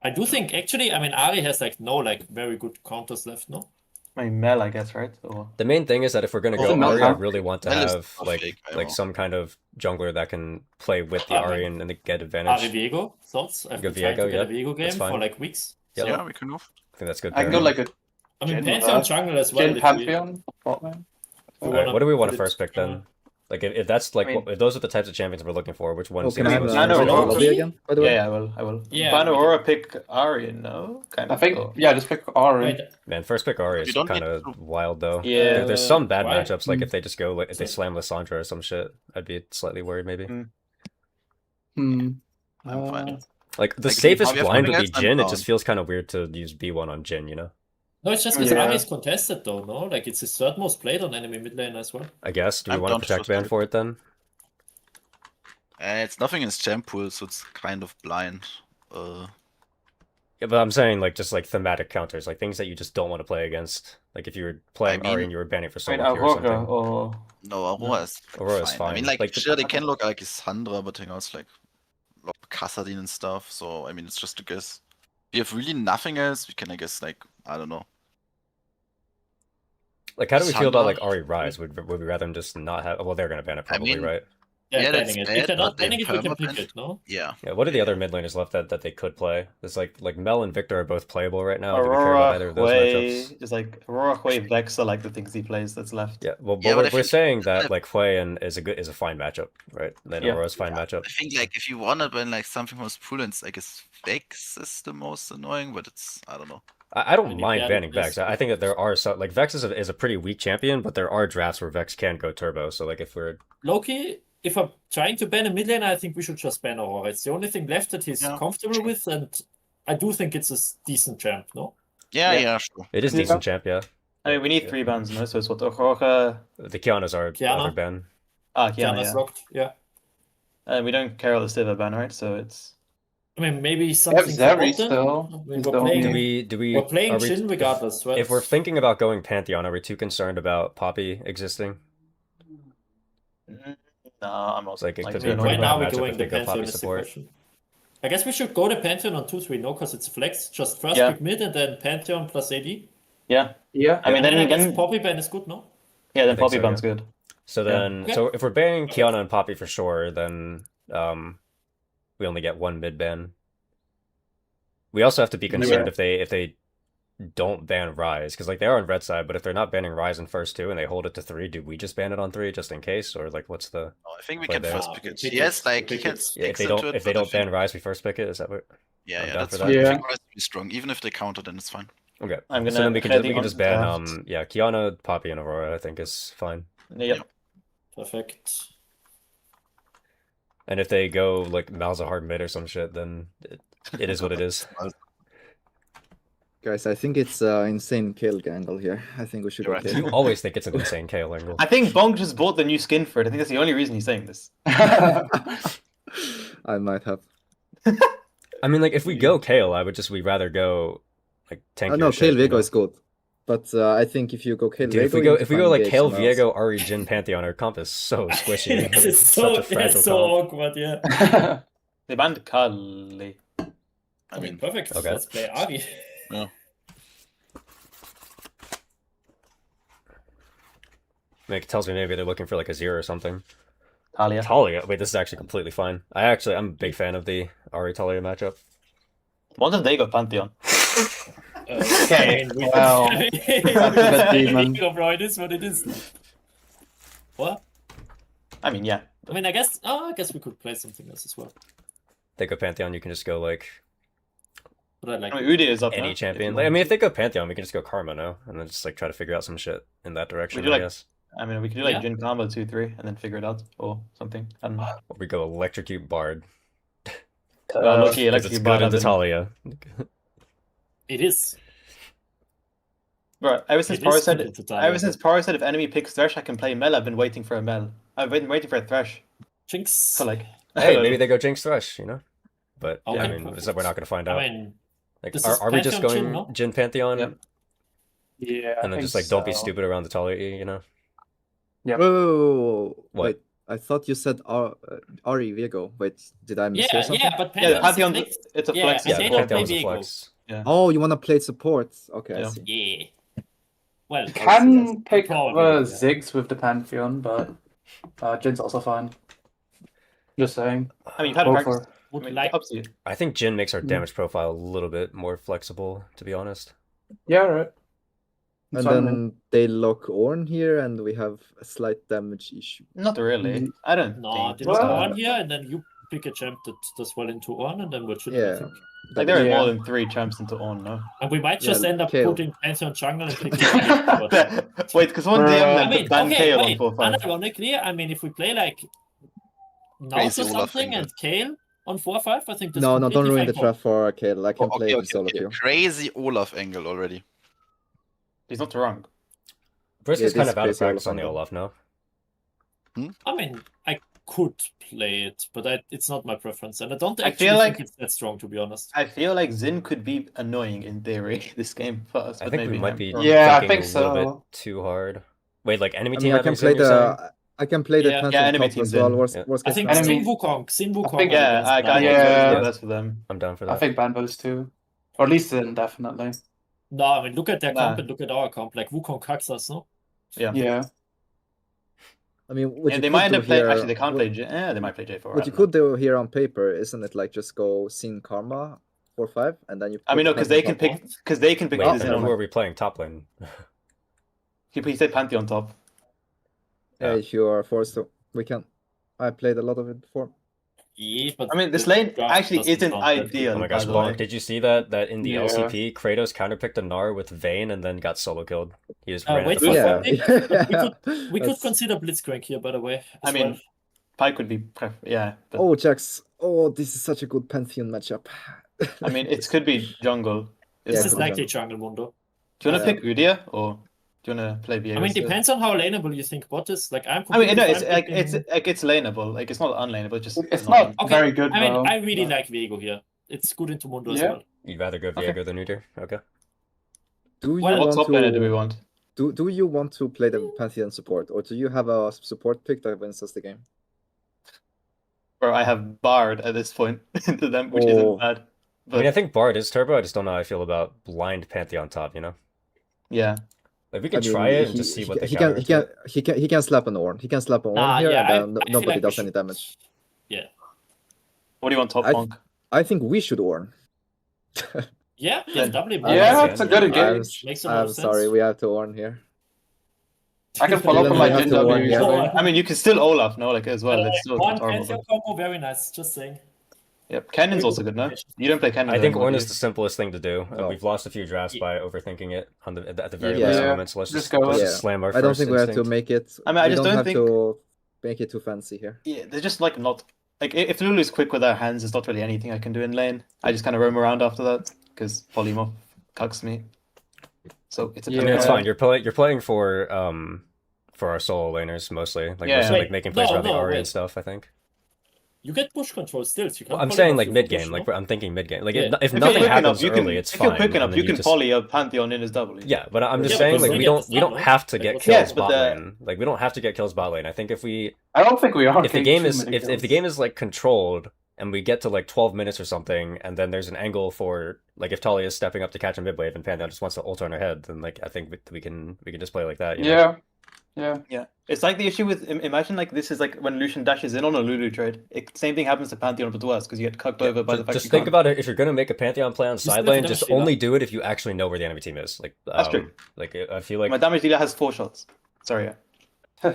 I do think actually, I mean, Ari has like no like very good counters left, no? I mean, Mel, I guess, right? Or... The main thing is that if we're gonna Well, go Mel Arya, I can't- really want to Mel is have not like fake, I like know. some kind of jungler that can play with the Ah, Arya like- and get Ari advantage. Viego, thoughts? I've Go been trying to Viego, get a yeah, Viego that's game for fine. like weeks. Yep. So, Yeah, we can move. I think that's good. I can go pairing. like a I mean, Gen- Pantheon jungle as well. Gen if we- Pantheon bot lane. we Alright, wanna what do we want to put it- first pick then? Like if that's like I mean- if those are the types of champions we're looking for, which one Oh, seems can I have most a No, no, interesting? no. lobby again? By the way, Yeah, I will. Yeah, Ban we Aurora pick Ari, no? Kind I of. think or- yeah, just pick Ari. Wait, Man, first pick Arya You is don't kind need of to- wild though. Yeah. There's some bad Why? matchups. Like if they just go like if they So- slam Lissandra or some shit, I'd be slightly worried maybe. Mm. Hmm. I'm fine. Like the Like, safest if you have blind would nothing be else, I'm Jhin. It down. just feels kind of weird to use B1 on Jhin, you know? no, it's just because Yeah. Ari is contested though, no? Like it's his third most played on enemy mid lane as well. I guess. Do we I'm want to down to protect first ban pick. for it then? It's nothing in his champ pool, so it's kind of blind. Yeah, but I'm saying like just like thematic counters, like things that you just don't want to play against. Like if you were playing mean- Arya and you were banning for I mean, solo queue or Aurora something. or... No, Aurora is Aurora's I fine. mean, like, Like, sure, they can look like Sandra, but he has like a lot of Kassadin and stuff. So I mean, it's just a guess. If you have really nothing else, we can, I guess, like, I don't know. Like how do we feel about like Sandra? Ari Rise? Would we rather just not have? Well, they're gonna ban it I probably, mean, right? Yeah, that's banning it. bad, If they're not but then banning it, we can pick permaban. it, no? Yeah. Yeah. What are the Yeah. other mid laners left that they could play? It's like Mel and Victor are both playable right now. Do we care about either Aurora, of those Hui, matchups? just like Aurora, Hui, Vex are like the things he plays that's left. Yeah. Well, Yeah, but but we're I think- saying that like Hui and is a fine matchup, right? Then Yeah. Aurora's fine matchup. I think like if you wanna ban like something from his pool, it's I guess Vex is the most annoying, but it's I don't know. I don't And if mind you banning added this- Vex. I think that there are some like Vex is a pretty weak champion, but there are drafts where Vex can go turbo. So like if we're Loki, if I'm trying to ban a mid laner, I think we should just ban Aurora. It's the only thing left that he's Yeah, comfortable with, and I do think it's a decent champ, no? Yeah, Yeah. yeah, sure. it is Yeah. decent champ, yeah. I mean, we need 3 bans, no? So it's what, Aurora... The Kiana's are Kiana? other ban. Ah, Yeah, Kiana, that's yeah. locked. Yeah. And we don't care about the Stiva ban, right? So it's... I mean, maybe We have something for Zeri bot then? still. I mean, He's we're the playing, only- Do we we're playing are we- Shin regardless, right? If we're thinking about going Pantheon, are we too concerned about Poppy existing? No, I'm not. It's like it could to be a annoyed pretty right bad now we're matchup going if the they go Pantheon Poppy is the support. question. I guess we should go the Pantheon on 2-3, no? Because it's flex. Just first Yeah. pick mid and then Pantheon plus AD. Yeah. Yeah. I mean, And I then... guess then Poppy ban is good, no? yeah, then think Poppy so, ban's yeah. good. So Yeah. then, Okay. so if we're banning Kiana and Poppy for sure, then we only get one mid ban. We also have to be concerned if they don't ban Rise, because like they are on red side, but if they're not banning Rise in first 2 and they hold it to 3, do we just ban it on 3 just in case, or like what's the? No, I think we Play can there. first Ah, pick we it. pick Yes, it, like we you pick can it. Yeah, if fix they into don't it, if they but I don't think- ban Rise, we first pick it. Is that what? Yeah, I'm yeah, down that's for fine. that. I Yeah. think Rise will be strong. Even if they counter, then it's fine. Okay. I'm So gonna then we can heading just on ban draft. yeah, Kiana, Poppy, and Aurora. I think is fine. Yep. Perfect. And if they go like Malzahar mid or some shit, then it is what it is. guys, I think it's insane kill angle here. I think we should You're go right. kill. You always think it's an insane KO angle. I think Bonk just bought the new skin for it. I think that's the only reason he's saying this. I might have. I mean, like if we go Kale, we'd rather go like tankier No, shit, Kale you Viego know? is good. But I think if you go Kale Dude, Viego, if we go like Kale, Viego, Ari, Jhin, Pantheon, our comp is so squishy. This is such a fragile so comp. awkward, yeah. They banned Kali. I mean, perfect. Okay. Let's play Ari. Like, it tells me maybe they're looking for like a 0 or something. Talia. Talia, wait, this is actually completely fine. I'm a big fan of the Ari Talia matchup. What if they go Pantheon? Okay, I mean, well, that's a demon. Bro, it is what it is. What? I mean, yeah. I mean, I guess we could play something else as well. They go Pantheon, you can just go like But I like I mean, Udi is up any now, champion. if Like, you I mean, if want they go Pantheon, we can just go Karma, no? And then just like try to figure out some shit in that direction, do, I like, guess. I mean, we could do like Yeah. Jin combo 2-3 and then figure it out or something. I don't know. Or we go electrocute Bard. Well, Loki, Because it's electric good bard. into Talia. It is. Bro, ever since It is Poro good said, into Talia. ever since Poro said if enemy picks Thresh, I can play Mel. I've been waiting for a Mel. I've been waiting for a Thresh Jinx. for like. Hey, maybe they go Jinx Thresh, you know? But, Okay, I mean, perfect. we're not going to find out. I mean, Like, this are is we just Pantheon going Jhin, no? Jhin Pantheon? Yep. Yeah, And then just like don't be stupid around the Talia, you know? Yep. Whoa, What? wait. I thought you said Ari Viego. Wait, did I mishear Yeah, something? yeah, but Yeah, Pantheon the is a Pantheon. flex. It's a Yeah, flex. and Yeah, they the don't Pantheon play was a Viego. flex. Oh, you want to play support? Okay, Yeah. I see. Yeah. Well, Can pick probably, yeah. Ziggs with the Pantheon, but Jin's also fine. Just saying. I mean, you've had Go practice. for it. I would mean, like up to you. I think Jhin makes our Mm. damage profile a little bit more flexible, to be honest. Yeah, right. And It's fine, then they lock Ornn here, and we have a slight damage issue. Not really. Mm. I don't no, think. they Well, look on here, and then you pick a champ that does well into on, and then we're chilling, I Yeah. think. Like there are Yeah. more than 3 champs into on, no? And we might just Yeah, end up Kale. putting Pantheon jungle and picking but Wait, because one Bruh. DM I then mean, could ban okay, Kale on wait. 4-5. Unironically, I mean, if we play like Naut or Crazy Olaf something angle. and Kale on 4-5, I think that's No, don't completely ruin the fine. trap for Kale. I can Oh, play okay, it with solo okay. queue. Crazy Olaf angle already. He's not wrong. Brisk Yeah, is kind this of out of crazy practice on the Olaf Olaf now. I mean, I could play it, but it's not my preference, and I don't I actually feel think like- it's that strong, to be honest. I feel like Xin could be annoying in theory this game for us. I but think maybe we might I'm be wrong. Yeah, I thinking think a little so. bit too hard. Wait, like enemy I team mean, I having can play Xin, you're saying? I can play the Yeah. Pantheon enemy top team as well. Xin. Worst, Yeah. worst I case think Enemy- scenario. Sin Wukong think- Yeah, against I Ban think Yeah. that's Wukong. the best for them. I'm down for I that. think ban those two. Or at least Zin, definitely. No, I mean, look at their Nah. comp and look at our comp. Like, Wukong cucks us, no? Yeah. Yeah. I mean, what And you they could might end do up playing. here, Actually, they can't what, play. They might play J4. what you could do here on paper, isn't it like just go Sin Karma 4-5 and then you? I mean, no, put because they can Pantheon pick. Because they can pick Wait, this then in who on. are we playing top lane? He said Pantheon top. top. Yeah, if you are forced to, we can. I played a lot of it before. Yeah, but I mean, this the lane draft actually doesn't isn't sound that good. ideal. Oh my by gosh, the Bonk, way. did you see that in the Yeah. LCP, Kratos counterpicked a Gnar with Vayne and then got solo killed? He just ran wait at the for front Yeah, line. We could consider Blitzcrank here, by the way. I as mean, well. Pike would be yeah. But, Oh, Jax. Oh, this is such a good Pantheon matchup. I mean, it could be jungle. Yeah, This it is could be likely jungle Mundo. Do you want to Yeah. pick Udyr or do you want to play Viego? I mean, instead? depends on how laneable you think bot is. Like, I'm I mean, completely no, it's fine like picking- it's laneable. Like it's not unlaneable. Just It's not Okay, very good, I mean, though. I really but- like Viego here. It's good into Mundo as Yeah. well. You'd rather go Okay. Viego than Udyr? Okay. Do you Well, What want top laner do we to want? do you want to play the Pantheon support, or do you have a support pick that wins us the game? Or I have Bard at this point into them, which Oh. isn't bad. I mean, I But think Bard is turbo. I just don't know how I feel about blind Pantheon top, you know? yeah, Like, we I could mean, try it and he- just see he what they he counter can to it. he can slap an Ornn. He can slap an Ornn Nah, here, yeah, and then I feel nobody like we does any should- damage. Yeah. what do you want top I- Monk? I think we should Ornn. Yeah, Yeah. definitely. Yeah, Okay. it's a good I'm, engage. Makes a lot I'm of sorry, sense. we have to Ornn here. I can follow up Then on we my have Jin to warn W. here. so- I mean, you can still Olaf, no, like as well. It's still One horrible. Pantheon combo, very nice. Just saying. Yep, Cannon's also good, no? You don't play Cannon. I think anymore, Ornn do is you? the simplest thing to do. No. We've lost a few drafts by overthinking it at the very Yeah. last Yeah. moment, so let's Just just, go let's with- just slam our I don't first think we have to instinct. make it. I mean, I we just don't don't have think- to make it too fancy here. Yeah, they're just like not like if Lulu's quick with her hands, there's not really anything I can do in lane. I just kind of roam around after that because Polymorph cucks me. So it's a Yeah. I mean, it's Yeah. fine. You're playing for our solo laners mostly, like Yeah. mostly Wait, like making plays no, around the no, Ahri and wait. stuff. I think. You get push control still. So you Well, can't I'm poly saying off like with mid push, game. no? Like I'm thinking mid game. Like Yeah. if If you're nothing quick enough, happens you can. early, it's If fine. you're quick enough, and then you can just- poly a Pantheon in his W. Yeah, but I'm just Yeah, saying because like we we get don't the stun, have to like, get what's kills Yes, but bot the- lane. Like we don't have to get kills bot lane. I think if I don't think we are. the getting game too is many if the kills. game is like controlled and we get to like 12 minutes or something, and then there's an angle for like if Talia is stepping up to catch a mid wave and Pantheon just wants to ult on her head, then like I think we can just play like that. You know? Yeah. Yeah. Yeah, it's like the issue with imagine like this is like when Lucian dashes in on a Lulu trade. Same thing happens to Pantheon, but worse because you get cucked over by the fact Just you think can't. about it. If you're gonna make a Pantheon play on still side have lane, to just damage only do it if you actually know where the enemy team is. Like That's true. Like I feel like My damage dealer has 4 shots. Sorry, yeah.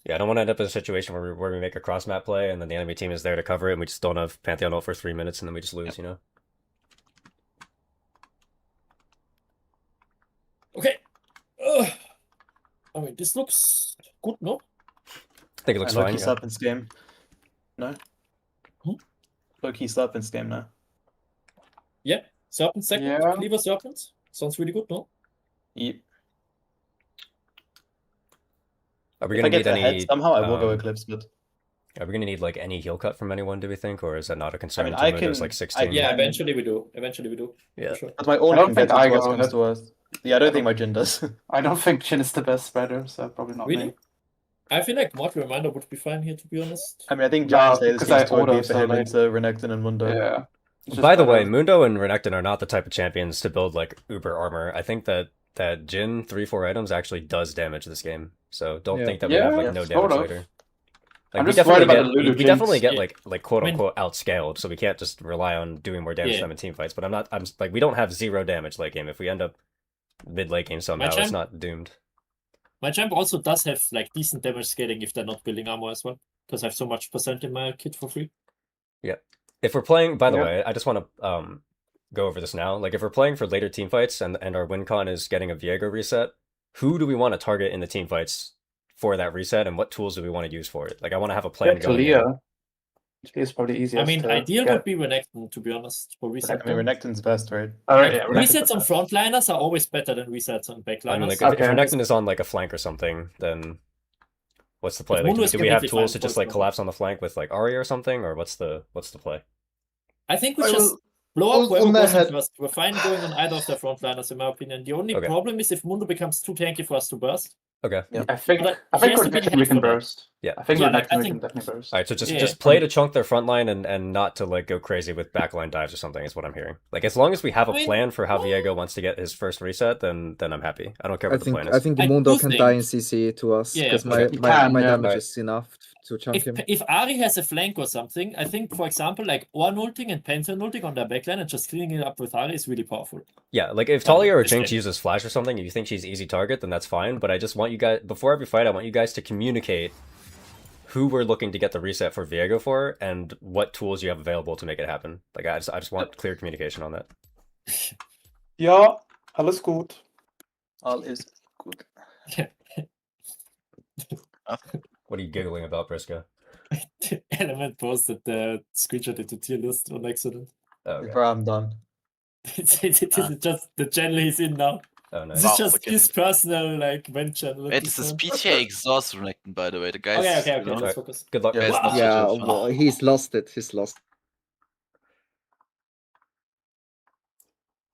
yeah, I don't want to end up in a situation where we make a cross map play and then the enemy team is there to cover it and we just don't have Pantheon ult for 3 minutes and then we just lose. You know. Okay. Ugh. I mean, this looks good, no? I think it looks Low fine. key Yeah. Serpent's game. No? Hmm? Low key Serpent's game now. Yeah, Serpent second, Yeah. Cleaver Serpent. Sounds really good, no? Yep. Are we If I gonna get need ahead any? somehow, I will go Eclipse, but Are we gonna need like any heal cut from anyone? Do we think, or is that not a concern? mean, until I Mundo's can- like 16. Yeah, can- eventually we do. Yeah. For sure. but my own I don't can think get it I worst go comes ahead. to worst. Yeah, I don't think my Jin does. I don't think Chin is the best spreader, so probably not Really? me. I feel like Mortal Reminder would be fine here, to be honest. I mean, I think Yeah, Giants Day this because I game's too OP auto for so him late. into Renekton and Mundo. Yeah. It's just By the way, better. Mundo and Renekton are not the type of champions to build like uber armor. I think that Jin 3-4 items actually does damage this game. So don't Yeah. think that we Yeah, have like yeah, no sort damage of. later. Like I'm we just worried definitely about get the Lulu we definitely jinx. get Yeah. like quote I mean- unquote outscaled, so we can't just rely on doing more damage Yeah. to them in team fights. But I'm like we don't have 0 damage late game. If we end up mid late game somehow, it's champ- not doomed. My champ also does have like decent damage scaling if they're not building armor as well, because I have so much percent in my kit for free. If we're playing, by the Yeah. way, I just want to go over this now. Like if we're playing for later team fights and our win con is getting a Viego reset, who do we want to target in the team fights for that reset, and what tools do we want to use for it? Like I want to have a plan Get going in. Talia. Talia is probably easiest I mean, to ideal get. would be Renekton, to be honest, for I reset. mean, Renekton's best, right? Like, Yeah, resets on frontliners are always better than resets on backliners. I mean, like Okay. if Renekton is on like a flank or something, then what's the play? If Like, Mundo is do we have completely tools to fine, just for like example. collapse on the flank with like Ari or something, or what's the play? I think we I just will- blow on- up whoever on that goes in head- first. We're fine going on either of their frontliners, in my opinion. The only Okay. problem is if Mundo becomes too tanky for us to burst. Okay. I think But I he think has to be Renekton we can ready for that. burst. Yeah. I think Yeah, like, Renekton I we think- can definitely burst. All right, so just Yeah. play to chunk their front line and not to like go crazy with backline dives or something is what I'm hearing. Like as long as we have a I mean, plan for how Viego wants to get his first reset, then I'm happy. I don't care I what the think plan I is. think the I Mundo do can think- die in CC to us Yeah, because okay. He can, my yeah. damage Alright. is enough to chunk him. If Ari has a flank or something, I think, for example, like Ornn ulting and Pantheon ulting on their backline and just cleaning it up with Ari is really powerful. Yeah, like if Talia or this Jinx game. uses flash or something, if you think she's easy target, then that's fine. But I just want you guys before every fight, I want you guys to communicate who we're looking to get the reset for Viego for and what tools you have available to make it happen. Like I just want clear communication on that. Ja, alles gut. All is good. What are you giggling about, Briska? Element posted the screenshot into tier list on accident. Oh, okay. Bro, I'm done. It is just the channel he's in now. Oh, nice. This Wow, is just okay. his personal like vent channel. at Wait, this this is point. PTA exhaust Renekton, by the way. The guys. Okay, you know, let's focus. Good luck. Yeah, guys. it's not Yeah, such a- well, he's lost it. He's lost.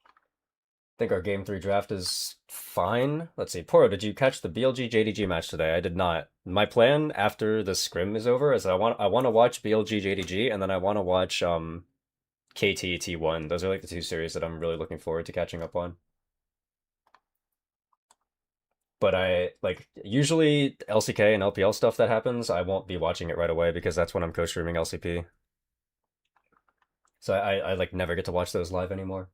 I think our game 3 draft is fine. Let's see. Poro, did you catch the BLG JDG match today? I did not. My plan after the scrim is over is I want to watch BLG JDG and then I want to watch KT T1. Those are like the 2 series that I'm really looking forward to catching up on. But I like usually LCK and LPL stuff that happens, I won't be watching it right away because that's when I'm co-streaming LCP. So I like never get to watch those live anymore.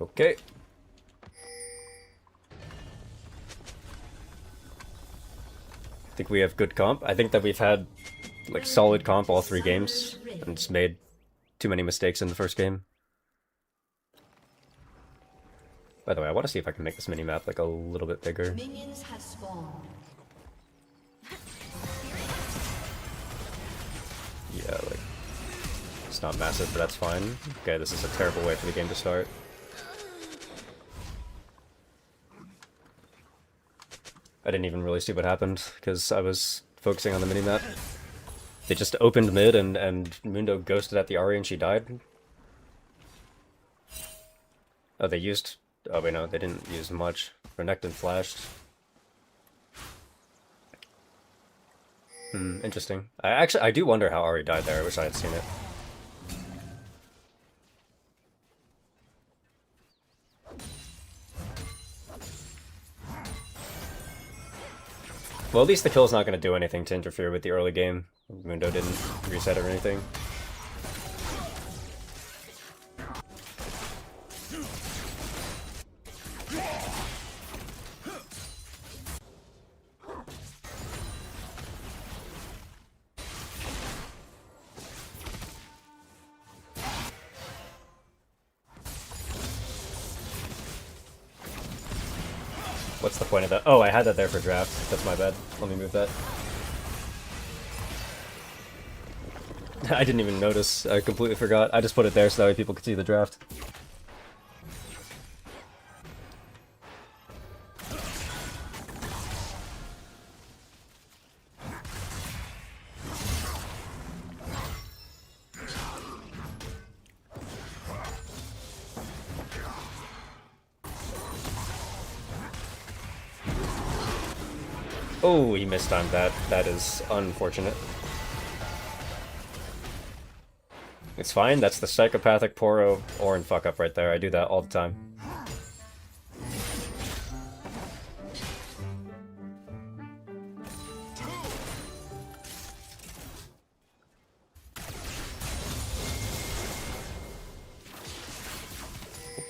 Okay. I think we have good comp. I think that we've had like solid comp all 3 games and just made too many mistakes in the first game. By the way, I want to see if I can make this mini map like a little bit bigger. Minions have spawned. Yeah, like it's not massive, but that's fine. Okay, this is a terrible way for the game to start. I didn't even really see what happened because I was focusing on the minimap. They just opened mid and Mundo ghosted at the Ahri and she died. Oh, they used... Oh wait, no, they didn't use much. Renekton flashed. Interesting. I do wonder how Ahri died there. I wish I had seen it. Well, at least the kill's not going to do anything to interfere with the early game. Mundo didn't reset or anything. What's the point of that? Oh, I had that there for draft. That's my bad. Let me move that. I didn't even notice. I completely forgot. I just put it there so that way people could see the draft. Oh, he mistimed that. That is unfortunate. It's fine, that's the Psychopathic Poro Orin fuck up right there. I do that all the time.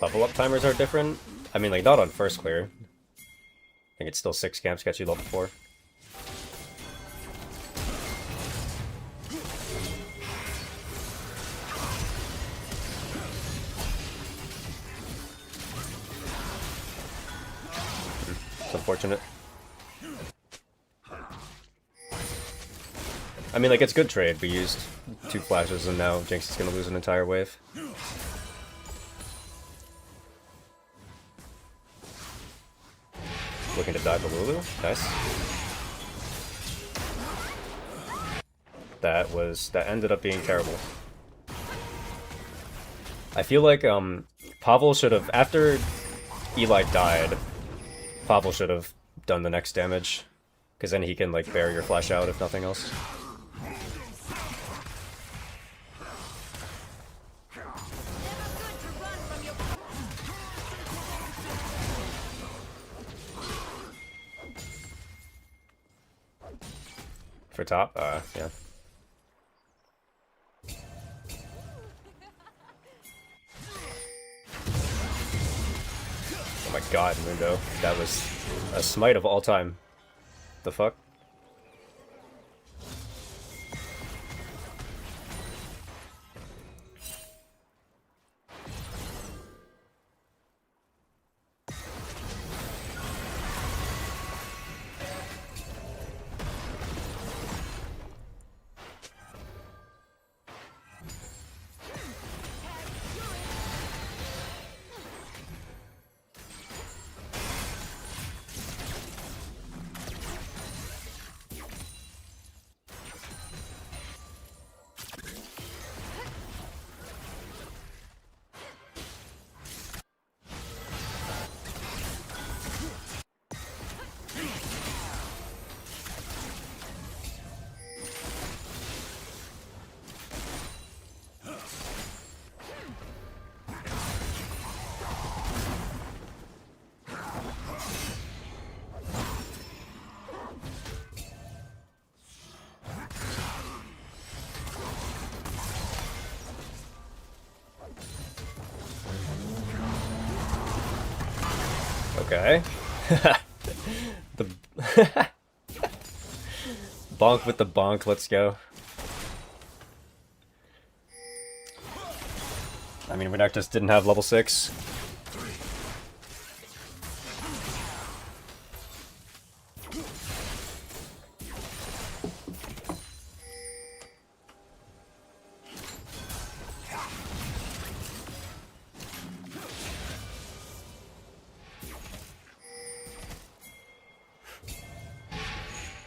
Level up timers are different. I mean, like, not on first clear. I think it's still 6 camps gets you level 4. It's unfortunate. I mean, like, it's good trade. We used 2 flashes and now Jinx is gonna lose an entire wave. Looking to dive the Lulu. Nice. That ended up being terrible. I feel like Pavel should have, after Eli died, Pavel should have done the next damage, because then he can like bear your flash out if nothing else. For top, yeah. Oh my god, Mundo. That was a smite of all time. The fuck? Okay. The bonk with the bonk, let's go. I mean, Renekton didn't have level 6.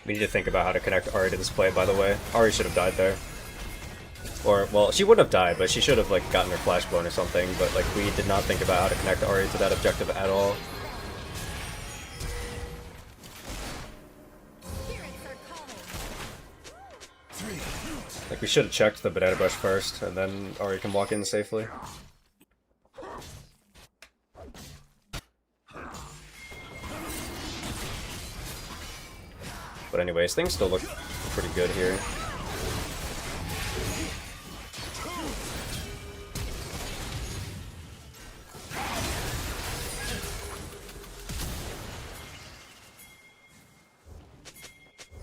We need to think about how to connect Ahri to this play, by the way. Ahri should have died there. Or, well, she wouldn't have died, but she should have, like, gotten her flash blown or something, but, like, we did not think about how to connect Ahri to that objective at all. Like, we should have checked the banana brush first, and then Ahri can walk in safely. But anyways, things still look pretty good here.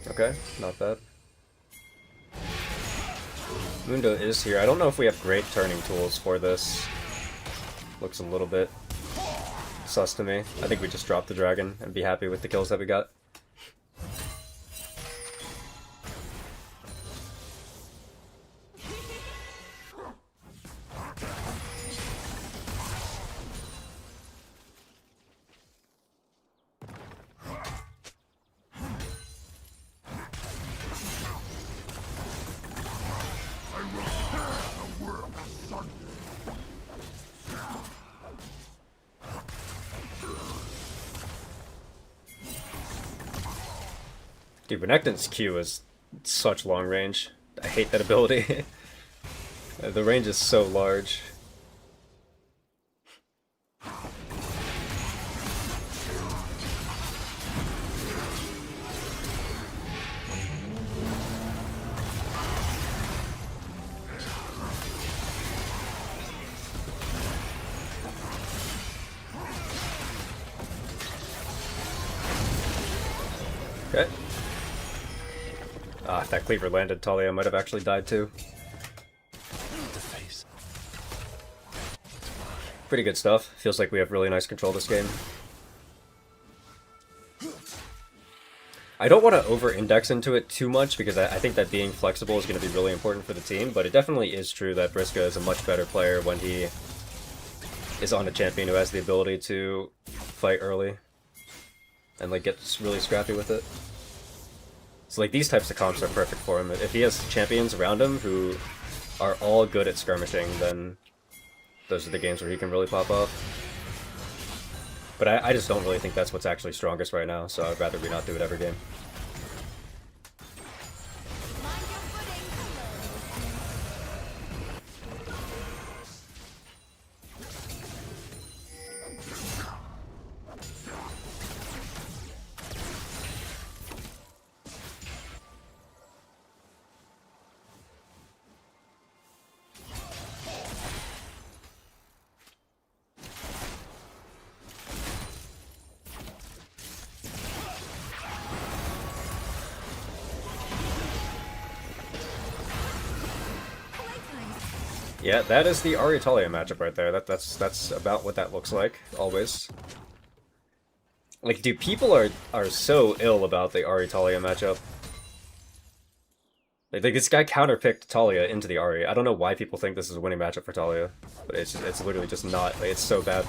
Okay, not bad. Mundo is here. I don't know if we have great turning tools for this. Looks a little bit sus to me. I think we just drop the dragon and be happy with the kills that we got. Dude, Renekton's Q is such long range. I hate that ability. The range is so large. Okay. Ah, if that cleaver landed, Talia might have actually died too. Pretty good stuff. Feels like we have really nice control this game. I don't want to over-index into it too much because I think that being flexible is going to be really important for the team, but it definitely is true that Briska is a much better player when he is on a champion who has the ability to fight early and like gets really scrappy with it. So like these types of comps are perfect for him. If he has champions around him who are all good at skirmishing, then those are the games where he can really pop off. But I just don't really think that's what's actually strongest right now, so I'd rather we not do it every game. Yeah, that is the Ahri Talia matchup right there. That's about what that looks like, always. Like, dude, people are so ill about the Ahri Talia matchup. Like this guy counterpicked Talia into the Ahri. I don't know why people think this is a winning matchup for Talia, but it's literally just not. Like, it's so bad.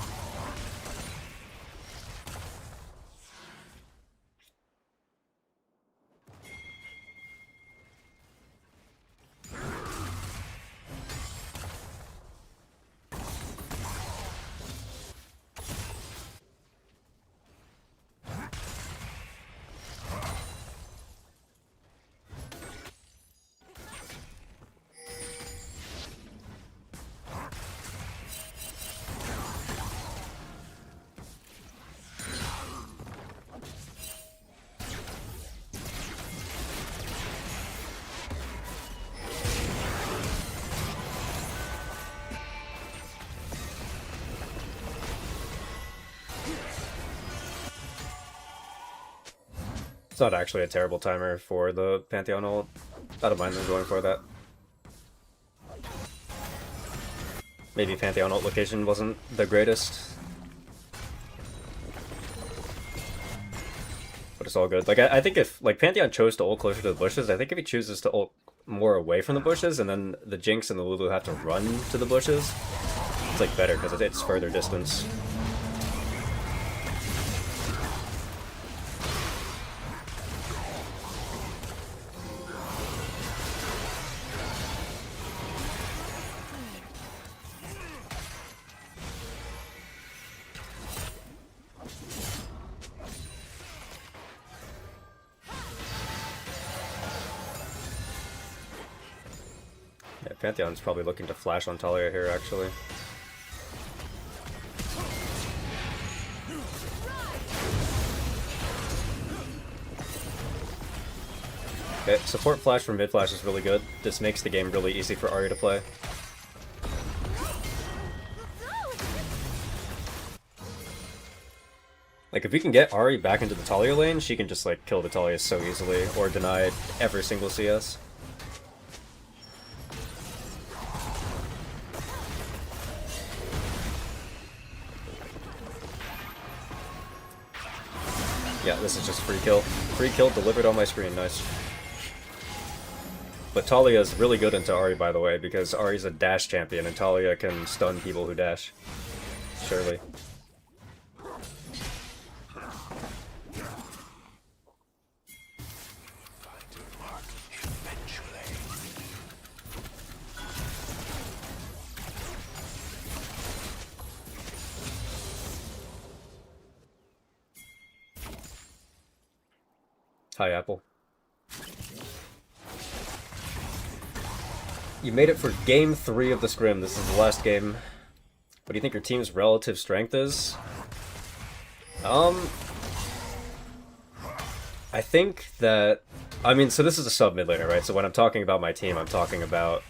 It's not actually a terrible timer for the Pantheon ult. I don't mind them going for that. Maybe Pantheon ult location wasn't the greatest. But it's all good. Like, I think if, like, Pantheon chose to ult closer to the bushes, I think if he chooses to ult more away from the bushes, and then the Jinx and the Lulu have to run to the bushes, it's, like, better, because it's further distance. Yeah, Pantheon's probably looking to flash on Talia here, actually. Okay, support flash from mid flash is really good. This makes the game really easy for Ahri to play. Like, if we can get Ahri back into the Talia lane, she can just, like, kill the Talia so easily, or deny every single CS. Yeah, this is just free kill. Free kill delivered on my screen, nice. But Talia is really good into Ahri, by the way, because Ahri's a dash champion, and Talia can stun people who dash. Surely. Hi, Apple. You made it for game 3 of the Scrim. This is the last game. What do you think your team's relative strength is? I think that... I mean, so this is a sub mid laner, right? So when I'm talking about my team, I'm talking about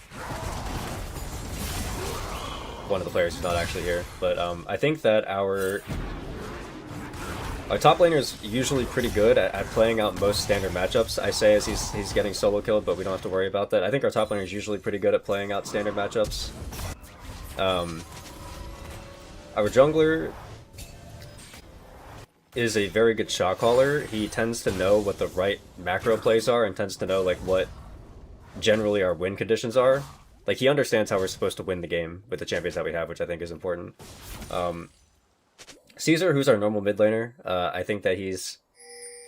one of the players who's not actually here. But I think that our top laner is usually pretty good at playing out most standard matchups, I say, as he's getting solo killed, but we don't have to worry about that. I think our top laner is usually pretty good at playing out standard matchups. Our jungler is a very good shot caller. He tends to know what the right macro plays are and tends to know like what generally our win conditions are. Like, he understands how we're supposed to win the game with the champions that we have, which I think is important. Caesar, who's our normal mid laner, I think that he's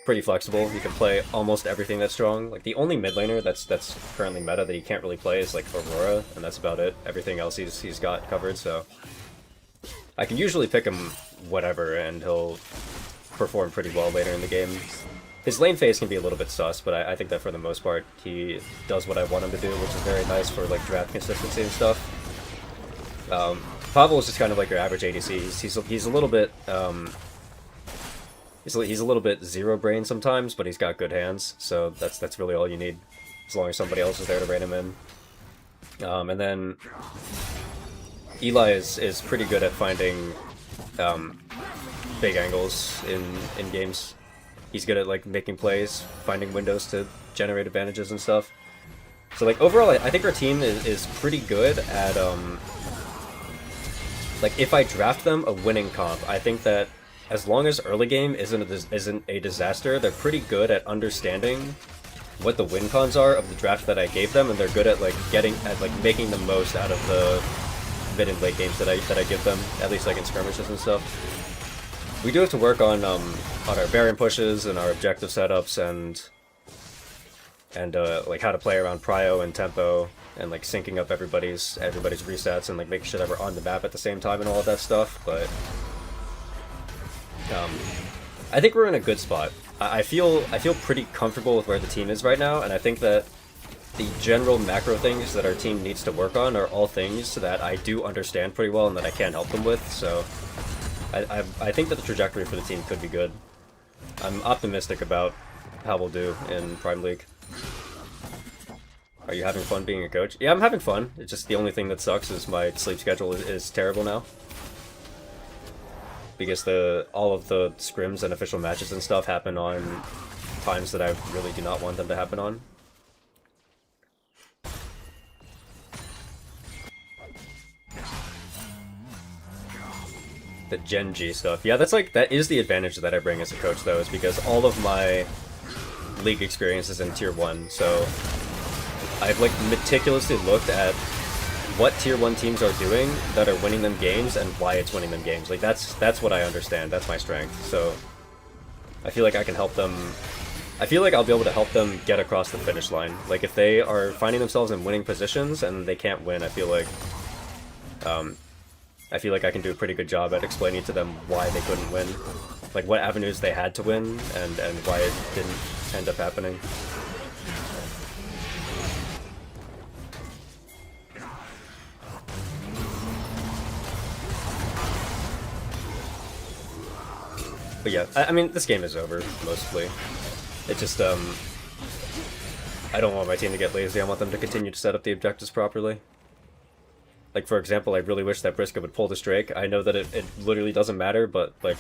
pretty flexible. He can play almost everything that's strong. Like, the only mid laner that's currently meta that he can't really play is like Aurora, and that's about it. Everything else he's got covered, so I can usually pick him whatever, and he'll perform pretty well later in the game. His lane phase can be a little bit sus, but I think that for the most part, he does what I want him to do, which is very nice for like draft consistency and stuff. Pavel is just kind of like your average ADC. He's a little bit he's a little bit zero brain sometimes, but he's got good hands, so that's really all you need, as long as somebody else is there to rein him in. And then Eli is pretty good at finding big angles in games. He's good at like making plays, finding windows to generate advantages and stuff. So like overall, I think our team is pretty good at like, if I draft them a winning comp, I think that as long as early game isn't a disaster, they're pretty good at understanding what the win cons are of the draft that I gave them, and they're good at like making the most out of the mid and late games that I give them, at least like in skirmishes and stuff. We do have to work on our Baron pushes and our objective setups and like how to play around prio and tempo and like syncing up everybody's resets and like making sure that we're on the map at the same time and all of that stuff. But I think we're in a good spot. I feel pretty comfortable with where the team is right now, and I think that the general macro things that our team needs to work on are all things that I do understand pretty well and that I can help them with. So I think that the trajectory for the team could be good. I'm optimistic about how we'll do in Prime League. Are you having fun being a coach? Yeah, I'm having fun. It's just the only thing that sucks is my sleep schedule is terrible now. Because all of the scrims and official matches and stuff happen on times that I really do not want them to happen on. The Gen G stuff. Yeah, that is the advantage that I bring as a coach, though, is because all of my league experience is in Tier 1, so I've like meticulously looked at what Tier 1 teams are doing that are winning them games and why it's winning them games. Like, that's what I understand. That's my strength. So I feel like I can help them. I feel like I'll be able to help them get across the finish line. Like, if they are finding themselves in winning positions and they can't win, I feel like I can do a pretty good job at explaining to them why they couldn't win, like what avenues they had to win and why it didn't end up happening. But yeah, I mean, this game is over, mostly. It just, I don't want my team to get lazy. I want them to continue to set up the objectives properly. Like, for example, I really wish that Briscoe would pull this Drake. I know that it literally doesn't matter, but, like,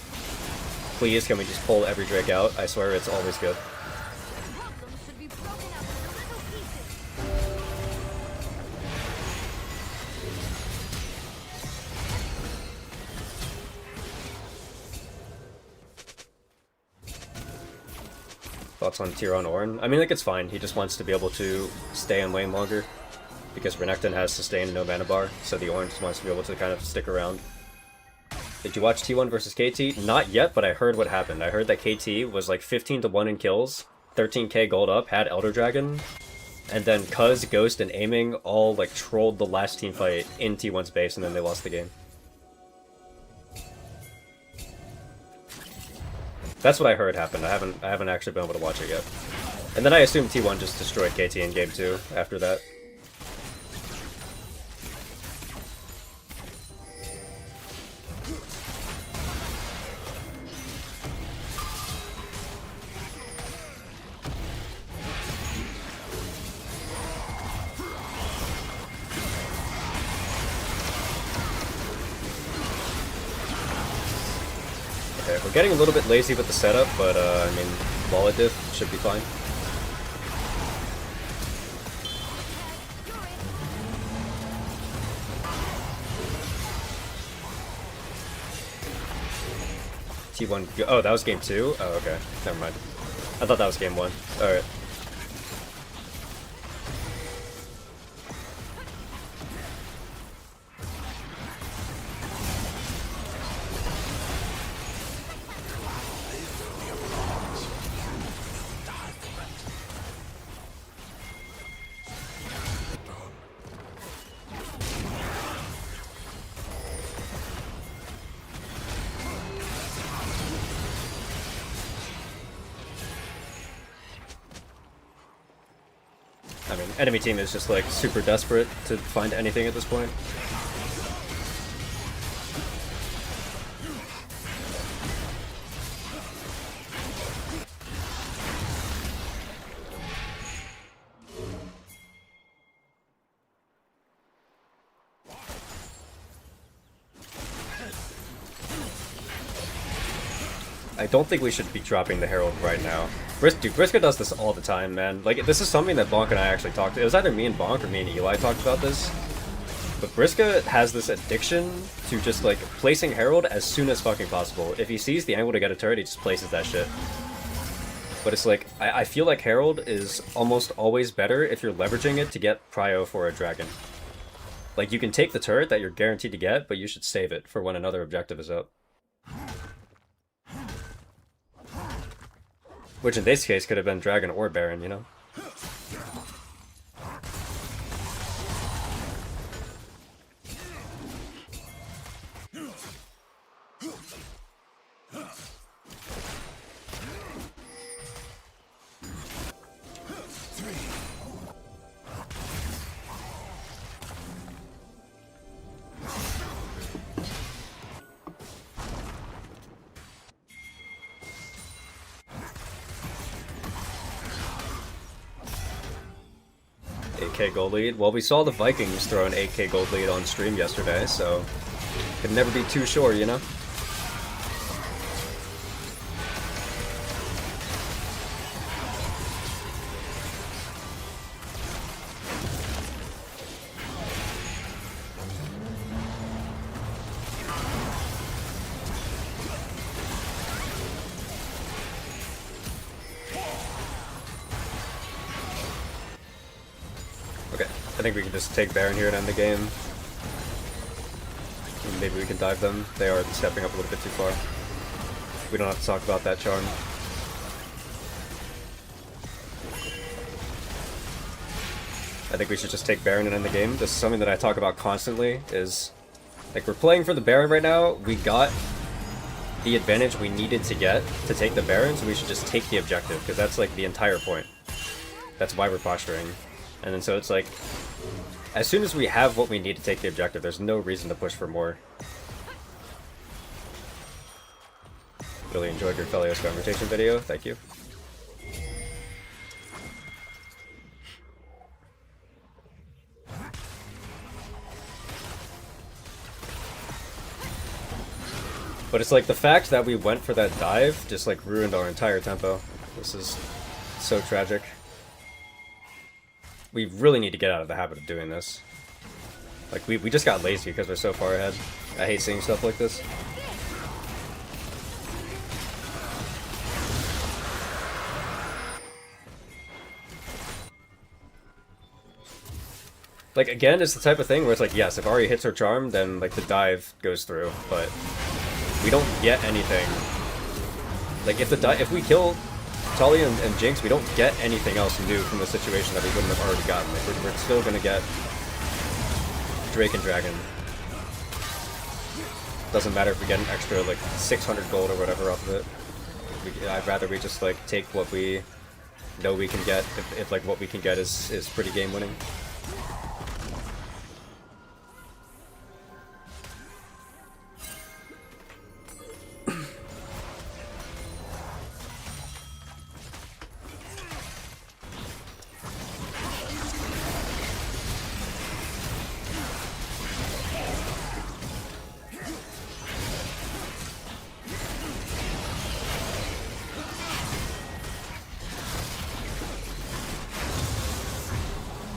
please, can we just pull every Drake out? I swear it's always good. Thoughts on Tyron Ornn? I mean, like, it's fine. He just wants to be able to stay in lane longer. Because Renekton has sustained no mana bar, so the Ornn just wants to be able to kind of stick around. Did you watch T1 versus KT? Not yet, but I heard what happened. I heard that KT was like 15-1 in kills, 13k gold up, had Elder Dragon, and then Cuz, Ghost, and Aiming all like trolled the last team fight in T1's base, and then they lost the game. That's what I heard happened. I haven't actually been able to watch it yet. And then I assume T1 just destroyed KT in game 2 after that. Okay, we're getting a little bit lazy with the setup, but I mean, Wallet diff should be fine. T1, oh, that was game 2? Oh, okay, never mind. I thought that was game 1. Alright. I mean, enemy team is just like super desperate to find anything at this point. I don't think we should be dropping the Herald right now. Dude, Briska does this all the time, man. Like, this is something that Bonk and I actually talked to. It was either me and Bonk or me and Eli talked about this. But Briska has this addiction to just, like, placing Herald as soon as fucking possible. If he sees the angle to get a turret, he just places that shit. But it's like, I feel like Herald is almost always better if you're leveraging it to get prio for a dragon. Like, you can take the turret that you're guaranteed to get, but you should save it for when another objective is up. Which in this case could have been Dragon or Baron, you know? $8k gold lead. Well, we saw the Vikings throw an 8k gold lead on stream yesterday, so could never be too sure, you know? Okay, I think we can just take Baron here and end the game. Maybe we can dive them. They are stepping up a little bit too far. We don't have to talk about that charm. I think we should just take Baron and end the game. This is something that I talk about constantly, is like, we're playing for the Baron right now. We got the advantage we needed to get to take the Baron, so we should just take the objective, because that's like the entire point. That's why we're posturing. And then so it's like, as soon as we have what we need to take the objective, there's no reason to push for more. Really enjoyed your Felios conversation video, thank you. But it's like the fact that we went for that dive just like ruined our entire tempo. This is so tragic. We really need to get out of the habit of doing this. Like, we just got lazy because we're so far ahead. I hate seeing stuff like this. Like, again, it's the type of thing where it's like, yes, if Ahri hits her charm, then, like, the dive goes through, but we don't get anything. Like, if we kill Talia and Jinx, we don't get anything else new from the situation that we wouldn't have already gotten. Like, we're still gonna get Drake and Dragon. Doesn't matter if we get an extra, like, 600 gold or whatever off of it. I'd rather we just, like, take what we know we can get, if like, what we can get is pretty game-winning.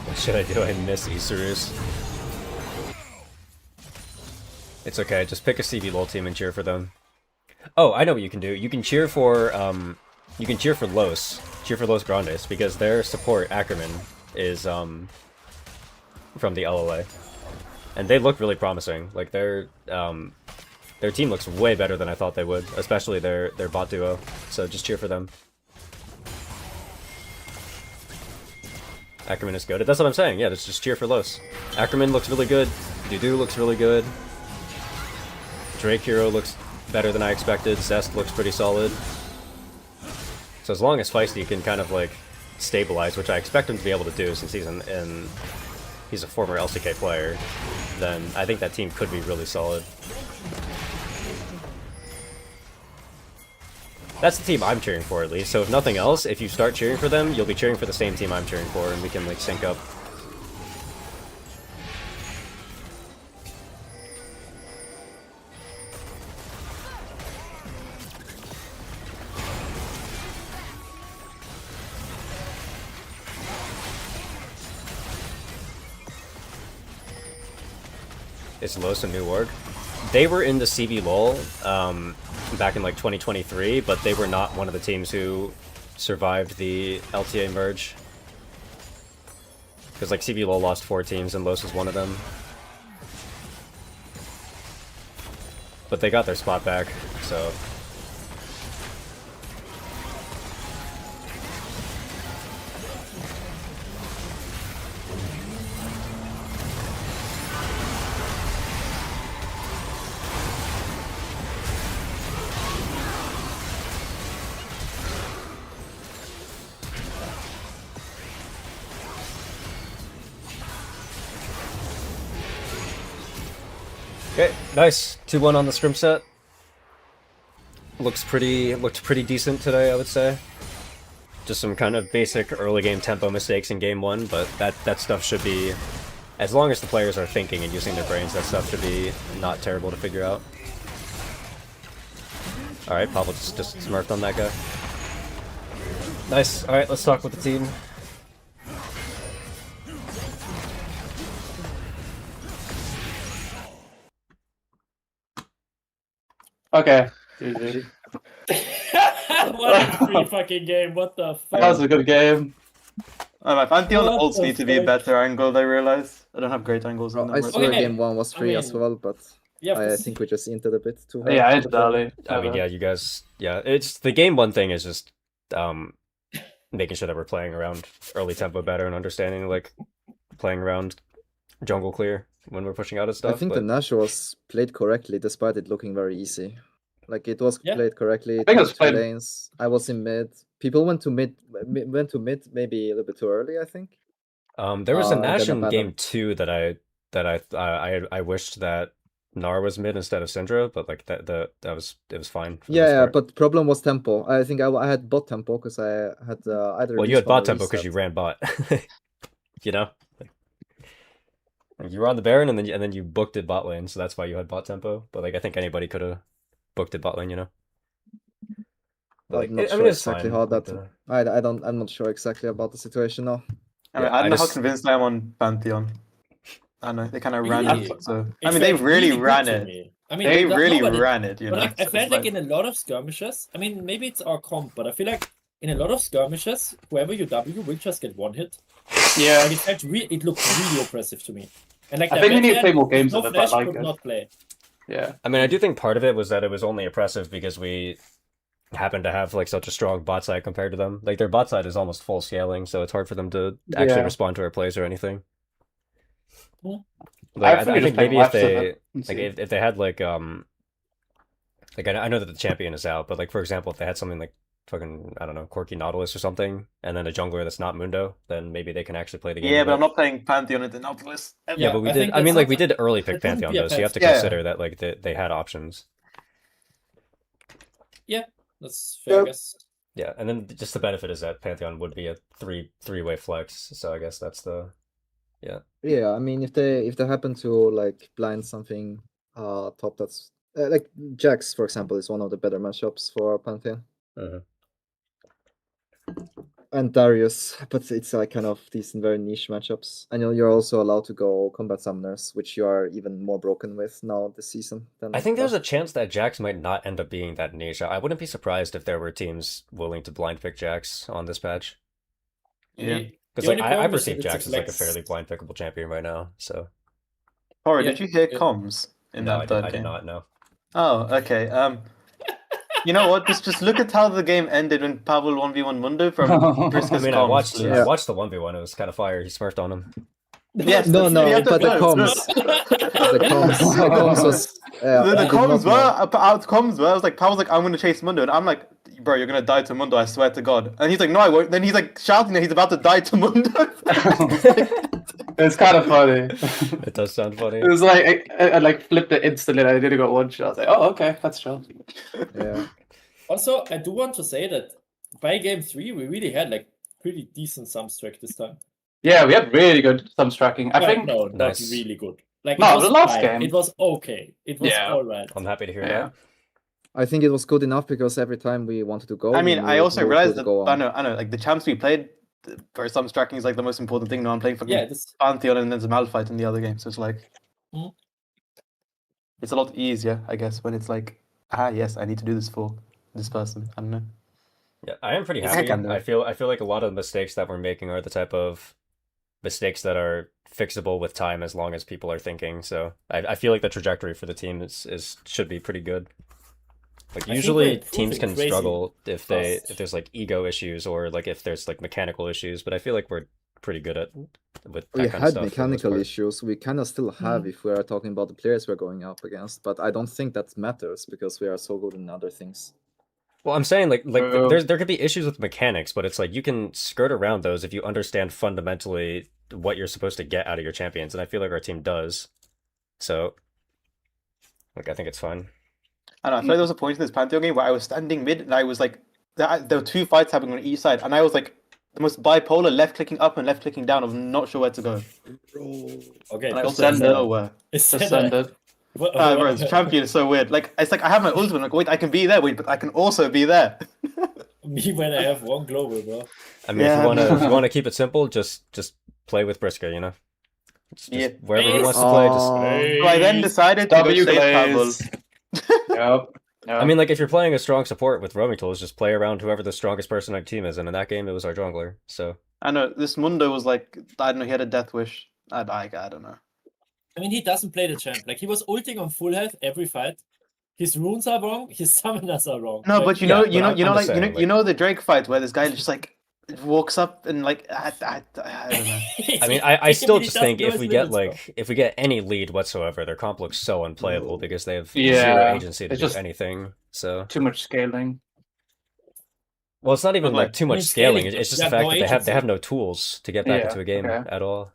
What should I do? I miss Isarus. It's okay, just pick a CV LoL team and cheer for them. Oh, I know what you can do. You can cheer for Los. Cheer for Los Grandes, because their support, Ackerman, is from the LLA. And they look really promising. Like, their team looks way better than I thought they would, especially their bot duo. So just cheer for them. Ackerman is good. That's what I'm saying. Yeah, just cheer for Los. Ackerman looks really good. Dudu looks really good. Drake Hero looks better than I expected. Zest looks pretty solid. So as long as Feisty can kind of, like, stabilize, which I expect him to be able to do since he's he's a former LCK player, then I think that team could be really solid. That's the team I'm cheering for, at least. So if nothing else, if you start cheering for them, you'll be cheering for the same team I'm cheering for, and we can, like, sync up. Is Los a new org? They were in the CV LoL back in like 2023, but they were not one of the teams who survived the LTA merge. Because like CV LoL lost 4 teams and Los was one of them. But they got their spot back, so... Okay, nice. 2-1 on the scrim set. Looked pretty decent today, I would say. Just some kind of basic early game tempo mistakes in game 1, but that stuff should be, as long as the players are thinking and using their brains, that stuff should be not terrible to figure out. Alright, Pablo just smurfed on that guy. Nice. Alright, let's talk with the team. Okay. GG. What a free fucking game, what the fuck? That was a good game. My Pantheon What ults the need to be fuck? better angled, I realize. I don't have great angles on them. I right swear Okay, game 1 was free as mean, well, but Yeah, I think we just inted a bit too hard. Yeah, I did early. I mean, yeah, you guys, yeah, it's the game 1 thing is just making sure that we're playing around early tempo better and understanding, like, playing around jungle clear when we're pushing out and stuff. I think but... the Nash was played correctly despite it looking very easy. Like it was Yeah. played correctly. I think it was 2 played- lanes. I was in mid. People went to mid maybe a little bit too early, I think. There was a and then Nash the in battle. game 2 that I wished that Gnar was mid instead of Syndra, but like it was fine. For the most Yeah, part. but problem was tempo. I think I had bot tempo because I had either. Well, you had respawn bot or tempo because you reset. ran bot. You know, like, you were on the Baron and then you booked it bot lane, so that's why you had bot tempo. But like I think anybody could have booked it bot lane, you know. But, like, I'm not I sure mean, it's exactly fine. how Like, that. I'm not sure exactly about the situation now. I mean, Yeah, I don't I know how just- convinced I am on Pantheon. I don't know, they kind of ran Really? it. So It I mean, they felt really good ran to it. me. I mean, They no, really but it- ran it, you But know. like, I So felt it's like in a lot of skirmishes, I mean, maybe it's our comp, but I feel like in a lot of skirmishes, whoever you W will just get one hit. Yeah. Like it looked really oppressive to me. And like I the think we need to backend, play more games no of it, flash but I like could it. not play. Yeah. I mean, I do think part of it was that it was only oppressive because we happen to have like such a strong bot side compared to them. Like their bot side is almost full scaling, so it's hard for them to actually Yeah. respond to our plays or anything. Hmm. Like I I think we think just play maybe if laps of they it and like see. if they had like I know that the champion is out, but like for example, if they had something like fucking I don't know Corky Nautilus or something, and then a jungler that's not Mundo, then maybe they can actually play the game. Yeah, a but I'm bit. not playing Pantheon at the Nautilus. Ever. Yeah, but we I did. think I mean, that's like we not- did early pick that wouldn't Pantheon be a though, so you have to Yeah. consider that like they had options. That's fair, I guess. Yeah, and then just the benefit is that Pantheon would be a three-way flex, so I guess that's the Yeah, I mean, if they happen to like blind something top, that's like Jax, for example, is one of the better matchups for Pantheon. Mhm. And Darius, but it's like kind of decent, very niche matchups. And you're also allowed to go combat summoners, which you are even more broken with now this season. Than I think there's a last. chance that Jax might not end up being that niche. I wouldn't be surprised if there were teams willing to blind pick Jax on this patch. Yeah. Because The like only I problem is perceive that it's Jax as like a flex. fairly blind pickable champion right now. So Poro, Yeah, did you hear yeah. comms in no, that third I did game? not know. Oh, okay. You know what? Just look at how the game ended when Pavel 1v1 Mundo from Briscoe's I mean, comms, I watched please. Yeah. I watched the 1v1. It was kind of fire. He smurfed on him. Yes, No, that's- you have to- but the no, comms, the comms was The I did comms not were know. out comms were. I was like, Pavel's like, I'm gonna chase Mundo, and I'm like, bro, you're gonna die to Mundo. I swear to God. And he's like, no, I won't. Then he's like shouting that he's about to die to Mundo. It's kind of funny. It does sound funny. It was like I like flipped it instantly and I didn't got one shot. I was like, oh okay, that's chill. Yeah. Also, I do want to say that by game 3, we really had like pretty decent sum strike this time. Yeah, we had really good thumbs tracking. I Well, think no, not Nice. really good. Like No, it was the last fine. game. It was okay. It was Yeah. alright. I'm happy to hear Yeah. that. I think it was good enough because every time we wanted to go, I mean, we I knew also who realized to that go I on. know, like the champs we played for some tracking is like the most important thing. No, I'm playing fucking Yeah, this Pantheon and then the Malphite in the other game, so it's like Mhm. it's a lot easier, I guess, when it's like, yes, I need to do this for this person. I don't know. Yeah, I am pretty It's happy. kinda- I feel like a lot of the mistakes that we're making are the type of mistakes that are fixable with time as long as people are thinking. So I feel like the trajectory for the team is should be pretty good. Like think usually we're teams improving can crazy struggle if fast. there's like ego issues or like if there's like mechanical issues, but I feel like we're pretty good at with that We kind of had stuff. for the most mechanical part. issues. We kind of still have if we are talking about the players we're going up against, but I don't think that matters because we are so good in other things. Well, I'm saying like True. there could be issues with mechanics, but it's like you can skirt around those if you understand fundamentally what you're supposed to get out of your champions, and I feel like our team does. So, like, I think it's fine. I don't know. I feel like there was a point in this Pantheon game where I was standing mid and I was like, there were two fights happening on each side, and I was like the most bipolar, left clicking up and left clicking down. I'm not sure where to go. okay. And I Just also send don't it. know where. It's Just send it. Bro, this champion is so weird. Like, it's like I have my ultimate. Like, wait, I can be there. Wait, but I can also be there. Me when I have one global, bro. I mean, Yeah, if you want to keep it simple, just play with Brisker, you know. Just Yeah. wherever he wants to play. Just So I then decided to W go save Pavel. plays. Yep. I mean, like if you're playing a strong support with roaming tools, just play around whoever the strongest person on your team is, and in that game, it was our jungler. So I know this Mundo was like, I don't know, he had a death wish. I don't know. I mean, he doesn't play the champ. Like he was ulting on full health every fight. His runes are wrong. His summoners are wrong. No, Like, but I'm just saying, you know the Drake fight where this guy just like walks up and like I don't know. I mean, I still he just doesn't think know if his we get limits, bro. if we get any lead whatsoever, their comp looks so unplayable because they have zero Yeah, agency to it's do just- anything. So Too much scaling. well, it's not even But, like like, too I much mean, scaling. scaling, It's just yeah, the fact no that they agency. have no tools to get back Yeah, into a game okay. at all.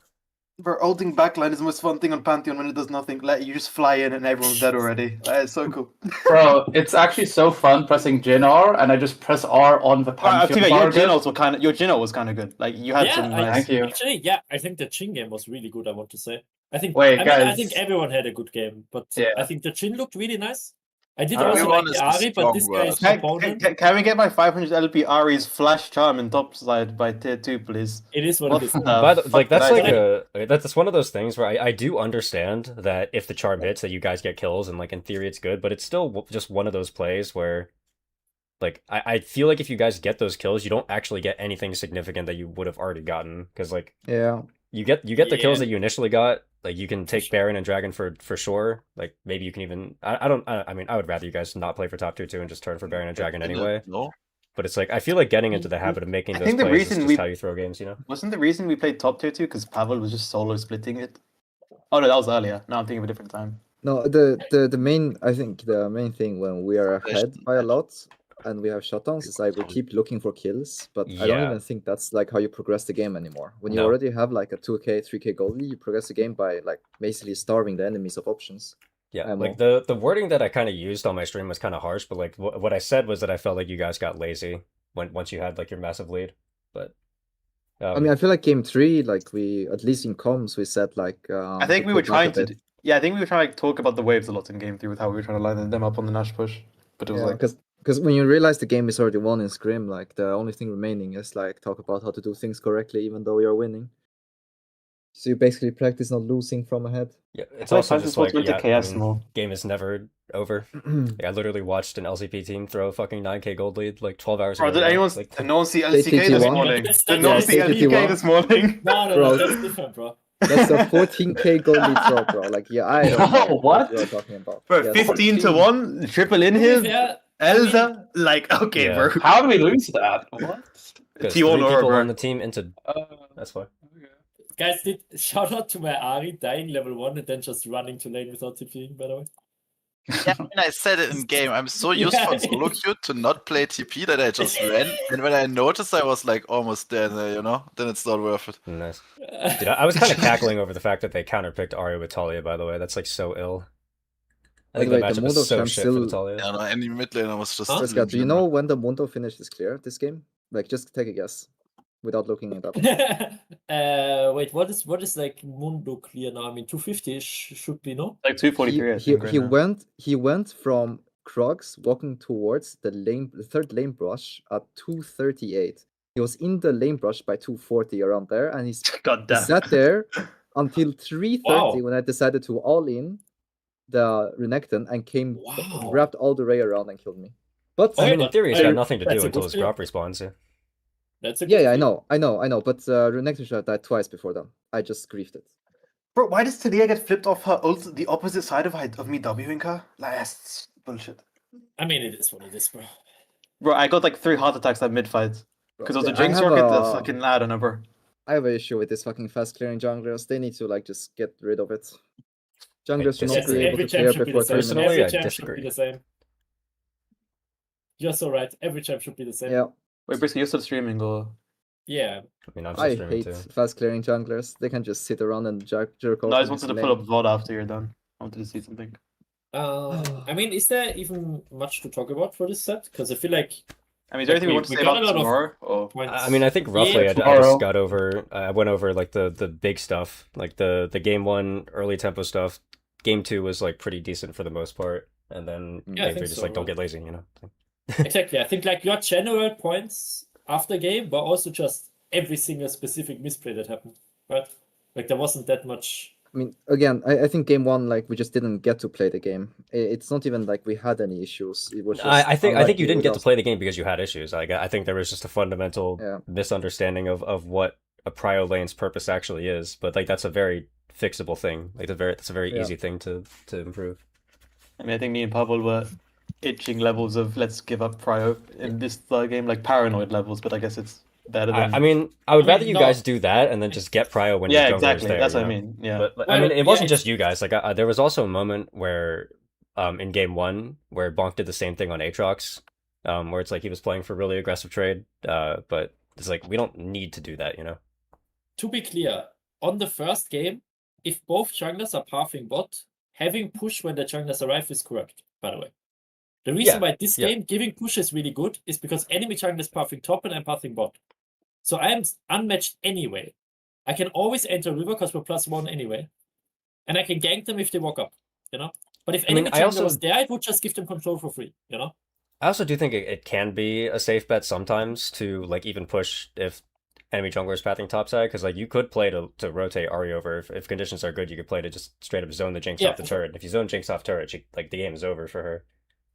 Bro, ulting backline is the most fun thing on Pantheon when it does nothing. Like you just fly in and everyone's dead already. It's so cool. Bro, it's actually so fun pressing Jin R and I just press R on the I Pantheon feel like target. your Jino was kind of good. Like you had Yeah, some I- nice. Thank you. Actually, yeah, I think the Chin game was really good. I want to say. I think. Wait, I mean, I guys. think everyone had a good game, but Yeah. I think the Chin looked really nice. I did also Everyone like is the a Ari, but this strong guy's word. opponent. Can we get my 500 LP Ari's flash charm in top side by tier 2, please? It is what What it is. the By the, like fuck that's did like I do? that's one of those things where I do understand that if the charm hits that you guys get kills and like in theory it's good, but it's still just one of those plays where like I feel like if you guys get those kills, you don't actually get anything significant that you would have already gotten because like Yeah. you get the kills Yeah. that you initially got. Like you can take sure. Baron and Dragon for sure. Like maybe you can even I mean I would rather you guys not play for top tier 2 and just turn for Baron and Dragon anyway. No. But it's like I feel like getting into the habit of making I those think the plays is reason just we- how you throw games, you know? Wasn't the reason we played top tier 2 because Pavel was just solo splitting it? Oh no, that was earlier. No, I'm thinking of a different time. No, the main I think the main thing when we are ahead by a lot and we have shutdowns is like we keep looking for kills, but I don't Yeah. even think that's like how you progress the game anymore. When you No. already have like a 2k, 3k goal lead, you progress the game by like basically starving the enemies of options. Yeah, ammo. like the wording that I kind of used on my stream was kind of harsh, but like what I said was that I felt like you guys got lazy once you had like your massive lead. But I mean, I feel like game 3, like we at least in comms we said like I think we were trying to. Yeah, I think we were trying to talk about the waves a lot in game 3 with how we were trying to line them up on the Nash push. But it was like because when you realize the game is already won in Scrim, like the only thing remaining is like talk about how to do things correctly, even though you're winning. So you basically practice not losing from ahead. yeah, it's feel like also Tyson just Sports like went to yeah, I KS mean, more. game is never over. Like, I literally watched an LCP team throw a fucking 9k gold lead like 12 hours Bro, ago. did now. anyone Like, did no one see They LCK this TT1? morning? That's Did no one see yeah, LCK TT1. this morning? No, Bro. that's different, bro. That's a 14k goal lead throw, bro. Like yeah, I don't know What? you're talking about. Bro, Yes, 15 to 1, triple in To be here, fair, Elza, like okay, Yeah. bro. How do we lose that? What? because T1 3 or people bro. on the team into Uh, that's why. guys, did shout out to my Ari dying level 1 and then just running to lane without TPing, by the way. Yeah, I mean, I said it in game. I'm so used Yeah. for solo queue to not play TP that I just ran. And when I noticed I was like almost there, you know, then it's not worth it. Nice. Dude, I was kind of cackling over the fact that they counterpicked Arya with Talia, by the way. That's like so ill. I By think the the way, the matchup is Mundo so champ shit for the still. Talia. Yeah, no, any mid laner was just. Huh? Fresca, do you know when the Mundo finish is clear this game? Like just take a guess without looking it up. Wait, what is like Mundo clear now? I mean, 250 should be, no? Like 243, I think. Right now. He went from Krogs walking towards the third lane brush at 238. He was in the lane brush by 240 around there, and he God damn. sat there until 330 Wow. when I decided to all in the Renekton and came Wow. wrapped all the ray around and killed me. But I mean, in but theory, it's I- got nothing to that's do a until good his clear. grop respawns. Yeah. That's a yeah, good I clear. know. But Renekton should have died twice before them. I just griefed it. Bro, why does Talia get flipped off her ult the opposite side of me Wing her? Like, that's bullshit. I mean, it is what it is, bro. Bro, I got like 3 heart attacks at mid-fight. Because of the I Jinx have rocket, the a- fucking I don't know, bro. I have an issue with this fucking fast clearing junglers. They need to like just get rid of it. Junglers should not disagree. be able Every to champ clear should be before the same. 3 Personally, minutes. Every I champ should disagree. be the same. You're so right. Every champ should be the same. Yeah, Wait, Brisky, you're still streaming or? Yeah. I mean, I'm still I streaming hate too. fast clearing junglers. They can just sit around and jerk off. No, I just in wanted to this pull lane. up VOD after you're done. I wanted to see something. I mean, is there even much to talk about for this set? Because I feel like I mean, is there anything we want to we say got about a lot of tomorrow? Or... points. I mean, I think roughly Yeah, I tomorrow. just got over. I went over like the big stuff, like the game 1 early tempo stuff. Game 2 was like pretty decent for the most part, and then Yeah, I game 3 think just so, like don't yeah. get lazy, you know. Exactly. I think like your general points after game were also just every single specific misplay that happened, right? Like there wasn't that much. I mean, again, I think game 1, like we just didn't get to play the game. It's not even like we had any issues. It was just I think unlucky you didn't with get to us. play the game because you had issues. Like I think there was just a fundamental Yeah. misunderstanding of what a prio lane's purpose actually is. But like that's a very fixable thing. Like that's a very Yeah. easy thing to improve. I mean, I think me and Pavel were itching levels of let's give up prio in this game, like paranoid levels, but I guess it's better than... I mean, I would I mean, rather you no. guys do that and then just get prio when yeah, your jungler exactly. is there. That's you what I know? mean. Yeah. But Well, I mean, it yeah, wasn't it's- just you guys. Like there was also a moment where, in game 1, where Bonk did the same thing on Aatrox, where it's like he was playing for really aggressive trade. But it's like we don't need to do that, you know. To be clear, on the first game, if both junglers are pathing bot, having push when the junglers arrive is correct, by the way. The reason Yeah, why this yeah. game giving push is really good is because enemy jungle is pathing top and I'm pathing bot. So I am unmatched anyway. I can always enter river because we're +1 anyway. And I can gank them if they walk up, you know? But if I mean, enemy I jungler also- was there, I would just give them control for free, you know? I also do think it can be a safe bet sometimes to like even push if enemy jungler is pathing topside because like you could play to rotate Ari over if conditions are good. You could play to just straight up zone the Jinx Yeah, off the for sure. turret. If you zone Jinx off turret, like the game is over for her.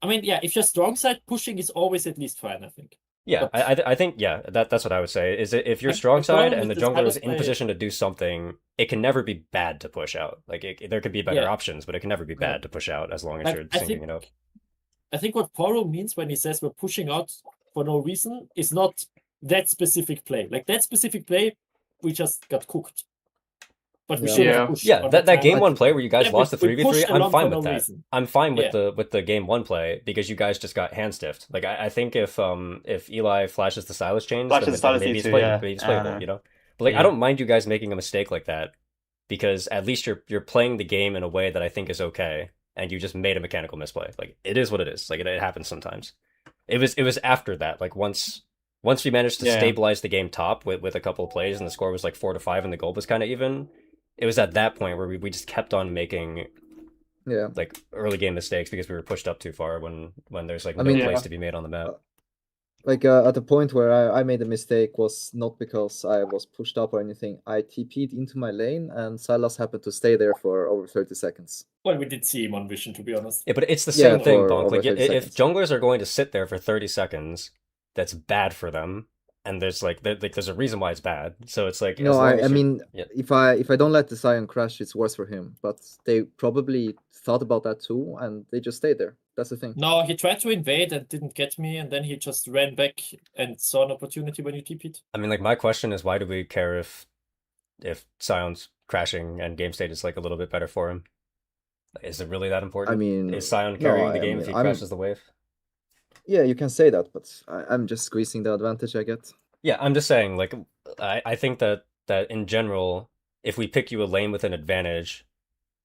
I mean, yeah, if you're strong side, pushing is always at least fine, I think. Yeah, But- I think yeah, that's what I would say. Is that if you're My strong side problem and the with the jungler is Silas in play- position to do something, it can never be bad to push out. Like there could be better Yeah. options, but it can never be bad to push out as long as Like, you're I syncing think, it up. I think what Poro means when he says we're pushing out for no reason is not that specific play. Like that specific play, we just got cooked. But we Yeah. should Yeah. have pushed. Yeah, on that time. game one play where you guys Yeah, lost the we 3v3, pushed I'm along fine for with no that. reason. I'm fine with Yeah. the game one play because you guys just got hand stiffed. Like I think if Eli flashes the Sylas chains, Flashes then the Sylas maybe it's E2, playable, yeah. maybe it's playable, you know. But like I Yeah. don't mind you guys making a mistake like that because at least you're playing the game in a way that I think is okay, and you just made a mechanical misplay. Like it is what it is. Like it happens sometimes. It was after that, like once we managed to Yeah. stabilize the game top with a couple of plays and the score was like 4-5 and the goal was kind of even. It was at that point where we just kept on making Yeah. like early game mistakes because we were pushed up too far when there's like I no mean- place Yeah. to be made on the map. Like at the point where I made a mistake was not because I was pushed up or anything. I TP'd into my lane and Silas happened to stay there for over 30 seconds. Well, we did see him on Vision, to be honest. Yeah, but it's the Yeah, same thing, for Bonk. over Like 30 if seconds. junglers are going to sit there for 30 seconds, that's bad for them. And there's like there's a reason why it's bad. So it's like No, as long I as you're- mean, yeah. if I don't let the Sion crash, it's worse for him. But they probably thought about that too, and they just stayed there. That's the thing. No, he tried to invade and didn't get me, and then he just ran back and saw an opportunity when you TP'd. I mean, like my question is, why do we care if Sion's crashing and game state is like a little bit better for him? Is it really that important? I mean, is Sion no, carrying the I game mean, if he I'm- crashes the wave? Yeah, you can say that, but I'm just squeezing the advantage I get. Yeah, I'm just saying, like, I think that in general, if we pick you a lane with an advantage,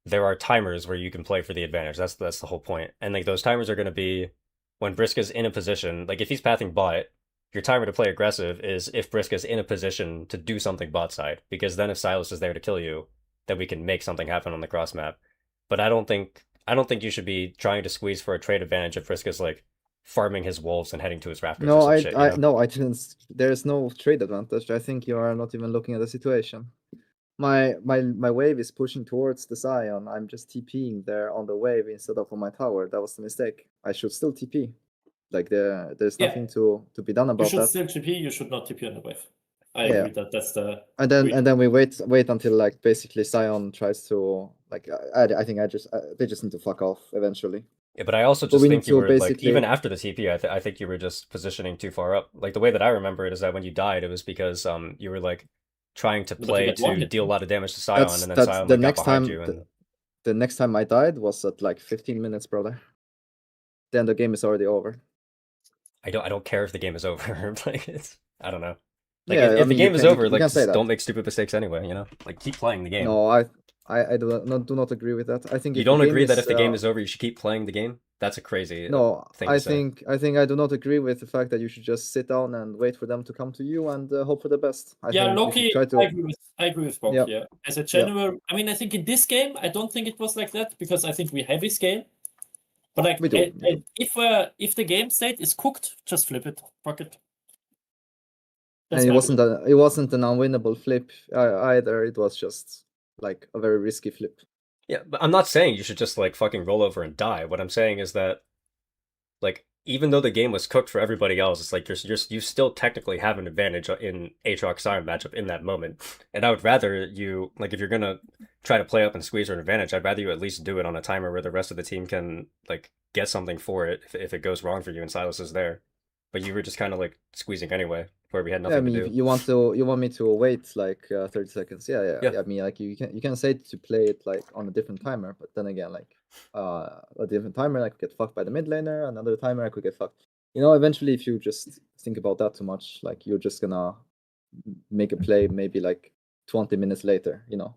there are timers where you can play for the advantage. That's the whole point. And like those timers are going to be when Briska's in a position, like if he's pathing bot, your timer to play aggressive is if Briska's in a position to do something bot side, because then if Silas is there to kill you, then we can make something happen on the cross map. But I don't think you should be trying to squeeze for a trade advantage if Briska's like farming his wolves and heading to his rafters or No, some I shit, you know? no, I didn't. There is no trade advantage. I think you are not even looking at the situation. My wave is pushing towards the Sion. I'm just TPing there on the wave instead of on my tower. That was the mistake. I should still TP. Like there's Yeah. nothing to be done You about should that. still TP, you should not TP on the wave. I Yeah. agree that's the... And then reason. we wait until like basically Sion tries to like I think they just need to fuck off eventually. Yeah, but I also But just we think need you to were like basically- even after the TP, I think you were just positioning too far up. Like the way that I remember it is that when you died, it was because you were like trying to But you play got one to hit. deal a lot of damage to Sion, and then That's Sion the like, next got behind time. you. And... The next time I died was at like 15 minutes, brother. Then the game is already over. I don't care if the game is over. Like I don't know. Like Yeah, if I the mean, you game is can- over, you like can say just that. don't make stupid mistakes anyway. You know, like keep playing the game. No, I do not agree with that. I think You if the don't game agree that is, if the game is over, you should keep playing the game? That's a crazy No, thing to I say. think I do not agree with the fact that you should just sit down and wait for them to come to you and hope for the best. I Yeah, think you Loki, should try to. I agree with Bob Yeah. here. As a general, I mean, I think in this game, I don't think it was like that because I think we heavy scale. But like, We do, if the game state is cooked, just flip it, fuck it. That's And it my wasn't opinion. it wasn't an unwinnable flip either. It was just like a very risky flip. Yeah, but I'm not saying you should just like fucking roll over and die. What I'm saying is that, like, even though the game was cooked for everybody else, it's like you still technically have an advantage in Aatrox Siren matchup in that moment. And I would rather you, like, if you're gonna try to play up and squeeze for an advantage, I'd rather you at least do it on a timer where the rest of the team can like get something for it if it goes wrong for you and Silas is there. But you were just kind of like squeezing anyway, where we had nothing Yeah, I mean, to if do. you want me to wait like 30 seconds. Yeah. Yeah. I mean, like you can say to play it like on a different timer, but then again, like a different timer, I could get fucked by the mid laner. Another timer, I could get fucked. You know, eventually, if you just think about that too much, like you're just gonna make a play maybe like 20 minutes later. You know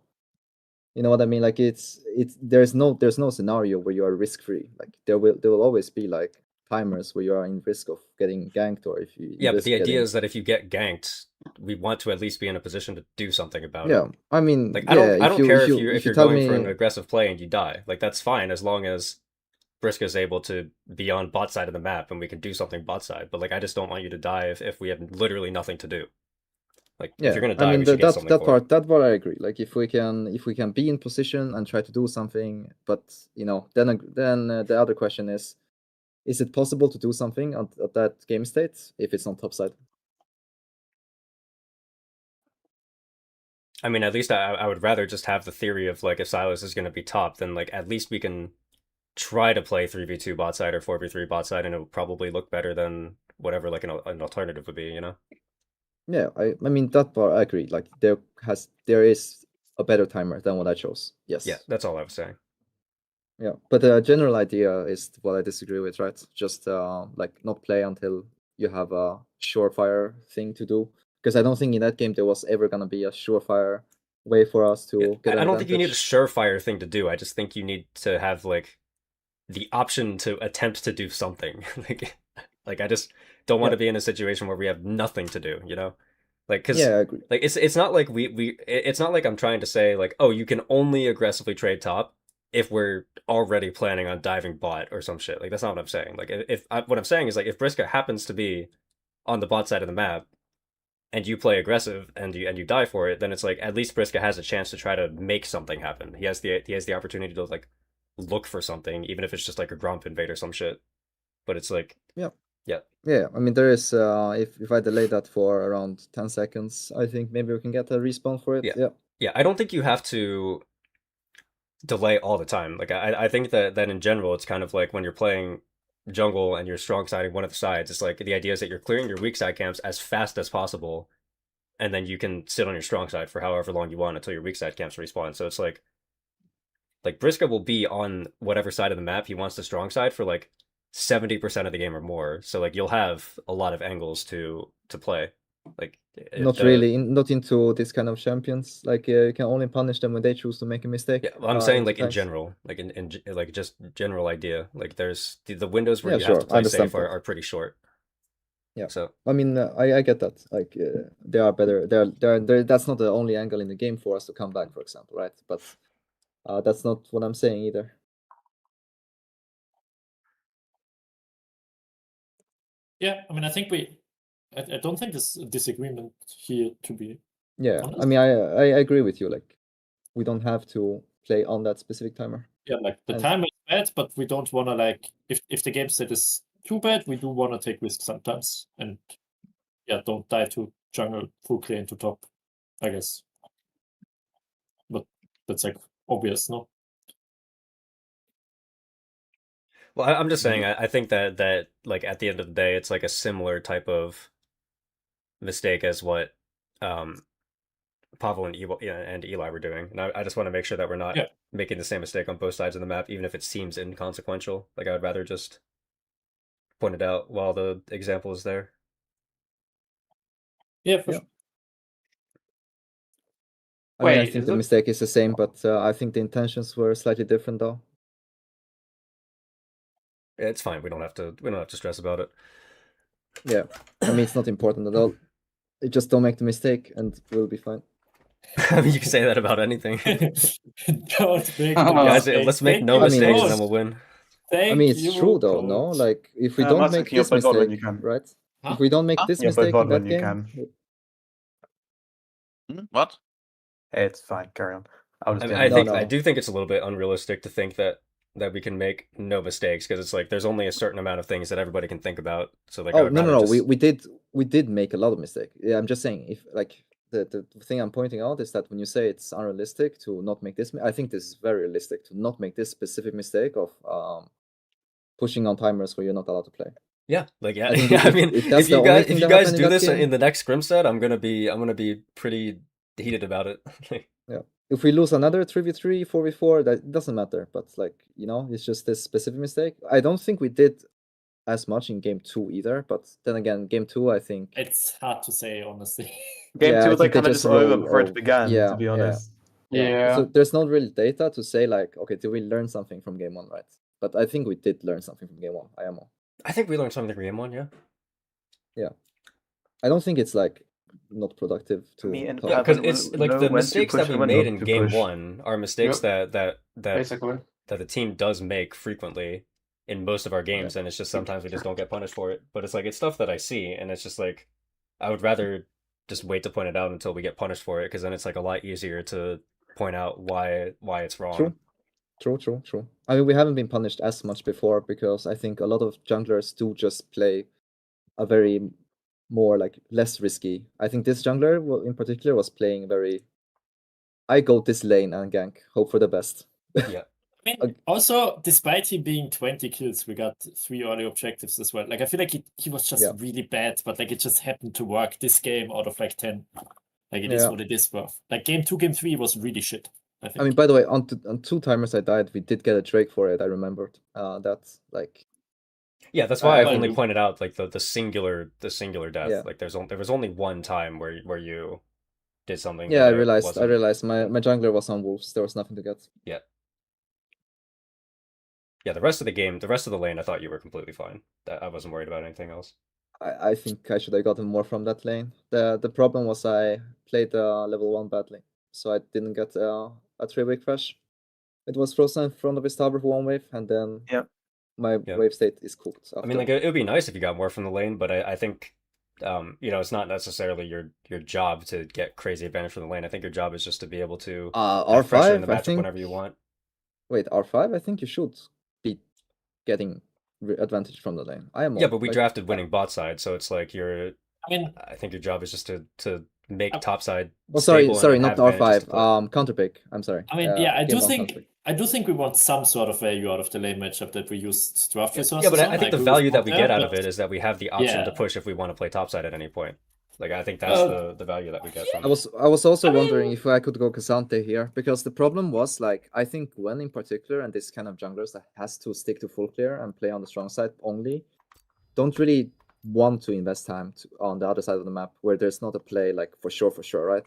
what I mean? Like it's there's no scenario where you are risk free. Like there will always be like timers where you are in risk of getting ganked, or if you Yeah, but risk the idea getting- is that if you get ganked, we want to at least be in a position to do something about yeah. it. I mean, Like yeah, I don't care if you you're tell going me, for an aggressive play and you die. Like that's fine as long as Briska's able to be on bot side of the map and we can do something bot side. But like I just don't want you to die if we have literally nothing to do. Like yeah. if you're gonna die, I mean, we should get something that for it. part I agree. Like if we can be in position and try to do something, but you know, then the other question is, is it possible to do something at that game state if it's on top side? I mean, at least I would rather just have the theory of like if Silas is going to be top, then like at least we can try to play 3v2 bot side or 4v3 bot side, and it would probably look better than whatever like an alternative would be, you know? Yeah, I mean that part I agree. Like there is a better timer than what I chose. Yes. Yeah, that's all I was saying. Yeah, but the general idea is what I disagree with, right? Just like not play until you have a surefire thing to do. Because I don't think in that game there was ever gonna be a surefire way for us to get an I don't think you need a advantage. surefire thing to do. I just think you need to have like the option to attempt to do something. like I just don't want to be in a situation where we have nothing to do, you know? Like cuz Yeah, I agree. like it's not like it's not like I'm trying to say like, oh, you can only aggressively trade top if we're already planning on diving bot or some shit. Like that's not what I'm saying. Like what I'm saying is like if Briska happens to be on the bot side of the map and you play aggressive and you die for it, then it's like at least Briska has a chance to try to make something happen. He has the opportunity to like look for something, even if it's just like a Gromp invade or some shit. But it's like Yeah. Yeah. Yeah, I mean there is if I delay that for around 10 seconds, I think maybe we can get a respawn for it. Yeah. Yeah, I don't think you have to delay all the time. Like I think that in general it's kind of like when you're playing jungle and you're strong siding one of the sides, it's like the idea is that you're clearing your weak side camps as fast as possible, and then you can sit on your strong side for however long you want until your weak side camps respawn. So it's like Briska will be on whatever side of the map he wants the strong side for like 70% of the game or more. So like you'll have a lot of angles to play. Like Not really, not into this kind of champions. Like you can only punish them when they choose to make a mistake. Yeah, well, I'm saying into like in tanks. general, like in like just general idea. Like there's the windows where Yeah, you sure, have to I play understand safe that. are pretty short. Yeah. So I mean, I get that. Like they are better. They're that's not the only angle in the game for us to come back, for example, right? But that's not what I'm saying either. Yeah, I mean, I think I don't think there's a disagreement here, to be Yeah, I honest. mean, I agree with you. Like, we don't have to play on that specific timer. Yeah, like the And- timer is bad, but we don't want to like if the game set is too bad, we do want to take risks sometimes, and yeah, don't die to jungle full clear into top, I guess. But that's like obvious, no? well, I'm just saying I think that like at the end of the day, it's like a similar type of mistake as what Pavel and Eli were doing, and I just want to make sure that we're not Yeah. making the same mistake on both sides of the map, even if it seems inconsequential. Like I would rather just point it out while the example is there. Yeah, for Yeah. sure. I mean, I Wait, think is the it? mistake is the same, but I think the intentions were slightly different, though. It's fine. We don't have to stress about it. Yeah, I mean, it's not important at all. You just don't make the mistake, and we'll be fine. I mean, you can say that about anything. Don't make the Guys, mistake. let's make Thank no you, mistakes, and coach. then we'll win. Thank I mean, it's you, true though, no? coach. Like, if we don't Martin, make can you this play bot when you mistake, can? right? Huh? If we don't make Huh? this Yeah, play mistake bot in that when you game, can. What? It's fine, carry on. I'll just I end it. I do think it's a little bit unrealistic to think that we can make no mistakes, because it's like there's only a certain amount of things that everybody can think about. So like, I oh would no, rather no, just... we did make a lot of mistake. Yeah, I'm just saying, if like the thing I'm pointing out is that when you say it's unrealistic to not make this, I think this is very realistic to not make this specific mistake of pushing on timers where you're not allowed to play. Yeah, like yeah, I think I mean, if that's if you the only guys thing if you that guys happened in do that this game- in the next Scrim set, I'm gonna be pretty heated about it. Yeah. If we lose another 3v3, 4v4, that doesn't matter. But like, you know, it's just this specific mistake. I don't think we did as much in game 2 either. But then again, game 2, I think. It's hard to say, honestly. Game Yeah, 2 I was like think they kind of just just over roll before it off. began, Yeah, to be yeah. honest. Yeah. So there's not really data to say like, okay, did we learn something from game 1, right? But I think we did learn something from game 1. IMO. I think we learned something from game 1, yeah. Yeah. I don't think it's like not productive to Me and talk Pavel Because will it's like know the when to mistakes push that we and when made not in to game push. 1 are mistakes that Basically. the team does make frequently in most of our games, and it's just sometimes we just don't get punished for it. But it's like it's stuff that I see, and it's just like I would rather just wait to point it out until we get punished for it, because then it's like a lot easier to point out why it's wrong. True. True. I mean, we haven't been punished as much before because I think a lot of junglers do just play a very more like less risky. I think this jungler in particular was playing very. I go this lane and gank, hope for the best. Yeah. I mean, also, despite him being 20 kills, we got 3 early objectives as well. Like, I feel like he was just Yeah. really bad, but like it just happened to work this game out of like 10. Like, it is Yeah. what it is, bro. Like, game 2, game 3 was really shit, I think. I mean, by the way, on 2 timers I died, we did get a Drake for it. I remembered. That's like. Yeah, that's why I've I only agree. pointed out like the singular death. Yeah. Like there was only one time where you did something. Yeah, I that realized. wasn't- My jungler was on wolves. There was nothing to get. Yeah. Yeah, the rest of the game, the rest of the lane, I thought you were completely fine. I wasn't worried about anything else. I think I should have gotten more from that lane. The problem was I played level 1 badly, so I didn't get a 3-wave crash. It was frozen in front of his tower for 1 wave, and then my Yeah. wave state is cooked. After. I mean, like it would be nice if you got more from the lane, but I think, you know, it's not necessarily your job to get crazy advantage from the lane. I think your job is just to be able to have pressure in the R5, I matchup think. whenever you want. Wait, R5? I think you should be getting advantage from the lane. I am. Yeah, but we like, drafted winning bot side, so it's like I think your job is just to make top side. Oh, sorry, stable and not have the advantages to R5. play. Counter pick. I'm sorry. I mean, yeah, I game do one think counter pick. we want some sort of value out of the lane matchup that we used draft resources. Yeah, but I on. think the agree with value that we Ponte, get out of but- it is that we have the option to Yeah. push if we want to play topside at any point. Like I think that's the value that we get from I it. was also I mean- wondering if I could go Cassante here, because the problem was like I think Gwen in particular and this kind of junglers that has to stick to full clear and play on the strong side only don't really want to invest time on the other side of the map where there's not a play like for sure, right?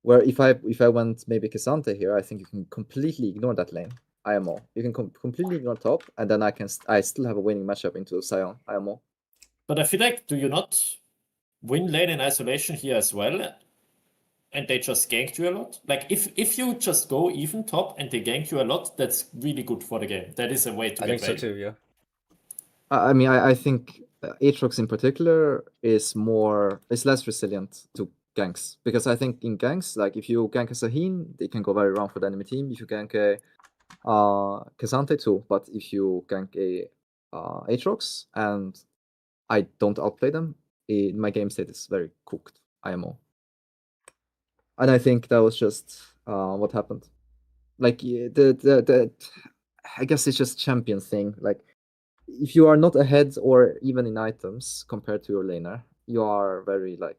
Where if I went maybe Cassante here, I think you can completely ignore that lane IMO. You can completely ignore top, and then I still have a winning matchup into Sion IMO. But I feel like, do you not win lane in isolation here as well? And they just ganked you a lot? Like, if you just go even top and they gank you a lot, that's really good for the game. That is a way to I get think so value. too. Yeah. I mean, I think Aatrox in particular is less resilient to ganks, because I think in ganks, like if you gank a Sahin, they can go very wrong for the enemy team. If you gank a Cassante too, but if you gank a Aatrox and I don't outplay them, my game state is very cooked IMO. And I think that was just what happened. Like the I guess it's just champion thing. Like if you are not ahead or even in items compared to your laner, you are very like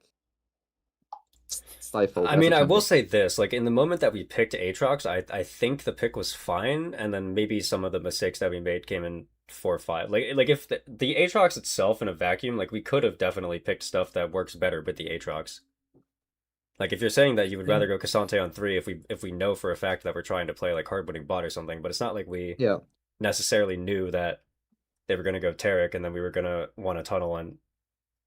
stifled. I mean, I will say this: like in the moment that we picked Aatrox, I think the pick was fine, and then maybe some of the mistakes that we made came in 4-5. Like if the Aatrox itself in a vacuum, like we could have definitely picked stuff that works better with the Aatrox. Like if you're saying that you would rather go Cassante on 3 if we know for a fact that we're trying to play like hard winning bot or something, but it's not like we necessarily knew that they were gonna go Taric and then we were gonna want to tunnel and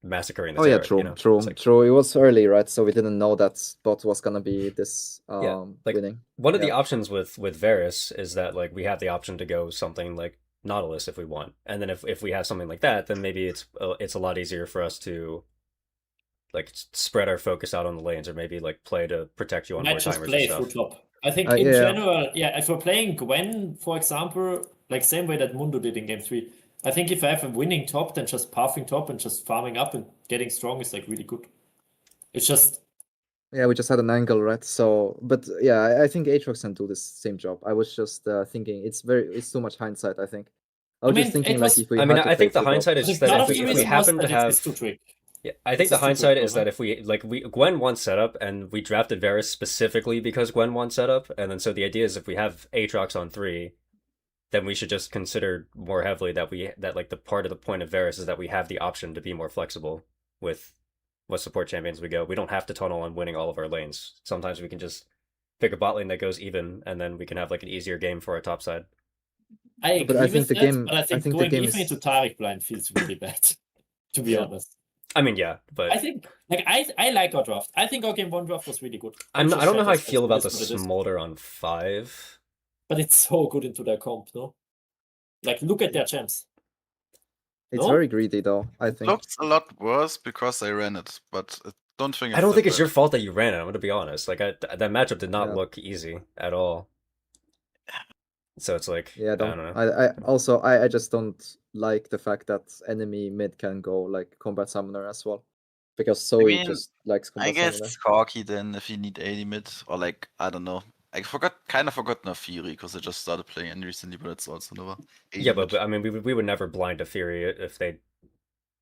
massacring the Taric, true, you know? true, Like, true. It was early, right? So we didn't know that bot was gonna be this like, winning. One of the options with Varus is that like we have the option to go something like Nautilus if we want, and then if we have something like that, then maybe it's a lot easier for us to like spread our focus out on the lanes, or maybe like play to protect you on Might more just timers play and through stuff. top. I think in general, if we're playing Gwen, for example, like same way that Mundo did in game 3, I think if I have a winning top, then just pathing top and just farming up and getting strong is like really good. It's just we just had an angle, right? So, but yeah, I think Aatrox can do this same job. I was just thinking it's too much hindsight. I think I was just thinking like if we. I think the hindsight is just that if we happen to have. Yeah, I think the hindsight is that if Gwen won setup and we drafted Varus specifically because Gwen won setup, and then so the idea is if we have Aatrox on 3, then we should just consider more heavily that like the part of the point of Varus is that we have the option to be more flexible with what support champions we go. We don't have to tunnel on winning all of our lanes. Sometimes we can just pick a bot lane that goes even, and then we can have like an easier game for our top side. I agree with that, but I think going even into Taric blind feels really bad, to be honest. I mean, yeah, but I think like I like our draft. I think our game 1 draft was really good. I don't know how I feel about the Smolder on 5. But it's so good into their comp, no? Like look at their champs. It's very greedy though, I think. It looks a lot worse because I ran it, but I don't think it's your fault that you ran it, I'm gonna be honest. Like that matchup did not look easy at all. So it's like, Yeah, I don't know. I just don't like the fact that enemy mid can go like combat summoner as well, because Zoe mean, just likes I combat guess summoner. Corki then if you need AD mid, or like, I don't know. I kind of forgot Nafiri because I just started playing N recently, but it's also never AD Yeah, mid. but I mean, we would never blind a Fury if they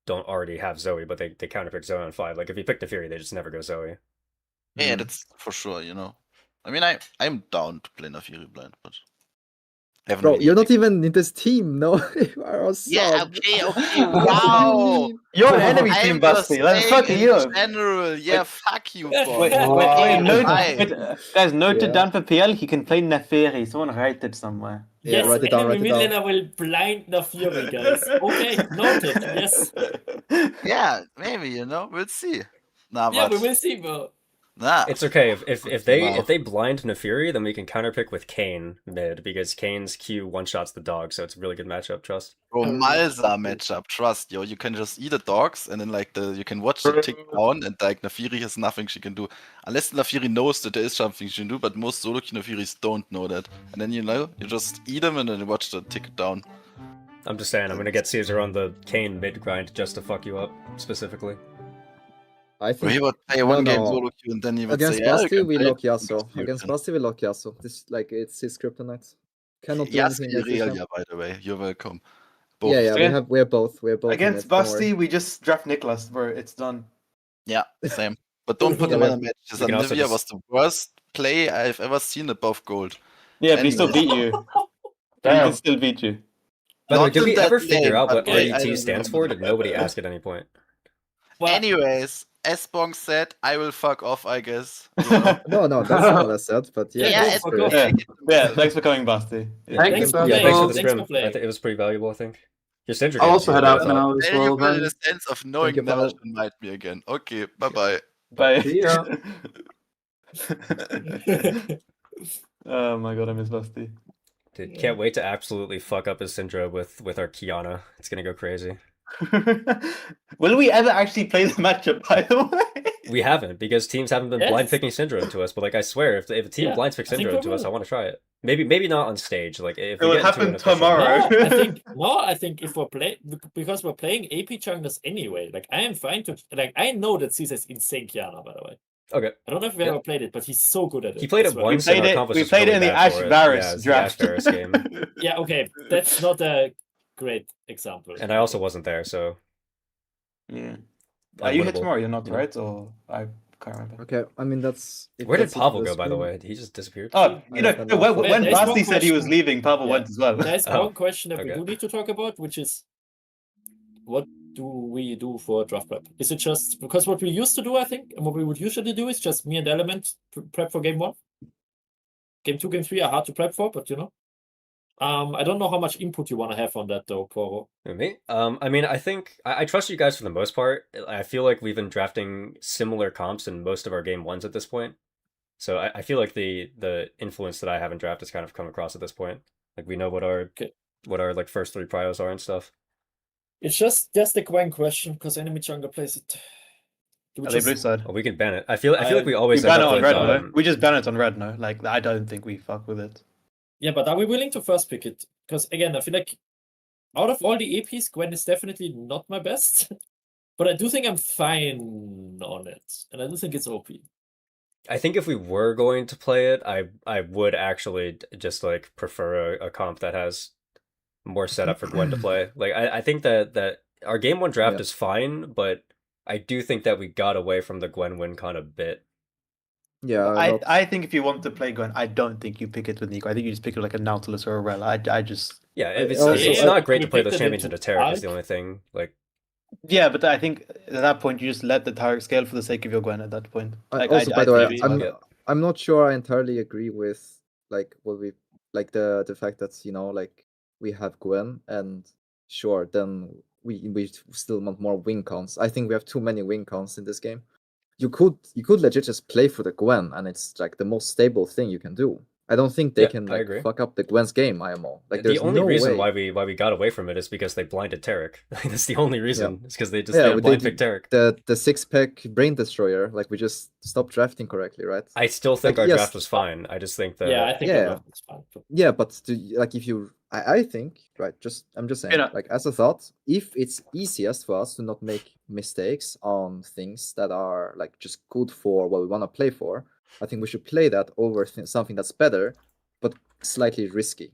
don't already have Zoe, but they counterpick Zoe on 5. Like if you pick the Fury, they just never go Zoe. Yeah, that's for sure, you know. I mean, I'm down to play Nafiri blind, but I haven't Bro, really you're not like- even in this team, no? You are a Yeah, sub. okay, What do wow. you mean? You're an enemy I'm team, just Busty. Like, saying fuck are in you? general, yeah, fuck you, boss. Wait, Okay, note, fine. guys, note Yeah. it down for PL. He can play Neferi. Someone write it somewhere. Yeah, Yes, write it down, enemy write it mid down. laner will blind Nafiri, guys. Okay, noted. Yes. Yeah, maybe, you know, we'll see. Nah, Yeah, we but will see, bro. nah. It's okay if Wow. they blind Nefiri, then we can counterpick with Kane mid because Kane's Q one shots the dog, so it's a really good matchup. Trust. Bro, Oh, Malza matchup, trust, yo. You can just eat the dogs and then like you can watch the tick down and like Nafiri has nothing she can do. Unless Nafiri knows that there is something she can do, but most solo queue Nafiris don't know that. And then you know, you just eat them and then watch the tick down. I'm just saying, I'm gonna get Caesar on the Kane mid grind just to fuck you up specifically. I Or he think would play one game no. solo queue and then he would Against say, yeah, you Basti, can we play lock it. Yasuo. You Against can. Basti, we lock Yasuo. This like it's his kryptonite. Cannot do Yes, anything against this champ. Irelia, by the way. You're welcome. Both. Yeah, Yeah. we're both. We're both. in Against it, don't worry. Busty, we just draft Nicholas, bro. It's done. Yeah, same. But don't put Yeah, him we on a have- match. we can also Anivia just- was the worst play I've ever seen above gold. Yeah, but he still Anyways. beat you. He can still beat you. By the way, Not did in we that ever figure lane, out what but, like, I RDT don't stands remember for? Did nobody ask at any point? Well, Anyways, Esbong said, I will fuck off, I guess. You know? No, that's not what I said, but yeah, Yeah, that's fuck true. off. Yeah, thanks for coming, Busty. Yeah, Thank thanks, you, yeah, Pablo. thanks for the Thanks scrim. for I playing. think it was pretty valuable. I think your Syndra I'll game's also head really out good, I now thought. as Then you well. put it in Bye. a sense of knowing you, never Pavel. should invite me again. Okay, bye-bye. Bye. See ya. Oh my god, I miss Busty. Dude, Yeah. can't wait to absolutely fuck up his Syndra with our Kiana. It's gonna go crazy. Will we ever actually play the matchup, by the way? We haven't because teams haven't been Yes. blind picking Syndra into us. But like I swear, if a team Yeah, blinds pick I think Syndra we into us, will. I want to try it. Maybe not on stage. Like if It we will get into happen an official tomorrow. No, I think if we're because we're playing AP junglers anyway. Like I am fine to I know that Caesar's insane Kiana, by the way. Okay, I don't know if we Yeah. ever played it, but he's so good at it. he played as it well. once. We and played our it. compass We was played it really in the bad Ash for it. Varus Yeah, it's draft. the Ash Varus game, Yeah, okay, that's not a great example. and I also wasn't there, so Yeah. Are you here unwinnable, tomorrow? You're not, you know? right? Or I can't remember. Okay, I mean that's. if Where did that's it Pavel for the go, by the screen. way? He just disappeared. Oh, I don't know. when There's one Basti said he was question. leaving, Pavel Yeah. went as well. There's Oh, one question that we okay. do need to talk about, which is what do we do for draft prep? Is it just because what we used to do, I think, and what we would usually do is just me and Element prep for game 1? Game 2, game 3 are hard to prep for, but you know. I don't know how much input you want to have on that though, Poro. Me? I mean, I think I trust you guys for the most part. I feel like we've been drafting similar comps in most of our game 1s at this point. So I feel like the influence that I have in draft has kind of come across at this point. Like we know what our like first 3 priors are and stuff. It's just the Gwen question because enemy jungler plays it. Do we Are they just- blue side? Oh, we can ban it. I feel like we always we ban end it up on with, red, no? We just ban it on red, no? Like I don't think we fuck with it. Yeah, but are we willing to first pick it? Because again, I feel like out of all the APs, Gwen is definitely not my best. But I do think I'm fine on it. And I do think it's OP. I think if we were going to play it, I would actually just like prefer a comp that has more setup for Gwen to play. Like I think that our game 1 draft Yeah. is fine, but I do think that we got away from the Gwen win con a bit. Yeah, I think if you want to play Gwen, I don't think you pick it with Nico. I think you just pick it like a Nautilus or a Rel. I just Yeah, I it's, also- it's I- not great we to play picked those it champions into into Terra is the Arc. only thing. Like yeah, but I think at that point you just let the target scale for the sake of your Gwen. At that point, like, also, by the way, think I'm- I'm not sure I entirely agree with like what we like the fact that like we have Gwen and sure then we still want more win cons. I think we have too many win cons in this game. You could legit just play for the Gwen and it's like the most stable thing you can do. I don't think they Yeah, can I like agree. fuck up the Gwen's game IMO. Like The there's only no reason way. why we got away from it is because they blinded Tarek. That's the only reason. It's because they just Yeah, they blind picked Tarek. the 6-pack brain destroyer. Like we just stopped drafting correctly, right? I still think Like, our yes. draft was fine. I just think that Yeah, I think Yeah. our draft was fine. Yeah, but like if you, I think right. I'm just saying, You know- like as a thought, if it's easiest for us to not make mistakes on things that are like just good for what we want to play for, I think we should play that over something that's better, but slightly risky.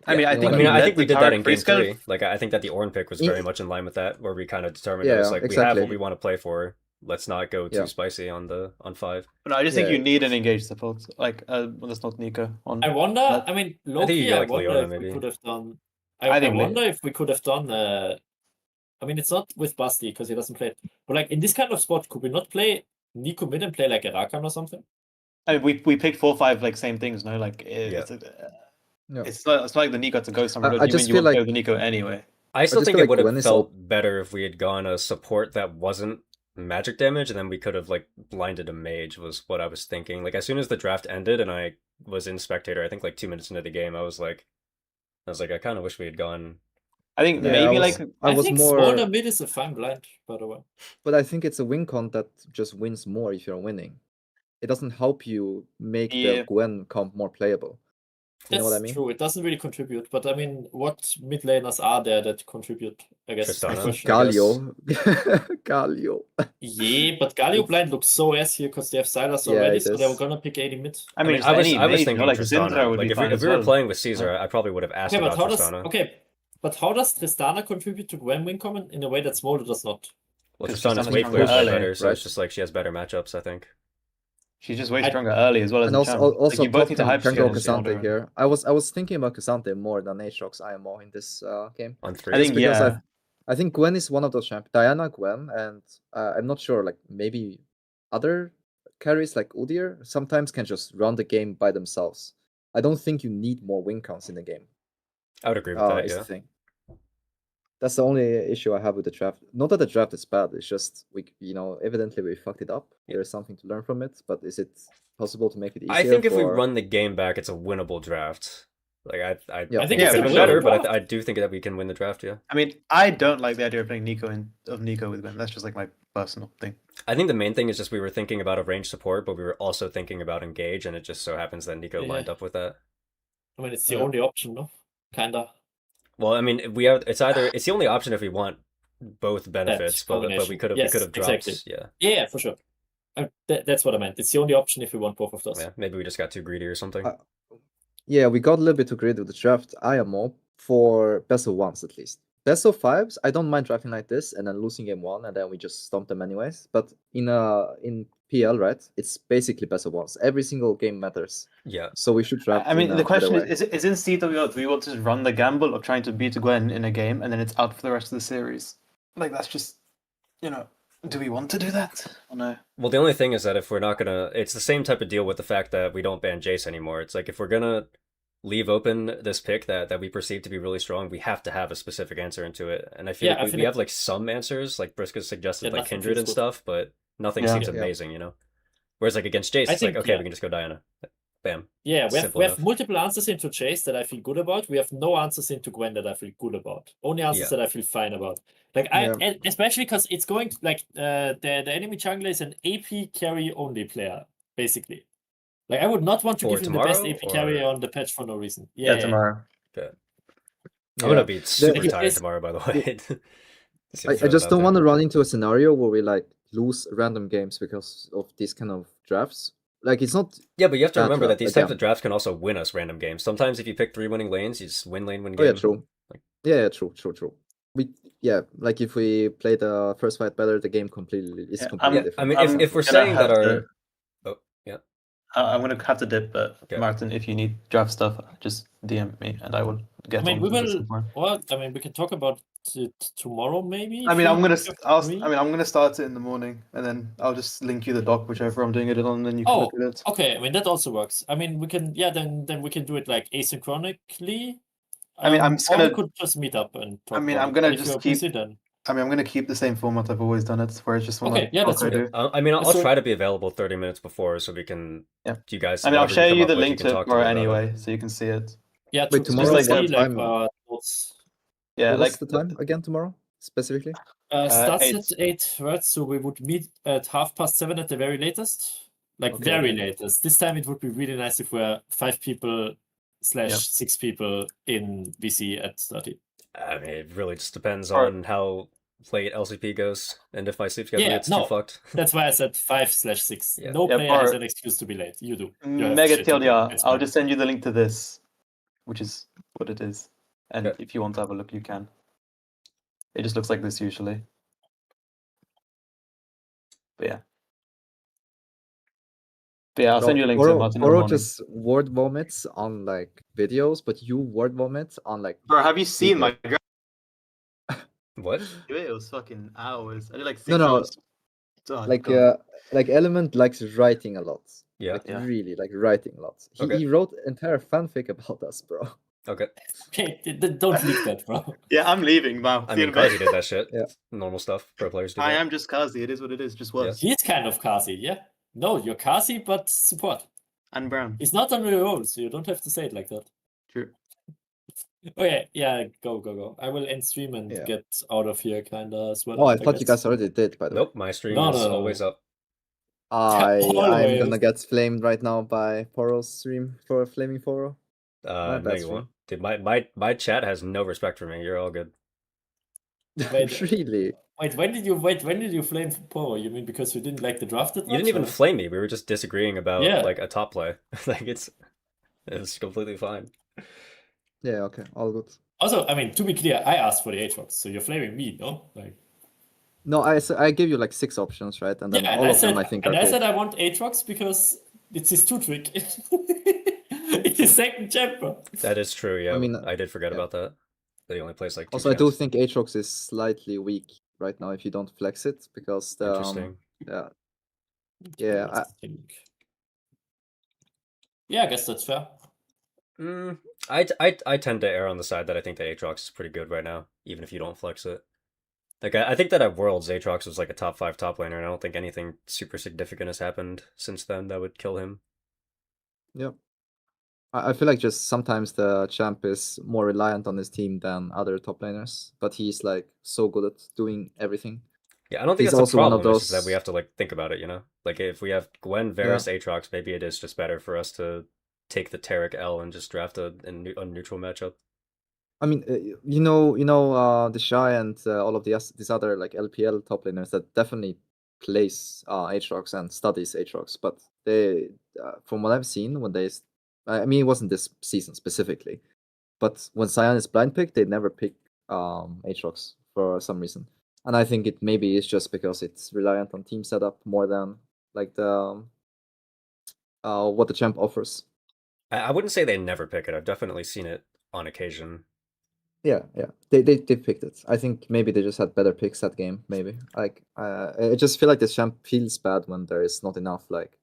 I mean, You I know think what I mean, you I let think we the did that in Tarek game prescale- 3. Like, I think that the Ornn pick was very much in line with that, where we kind of determined it Yeah, was like we have exactly. what we want to play for. Let's not go too Yeah. spicy on 5. But I just think Yeah. you need an engaged support. Like, well, that's not Nico. On I wonder. That- I mean, I think you low-key, get, I like, wonder Leona, if we maybe. could have done. I I think wonder if we could have done. I mean, it's not with Basti because he doesn't play it. But like in this kind of spot, could we not play Nico mid and play like a Rakan or something? I mean, we picked 4-5 like same things, no? Like it's Yeah. it's not like the Nico to go somewhere. I Doesn't just mean you feel won't play like- with the Nico anyway. I still just think feel it like would have Gwen is felt better if we had gone a support that wasn't magic damage, and then we could have like blinded a mage. Was what I was thinking. Like as soon as the draft ended and I was in spectator, I think like 2 minutes into the game, I was like, I kind of wish we had gone. I think Yeah, maybe I was, like I was think more, Smolder mid is a fine blind, by the way. but I think it's a win con that just wins more if you're winning. It doesn't help you make Yeah. the Gwen comp more playable. You know what I That's mean? true. It doesn't really contribute, but I mean, what mid laners are there that contribute? I guess. is the Tristana. question. Galio. Galio. Yeah, but Galio It's- blind looks so ass here because they have Silas Yeah, already, it so they were is. gonna pick 80 mid. I mean, I was any I was mage, thinking like Tristana. Syndra would Like be if fine we as were well. playing with Caesar, I probably would have asked Okay, but about how does Tristana. but how does Tristana contribute to Gwen win comment in a way that Smolder does not? Well, 'Cause Tristana's Tristana's way stronger closer early, better, so right? it's just like she has better matchups, I think. She's just way I- stronger early as well as And the also, champ. also Like, you both top need to 10 can go hyperscale and Cassante Syndra. here. I was thinking about Cassante more than Aatrox IMO in this game. On 3. I think Because yeah. I think Gwen is one of those champions. Diana, Gwen, and I'm not sure, like maybe other carries like Udyr sometimes can just run the game by themselves. I don't think you need more win counts in the game. I would agree with that, Is yeah. the thing. That's the only issue I have with the draft. Not that the draft is bad. It's just evidently we fucked it up. Yeah. There's something to learn from it, but is it possible to make it easier? I think if we for- run the game back, it's a winnable draft. Like I Yeah. think Yeah, it could for be sure. better, but I do think that we can win the draft. Yeah, I mean, I don't like the idea of playing Nico with Gwen. That's just like my personal thing. I think the main thing is just we were thinking about a range support, but we were also thinking about engage, and it just so happens that Nico Yeah. lined up with that. I mean, it's the Yeah. only option, no? Kinda. Well, I mean, it's the only option if we want both benefits, but we combination. could have Yes, dropped. exactly. Yeah, Yeah, for sure. That's what I meant. It's the only option if we want both of those. yeah. Maybe we just got too greedy or something. Yeah, we got a little bit too greedy with the draft IMO for best of ones at least. Best of fives, I don't mind drafting like this and then losing game one and then we just stomp them anyways. But in PL, right, it's basically best of ones. Every single game matters. Yeah, So we should draft. I mean, in a the question better way. is in CWO, do we want to run the gamble of trying to beat Gwen in a game and then it's out for the rest of the series? Like, that's just, do we want to do that? Or no? Well, the only thing is that if we're not gonna, it's the same type of deal with the fact that we don't ban Jace anymore. It's like if we're gonna leave open this pick that we perceive to be really strong, we have to have a specific answer into it. And I feel Yeah, like we have like some answers, like Briska suggested, Yeah, like nothing Kindred feels and good. stuff, but nothing Yeah. seems Yeah. amazing, you know? Whereas like against Jace, I it's think, like, okay, yeah. we can just go Diana. Bam. Yeah, we have Simple enough. multiple answers into Chase that I feel good about. We have no answers into Gwen that I feel good about. Only answers Yeah. that I feel fine about. Like and especially because it's going to, like the enemy jungler is an AP carry only player, basically. Like I would not want to For give him the best tomorrow, AP carry or- on the patch for no reason. Yeah, tomorrow. I'm Yeah. gonna be super the- tired tomorrow, by the way. I just don't want to run into a scenario where we like lose random games because of these kind of drafts. Like it's not. Yeah, but you have to Bad remember that draft, these like, types of drafts can also win us random games. Sometimes if you pick 3 winning lanes, you just win lane, win Oh game. yeah, true. Like- Yeah, true. Like if we play the first fight better, the game completely is Yeah, completely Yeah, I different. mean, I'm if we're gonna saying that have our... to- Oh, yeah. I'm going to have to dip, but Okay. Martin, if you need draft stuff, just DM me and I will get I mean, on we to this will. tomorrow. Well, I mean, we can talk about it tomorrow, maybe. I mean, if I'm you gonna. have I'll, free. I mean, I'm gonna start it in the morning, and then I'll just link you the doc, whichever I'm doing it on, and then you can look at it. Okay, I mean that also works. I mean, we can. Yeah, then we can do it like asynchronically. I mean, I'm just or we gonna- could just meet up and talk. I mean, about I'm it. gonna If just you're keep- busy, then I mean, I'm gonna keep the same format I've always done it, where it's just one Okay, yeah, that's I okay. do. I mean, I'll So- try to be available 30 minutes before so we can. Yeah. You guys. I mean, I'll whatever share come you up the with, link can to talk Poro me about it. anyway, so you can see it. Yeah, Wait, to tomorrow like see, what time? notes. Yeah, What's like the time again tomorrow specifically? Starts 8. at 8, right? So we would meet at 7:30 at the very latest. Like Okay, very okay. latest. This time it would be really nice if we're 5 people / 6 people in VC at 30. I mean, it really just depends Or- on how late LCP goes and if my sleep schedule Yeah, gets no. too fucked. That's why I said 5 / 6. Yeah. No Yeah, player has Poro- an excuse to be late. You do. You have Mega shit to do. TLDR, It's I'll fine. just send you the link to this, which is what it is. And Okay. if you want to have a look, you can. It just looks like this usually. But yeah. But yeah, I'll send you a link to Martin in the Poro morning. just word vomits on like videos, but you word vomit on like. Bro, have you seen my What? It was fucking hours. I did like 6 No, hours. Oh, like God. Element likes writing a lot. Yeah. Like Yeah. really like writing a lot. Okay. He wrote entire fanfic about us, bro. Okay. Okay, don't leak that, bro. Yeah, I'm leaving, man. I mean, Kazi did that shit. Yeah. Normal stuff. Pro players do I that. am just Kazi. It is what it is. Just Yeah. was. He's kind of Kazi, yeah? No, you're Kazi, but support. And Brown. He's not on your role, so you don't have to say it like that. True. Okay, yeah, go. I will end stream and Yeah. get out of here kinda as well. Oh, I thought you guess. guys already did, by the way. Nope, my stream No, is no, no. always up. I'm Always. gonna get flamed right now by Poro's stream for flaming Poro. My No, bad you stream. won't. Dude, my chat has no respect for me. You're all good. Wait. Really? Wait, when did you flame Poro? You mean because you didn't like the drafted You didn't even flame me. We were just disagreeing about Yeah. like a top play. Like it's completely fine. Yeah, okay, all good. Also, I mean, to be clear, I asked for the Aatrox, so you're flaming me, no? Like, No, I gave you like 6 options, right? And then yeah, and all I of said, them I think and are I good. said I want Aatrox because it's his 2-trick. It's his second champ, bro. That is true. Yeah, I mean, I did forget yeah. about that. That he only plays like 2 Also, I do champs. think Aatrox is slightly weak right now if you don't flex it because the Interesting. yeah. Yeah, I guess that's fair. I tend to err on the side that I think the Aatrox is pretty good right now, even if you don't flex it. Like I think that at Worlds, Aatrox was like a top 5 top laner, and I don't think anything super significant has happened since then that would kill him. Yeah. I feel like just sometimes the champ is more reliant on his team than other top laners, but he's like so good at doing everything. Yeah, I don't think He's that's also a one problem. of It's just that we those- have to like think about it, you know. Like if we have Gwen, Varus, Aatrox, maybe it is just better for us to take the Taric L and just draft a neutral matchup. I mean, the Shy and all of these other like LPL top laners that definitely plays Aatrox and studies Aatrox, but they, from what I've seen, I mean, it wasn't this season specifically, but when Sion is blind picked, they never pick Aatrox for some reason, and I think it maybe is just because it's reliant on team setup more than like the what the champ offers. I wouldn't say they never pick it. I've definitely seen it on occasion. Yeah, they picked it. I think maybe they just had better picks that game. Maybe like I just feel like the champ feels bad when there is not enough like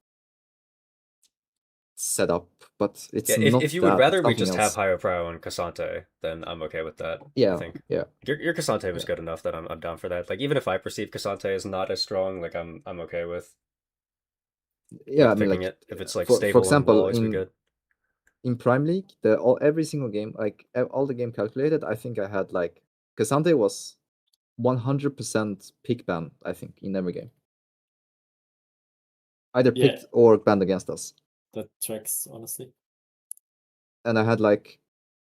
setup. But it's Yeah, not if you that, would rather it's we something just else. have higher prio on Cassante, then I'm okay with that. Yeah, I think yeah. your Cassante was Yeah. good enough that I'm down for that. Like even if I perceive Cassante as not as strong, like I'm okay with Yeah, I mean, picking like it if it's like for stable example, and will always be good. in Prime League, every single game, like all the game calculated, I think I had like Cassante was 100% pick ban. I think in every game, either Yeah. picked or banned against us. That tracks, honestly. And I had like,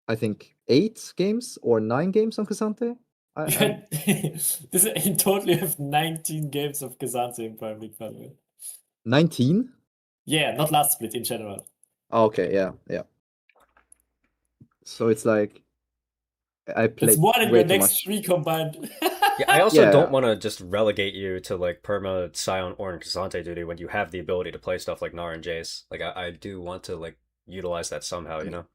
I think 8 games or 9 games on Cassante. In total, you have 19 games of Kazante in Prime League, by the way. 19? Yeah, not last split, in general. Oh, okay, yeah. So it's like I played It's more than way your too next much. 3 combined. Yeah, I also Yeah. don't want to just relegate you to like perma Scion or Cassante duty when you have the ability to play stuff like Gnar and Jace. Like I do want to like utilize that somehow, you know.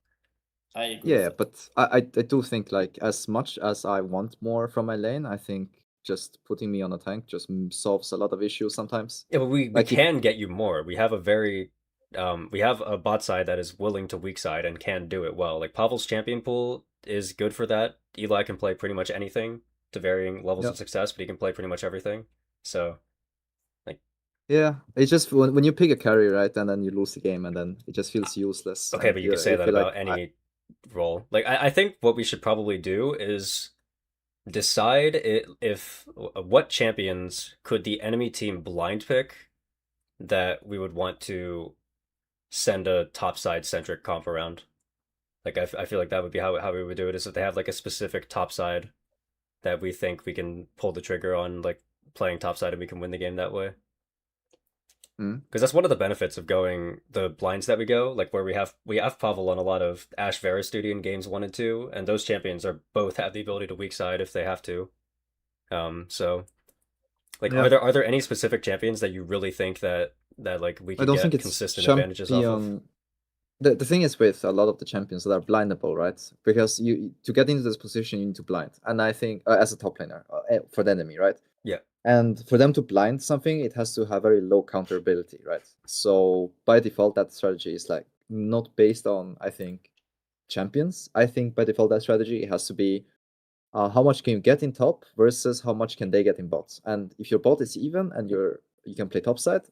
I agree. Yeah, but I do think like as much as I want more from my lane, I think just putting me on a tank just solves a lot of issues sometimes. Yeah, but we Like, can get you more. We have a very we have a bot side that is willing to weak side and can do it well. Like Pavel's champion pool is good for that. Eli can play pretty much anything. to varying levels Yeah. of success, but he can play pretty much everything. So Yeah, it's just when you pick a carry, right, and then you lose the game, and then it just feels useless. okay, and but you could say that feel about like any role. Like I think what we should probably do is decide if what champions could the enemy team blind pick that we would want to send a topside centric comp around. Like I feel like that would be how we would do it, is if they have like a specific topside that we think we can pull the trigger on, like playing topside, and we can win the game that way. Because that's one of the benefits of going the blinds that we go, like where we have Pavel on a lot of Ashe Varus duty in games 1 and 2, and those champions are both have the ability to weak side if they have to. So like Yeah. are there any specific champions that you really think that like we I can don't get think it's consistent advantages off of? champion. The thing is with a lot of the champions that are blindable, right? Because you to get into this position, you need to blind, and I think as a top laner for the enemy, right? Yeah. And for them to blind something, it has to have very low counter ability, right? So by default, that strategy is like not based on, I think, champions. I think by default, that strategy has to be how much can you get in top versus how much can they get in bots. And if your bot is even and you can play topside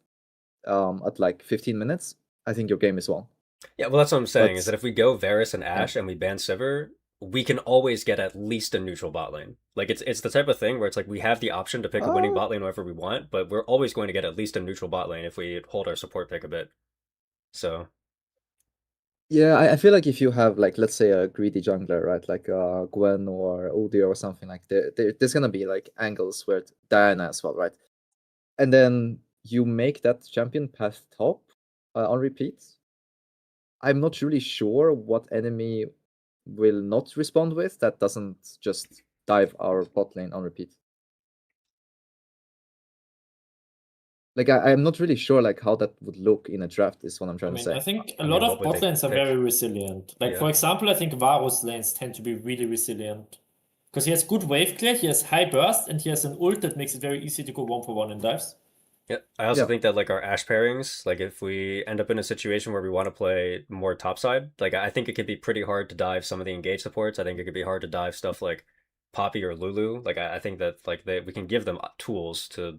at like 15 minutes, I think your game is won. Yeah, well, that's what I'm saying, is But- that if we go Varus and Ashe and we ban Sivir, we can always get at least a neutral bot lane. Like it's the type of thing where it's like we have the option to pick a winning bot lane whenever we want, but we're always going to get at least a neutral bot lane if we hold our support pick a bit. So Yeah, I feel like if you have like, let's say, a greedy jungler, right, like Gwen or Udyr or something, like there's gonna be like angles where Diana as well, right? And then you make that champion path top on repeat. I'm not really sure what enemy will not respond with that doesn't just dive our bot lane on repeat. Like I'm not really sure like how that would look in a draft is what I'm I trying to mean, say. I think a I lot mean, of what would bot they lanes are pick? very resilient. Like, Yeah. for example, I think Varus lanes tend to be really resilient. Because he has good wave clear, he has high burst, and he has an ult that makes it very easy to go 1-for-1 in dives. yeah, I also Yeah. think that like our Ashe pairings, like if we end up in a situation where we want to play more topside, like I think it could be pretty hard to dive some of the engage supports. I think it could be hard to dive stuff like Poppy or Lulu. Like I think that like we can give them tools to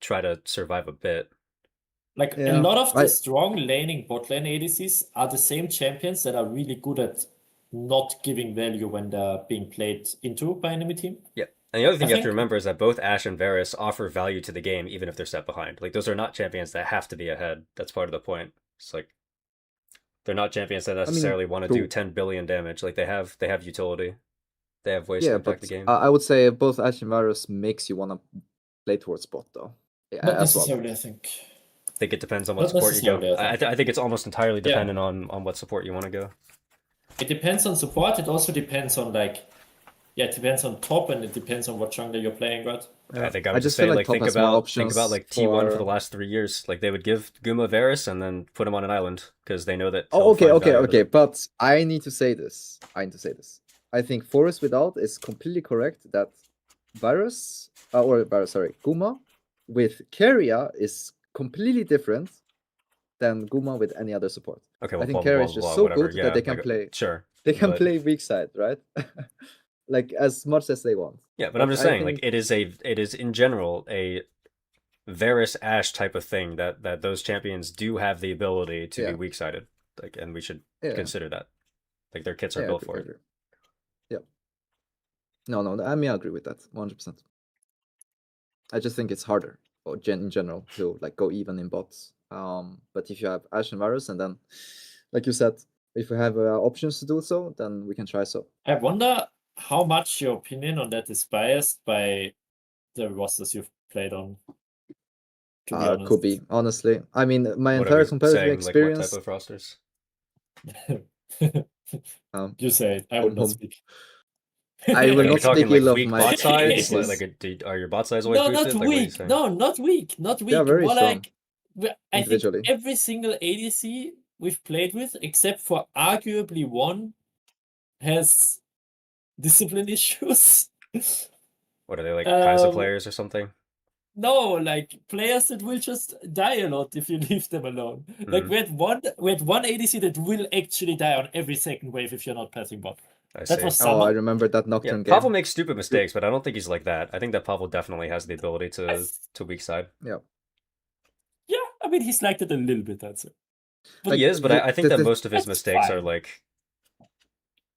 try to survive a bit. Like, a Yeah, lot of the I- strong laning bot lane ADCs are the same champions that are really good at not giving value when they're being played into by enemy team. Yeah. And the other thing I you have to think- remember is that both Ashe and Varus offer value to the game even if they're set behind. Like those are not champions that have to be ahead. That's part of the point. It's like they're not champions that necessarily want to do true. 10 billion damage. Like they have utility. They have ways Yeah, to impact but the game. I would say both Ashe and Varus makes you wanna play towards bot though. Yeah, Not as well. necessarily, I think. I think it depends on what Not support you go. necessarily, I think. I think it's almost entirely dependent on what support you want to go. It depends on support, it also depends on like, yeah, it depends on top and it depends on what jungler you're playing, right? I think I I would just just say feel like like top think has more about options like T1 for for- the last 3 years. Like they would give Guma Varus and then put him on an island because they know that. Oh, he'll okay, find okay, value out of okay. it. But I need to say this. I think Forest Without is completely correct that Guma with Keria is completely different than Guma with any other support. Okay, I think blah, Keria blah, is just blah, so whatever. good Yeah, that they can like, play. Sure. They can but- play weak side, right? Like as much as they want. Yeah, but I'm But just I saying, like think- it is in general a Varus Ashe type of thing that those champions do have the ability to Yeah. be weak sided. Like, and we should Yeah. consider that. Like their kits are Yeah, I built agree, for I it. agree. Yeah. No, I mean I agree with that 100%. I just think it's harder in general to like go even in bots. But if you have Ashe and Varus, and then, like you said, if we have options to do so, then we can try so. I wonder how much your opinion on that is biased by the rosters you've played on. To be honest. Could be, honestly. I mean, my What are entire we competitive saying, experience. like what type of rosters? You say it. I will not hum. speak. I will Like, are you not talking speak like ill of weak my bot sides? ADCs. Are your bot sides always No, boosted? not Like, what are you weak. saying? No, not weak. Not weak. They are very More strong, like I think individually. every single ADC we've played with, except for arguably one, has discipline issues. What are they, like Kai'Sa Um, players or something? No, like players that will just die a lot if you leave them alone. Like Mhm. we had one ADC that will actually die on every second wave if you're not passing bot. I That see. was Oh, I summer. remember that Yeah, Nocturne game. Pavel makes stupid mistakes, but I don't think he's like that. I think that Pavel definitely has the ability to weak side. Yeah. Yeah, I mean, he's liked it a little bit, I'd say. Like, He is, but I think that most of his That's mistakes are fine. like.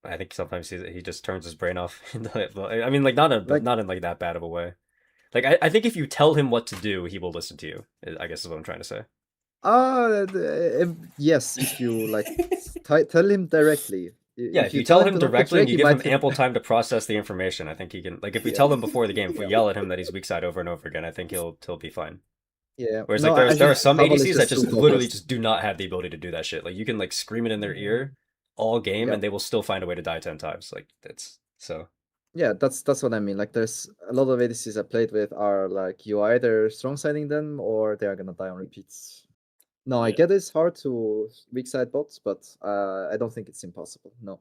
I think sometimes he just turns his brain off. I mean, like not in like that bad of a way. Like I think if you tell him what to do, he will listen to you. I guess is what I'm trying to say. Yes, if you like tell him directly. Yeah, if you tell tell him to not directly and break, you he give him might ample time to process the information, I think he can. Like if we Yeah. tell him before the game, if we Yeah. yell at him that he's weak side over and over again, I think he'll be fine. Yeah. Whereas No, like I there are think some Pavel is ADCs that too just literally focused. just do not have the ability to do that shit. Like you can like scream it in their ear all game Yeah. and they will still find a way to die 10 times. Like that's so. Yeah, that's what I mean. Like, there's a lot of ADCs I played with are like you either strong siding them or they are gonna die on repeats. No, I Yeah. get it's hard to weak side bots, but I don't think it's impossible. No.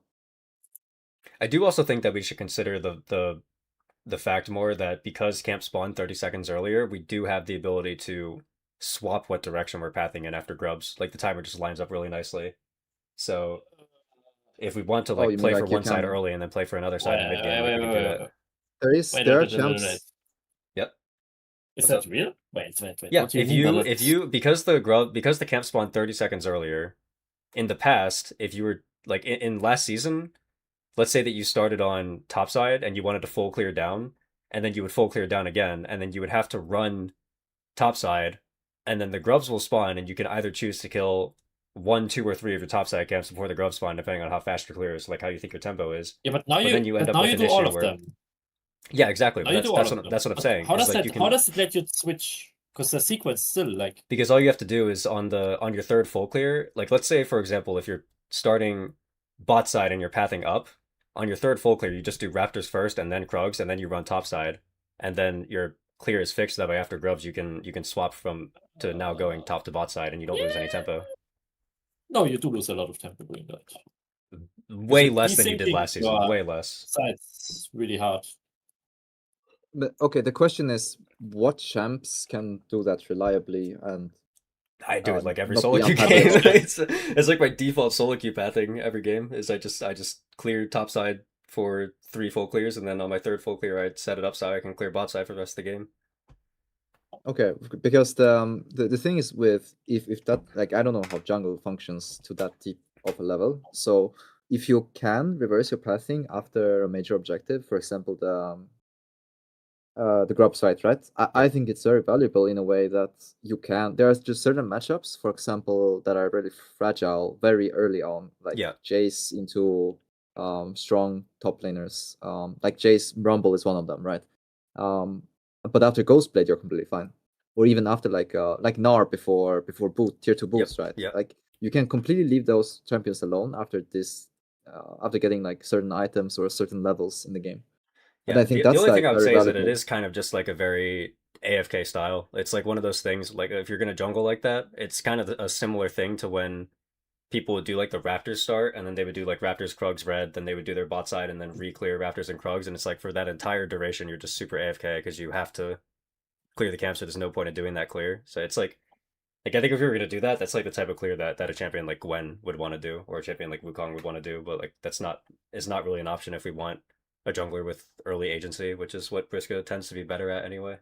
I do also think that we should consider the fact more that because camp spawned 30 seconds earlier, we do have the ability to swap what direction we're pathing in after grubs. Like the timer just lines up really nicely. So if we want to Oh, like you mean play for like you one side can? early and then play for another side in mid game, like we can do that. There are champs. Yep. Is What's that up? real? Wait. Yeah, What do you if mean by you that? because the camp spawned 30 seconds earlier, in the past, if you were like in last season, let's say that you started on top side and you wanted to full clear down, and then you would full clear down again, and then you would have to run top side, and then the grubs will spawn, and you can either choose to kill 1, 2, or 3 of your top side camps before the grubs spawn, depending on how fast your clear is, like how you think your tempo is. Yeah, but now But then you end up with an do all issue of where them. yeah, exactly. Now But you do all of them. that's what I'm But saying. How is does like that you can how does it let you switch? Because the sequence still like because all you have to do is on your third full clear, like let's say for example, if you're starting bot side and you're pathing up, on your third full clear, you just do Raptors first and then Krugs, and then you run top side, and then your clear is fixed. That way, after grubs, you can swap from to now going top to bot side, and you don't lose any tempo. no, you do lose a lot of tempo doing that. Way you're less than you did desyncing last season. your Way less. Sides really hard. But okay, the question is, what champs can do that reliably and I do it like every not solo be queue unpathable? game. It's like my default solo queue pathing every game. Is I just clear top side for 3 full clears, and then on my third full clear, I set it up so I can clear bot side for the rest of the game. Okay, because the thing is with if that, like, I don't know how jungle functions to that deep of a level. So if you can reverse your pathing after a major objective, for example the grub fight, right? I think it's very valuable in a way that you can. There are just certain matchups, for example, that are really fragile very early on, like Yeah. Jace into strong top laners. Like Jace Rumble is one of them, right? But after Ghostblade, you're completely fine. Or even after like Gnar before boot tier 2 boots, right? yep. Like you can completely leave those champions alone after this, after getting like certain items or certain levels in the game. And Yeah, I think the that's only like thing I would very say is that it valuable. is kind of just like a very AFK style. It's like one of those things, like if you're gonna jungle like that, it's kind of a similar thing to when people would do like the Raptors start, and then they would do like Raptors, Krugs, Red, then they would do their bot side, and then re-clear Raptors and Krugs, and it's like for that entire duration, you're just super AFK because you have to clear the camp, so there's no point in doing that clear. So it's like I think if you were gonna do that, that's like the type of clear that a champion like Gwen would want to do, or a champion like Wukong would want to do, but like that's not really an option if we want a jungler with early agency, which is what Briscoe tends to be better at anyway.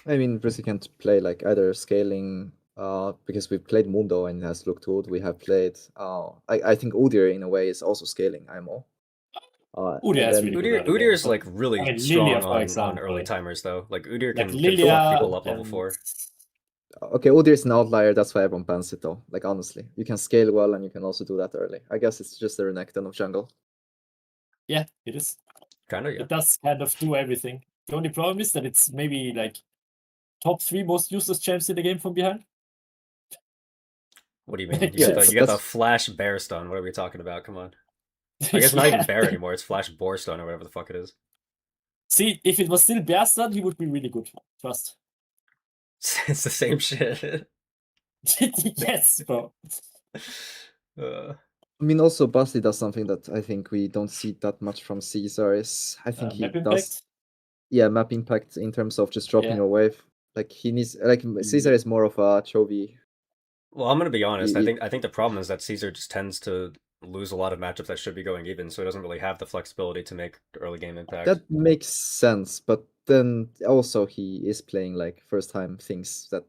I mean, Briscoe can play like either scaling, because we've played Mundo and it has looked good. We have played, I think Udyr in a way is also scaling IMO. Udyr is really good. Udyr is like really I mean, strong Lilia, for on example. early timers though. Like Udyr Like can Lilia fuck people up level and- 4. Okay, Udyr is an outlier. That's why everyone bans it though. Like honestly, you can scale well and you can also do that early. I guess it's just the Renekton of jungle. Yeah, it is. Kind of, yeah. It does kind of do everything. The only problem is that it's maybe like top 3 most useless champs in the game from behind. What do you mean? You Yeah, got the that's- flash bear stun. What are we talking about? Come on. I guess not even Yeah. bear anymore. It's flash boar stun or whatever the fuck it is. See, if it was still bear stun, he would be really good. Trust. It's the same shit. Yes, bro. I mean, also Basti does something that I think we don't see that much from Caesar. Is I think he Map does, impact. yeah, map impact in terms of just dropping Yeah. your wave. Like he needs, like Caesar is more of a Chovy. Well, I'm gonna be honest. I He- think the problem is that Caesar just tends to lose a lot of matchups that should be going even, so he doesn't really have the flexibility to make early game impact. That makes sense, but then also he is playing like first time things that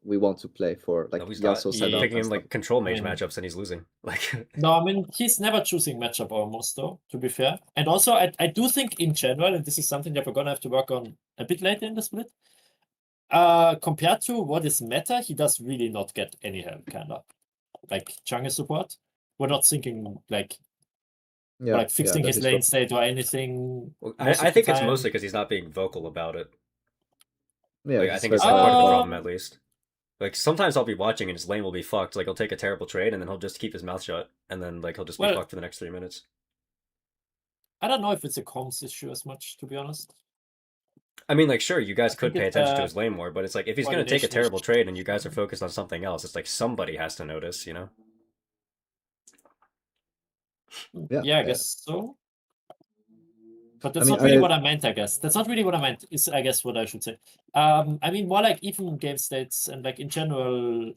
we want to play for, like No, he's Yasuo not. setup You're picking and him stuff. like control mage I mean- matchups and he's losing. Like No, I mean, he's never choosing matchup almost, though, to be fair. And also, I do think in general, and this is something that we're going to have to work on a bit later in the split, compared to what is meta, he does really not get any help, kind of. Like, jungle support. We're not thinking, like, Yeah, like fixing that his is lane true. state or anything. Well, most I of the think it's time. mostly because he's not being vocal about it. Yeah, Like I he's think very it's part of the private. problem at least. Like sometimes I'll be watching and his lane will be fucked. Like he'll take a terrible trade and then he'll just keep his mouth shut and then like he'll just be Well- fucked for the next 3 minutes. I don't know if it's a comms issue as much, to be honest. I mean, like, sure, you guys could think pay it's, attention to his lane more, but it's like if he's gonna take a coordination terrible issue. trade and you guys are focused on something else, it's like somebody has to notice, you know? Yeah, I guess so. But that's mean, not really I- what I meant, I guess. That's not really what I meant, is I guess what I should say. I mean more like even game states and like in general,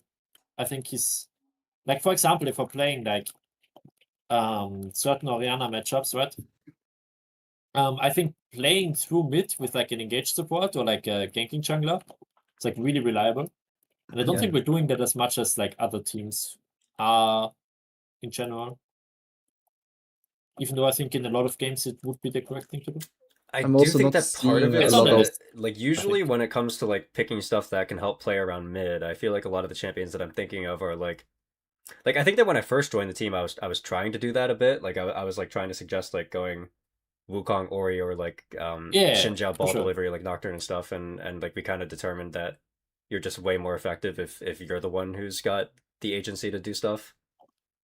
I think he's like, for example, if we're playing like certain Orianna matchups, right? I think playing through mid with like an engaged support or like a ganking jungler, it's like really reliable. And I don't Yeah. think we're doing that as much as like other teams are in general. Even though I think in a lot of games it would be the correct thing to do. I I'm do also think not that part of seeing it a is lot of- that, like, usually when it comes to like picking stuff that can help play around mid, I feel like a lot of the champions that I'm thinking of are like I think that when I first joined the team, I was trying to do that a bit. Like I was like trying to suggest like going Wukong Ori or like Yeah, Xinjiao for ball sure. delivery like Nocturne and stuff, and like we kind of determined that you're just way more effective if you're the one who's got the agency to do stuff.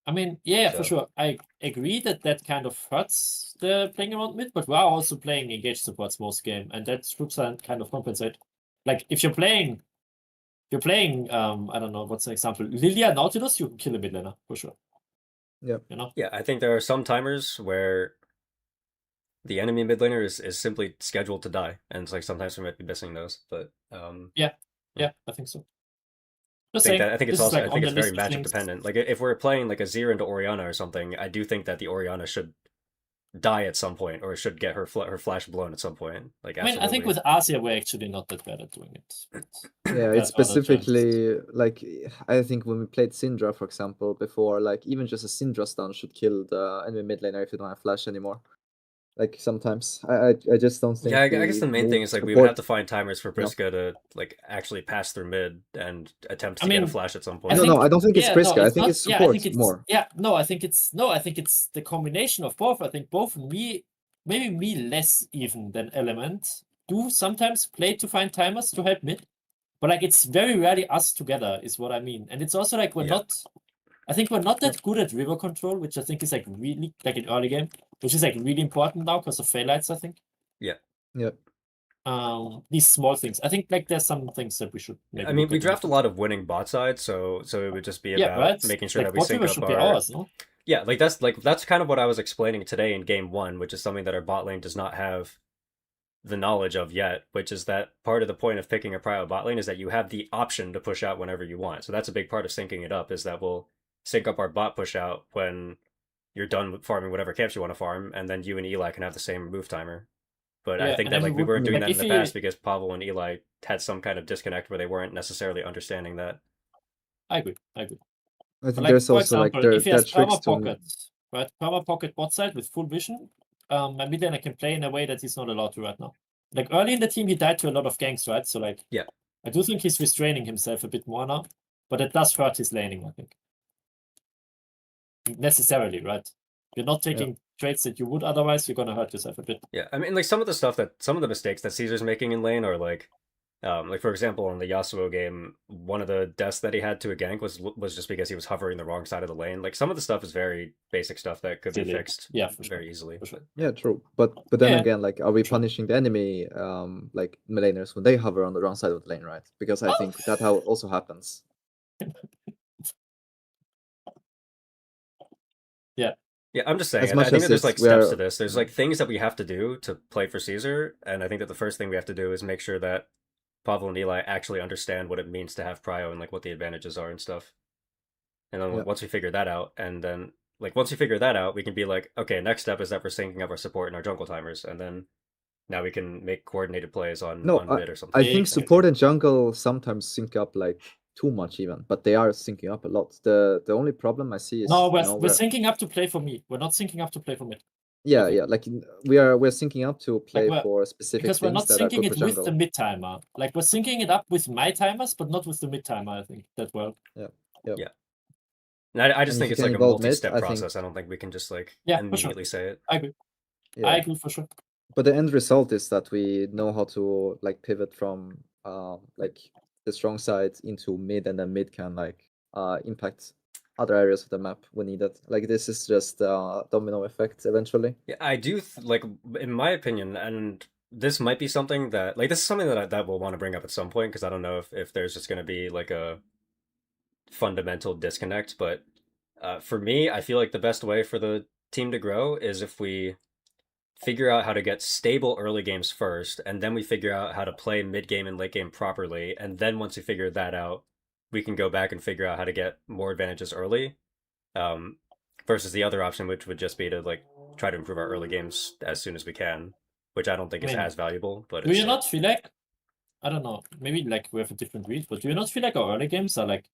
I mean, yeah, for So- sure. I agree that that kind of hurts the playing around mid, but we are also playing engaged supports most game, and that should kind of compensate. Like if you're playing, I don't know, what's an example? Lilia Nautilus, you can kill a mid laner for sure. Yep. You know? Yeah, I think there are some timers where the enemy mid laner is simply scheduled to die, and it's like sometimes we might be missing those, but Yeah, I think so. Just I think saying, that I think it's this is, also like, I on think the it's very list of matchup things- dependent. Like if we're playing like a Zir into Orianna or something, I do think that the Orianna should die at some point or should get her flash blown at some point. Like I mean, I think absolutely. with Asia we're actually not that bad at doing it. but Yeah, there it's are other champs. specifically like I think when we played Syndra, for example, before, like even just a Syndra stun should kill the enemy mid laner if you don't have flash anymore. Like sometimes, I just don't think. Yeah, I guess the main thing is like we would have to find timers for Briska to like actually pass through mid and attempt to I get a mean, flash at some I point. No, think- no, I don't think it's yeah, Briska. no, I think not- it's yeah, support more. Yeah, no, I think it's the combination of both. I think both me, maybe me less even than Element, do sometimes play to find timers to help mid, but like it's very rarely us together is what I mean. And it's also like we're Yeah. not. I think we're not that good at river control, which I think is like really like in early game, which is like really important now because of Phaelites, I think. Yeah. These small things. I think like there's some things that we should. Maybe I mean, look we into. draft a lot of winning bot side, so it would just be Yeah, about right. making sure like, that we bot sync river up should be our ours, no? Yeah, that's kind of what I was explaining today in game 1, which is something that our bot lane does not have the knowledge of yet, which is that part of the point of picking a prio bot lane is that you have the option to push out whenever you want. So that's a big part of syncing it up, is that we'll sync up our bot push out when you're done with farming whatever camps you want to farm, and then you and Eli can have the same move timer. But I Yeah, think and that then like we we would- weren't doing like, that in if the you- past because Pavel and Eli had some kind of disconnect where they weren't necessarily understanding that. I agree. I think But like, there's for also like example, if he there are has tricks perma to. pocket, right? Perma pocket bot side with full vision, maybe then I can play in a way that he's not allowed to right now. Like early in the team, he died to a lot of ganks, right? So like, Yeah. I do think he's restraining himself a bit more now, but it does hurt his laning, I think. Necessarily, right? You're not taking traits that you would otherwise. You're gonna hurt yourself a bit. Yeah, I mean, like some of the mistakes that Caesar's making in lane are like for example, in the Yasuo game, one of the deaths that he had to a gank was just because he was hovering the wrong side of the lane. Like some of the stuff is very basic stuff that could be Silly. fixed Yeah, for sure. very easily. For sure. Yeah, true. But then Yeah, again, like, are we sure. punishing the enemy, like laners when they hover on the wrong side of the lane, right? Because I think that how also happens. Yeah, I'm just saying. As I much think as that there's like it's- we steps are- to this. There's like things that we have to do to play for Caesar, and I think that the first thing we have to do is make sure that Pavel and Eli actually understand what it means to have prio and like what the advantages are and stuff. And then Yeah. once we figure that out, and then like once we figure that out, we can be like, okay, next step is that we're syncing up our support and our jungle timers, and then now we can make coordinated plays on No, mid or something. I think Exactly. support and jungle sometimes sync up like too much even, but they are syncing up a lot. The only problem I see is No, we're, you know, we're syncing up to play for me. We're not syncing up to play for mid. yeah, okay. yeah, like we're syncing up to play we're- for specific Because we're things not that are syncing good it for with the jungle. mid timer. Like we're syncing it up with my timers, but not with the mid timer, I think, that well. And I just And think if you it's can like a involve mid, multi-step I think- process. I don't think we can just like Yeah, for sure. immediately say it. I agree. Yeah. I agree for sure. But the end result is that we know how to like pivot from like the strong side into mid, and then mid can like impact other areas of the map when needed. Like this is just a domino effect eventually. Yeah, I do like, in my opinion, and this might be something that like this is something that we'll want to bring up at some point because I don't know if there's just going to be like a fundamental disconnect. But for me, I feel like the best way for the team to grow is if we figure out how to get stable early games first, and then we figure out how to play mid game and late game properly, and then once we figure that out, we can go back and figure out how to get more advantages early. Versus the other option, which would just be to like try to improve our early games as soon as we can, which I don't think is I mean, as valuable. But Do it's you like, not feel like, I don't know, maybe like we have a different read, but do you not feel like our early games are like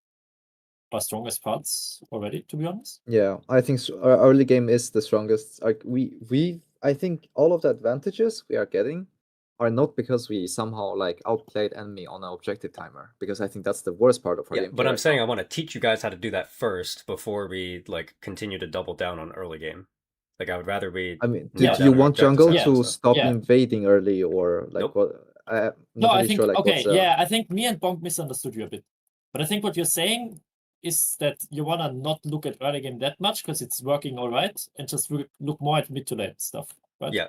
our strongest parts already, to be honest? Yeah, I think our early game is the strongest. Like I think all of the advantages we are getting are not because we somehow like outplayed enemy on an objective timer, because I think that's the worst part of our yeah, game. but I'm saying I want to teach you guys how to do that first before we like continue to double down on early game. Like I would rather we. I mean, nail do down you our want objectives jungle and Yeah. to stuff. stop Yeah. invading early, or like Nope. what? I'm No, not I really think, sure. Like, okay, what's yeah, I think me and Bonk misunderstood you a bit. But I think what you're saying is that you want to not look at early game that much because it's working all right and just look more at mid to late stuff, right? Yeah.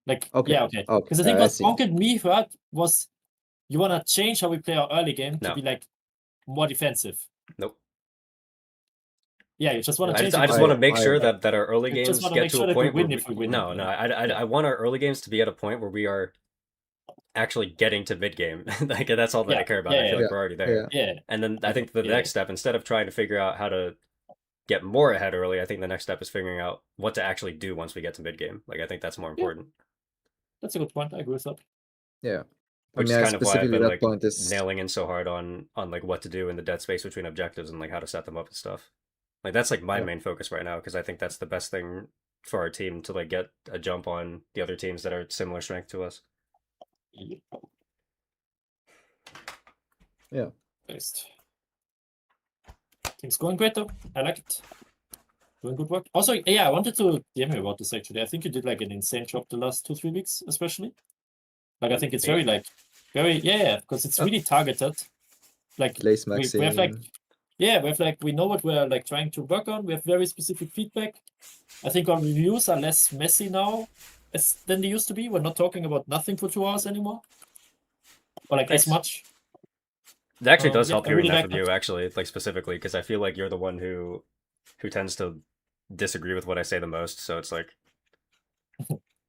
Like, Okay, yeah, okay. okay, Because I think I what see. Bonk and me heard was you want to change how we play our early game to No. be like more defensive. Nope. Yeah, you just want to I change just, it. I just I- want to make I- sure that our early You games just wanna get make to sure a that we point where win if we win. no, I Yeah. want our early games to be at a point where we are actually getting to mid game. Like that's all that I Yeah, care about. yeah, I feel yeah. like we're already there. Yeah. Yeah, And then I think the Yeah. next step, instead of trying to figure out how to get more ahead early, I think the next step is figuring out what to actually do once we get to mid game. Like I think that's more important. that's a good point. I agree with that. Yeah. Which I mean, is kind of why I've specifically been that like point is nailing in so hard on like what to do in the dead space between objectives and like how to set them up and stuff. Like that's like my Yeah. main focus right now because I think that's the best thing for our team to like get a jump on the other teams that are similar strength to us. Yeah. Based. Things going great though. I like it. Doing good work. Also, yeah, I wanted to DM you about this actually. I think you did like an insane job the last 2-3 weeks, especially. Like I think it's very yeah, because it's really targeted. Like place we have maxing. like we know what we're like trying to work on. We have very specific feedback. I think our reviews are less messy now than they used to be. We're not talking about nothing for 2 hours anymore. Or like as Thanks. much. It actually does Yeah, help I hearing really that like from you that. actually, like specifically because I feel like you're the one who tends to disagree with what I say the most. So it's like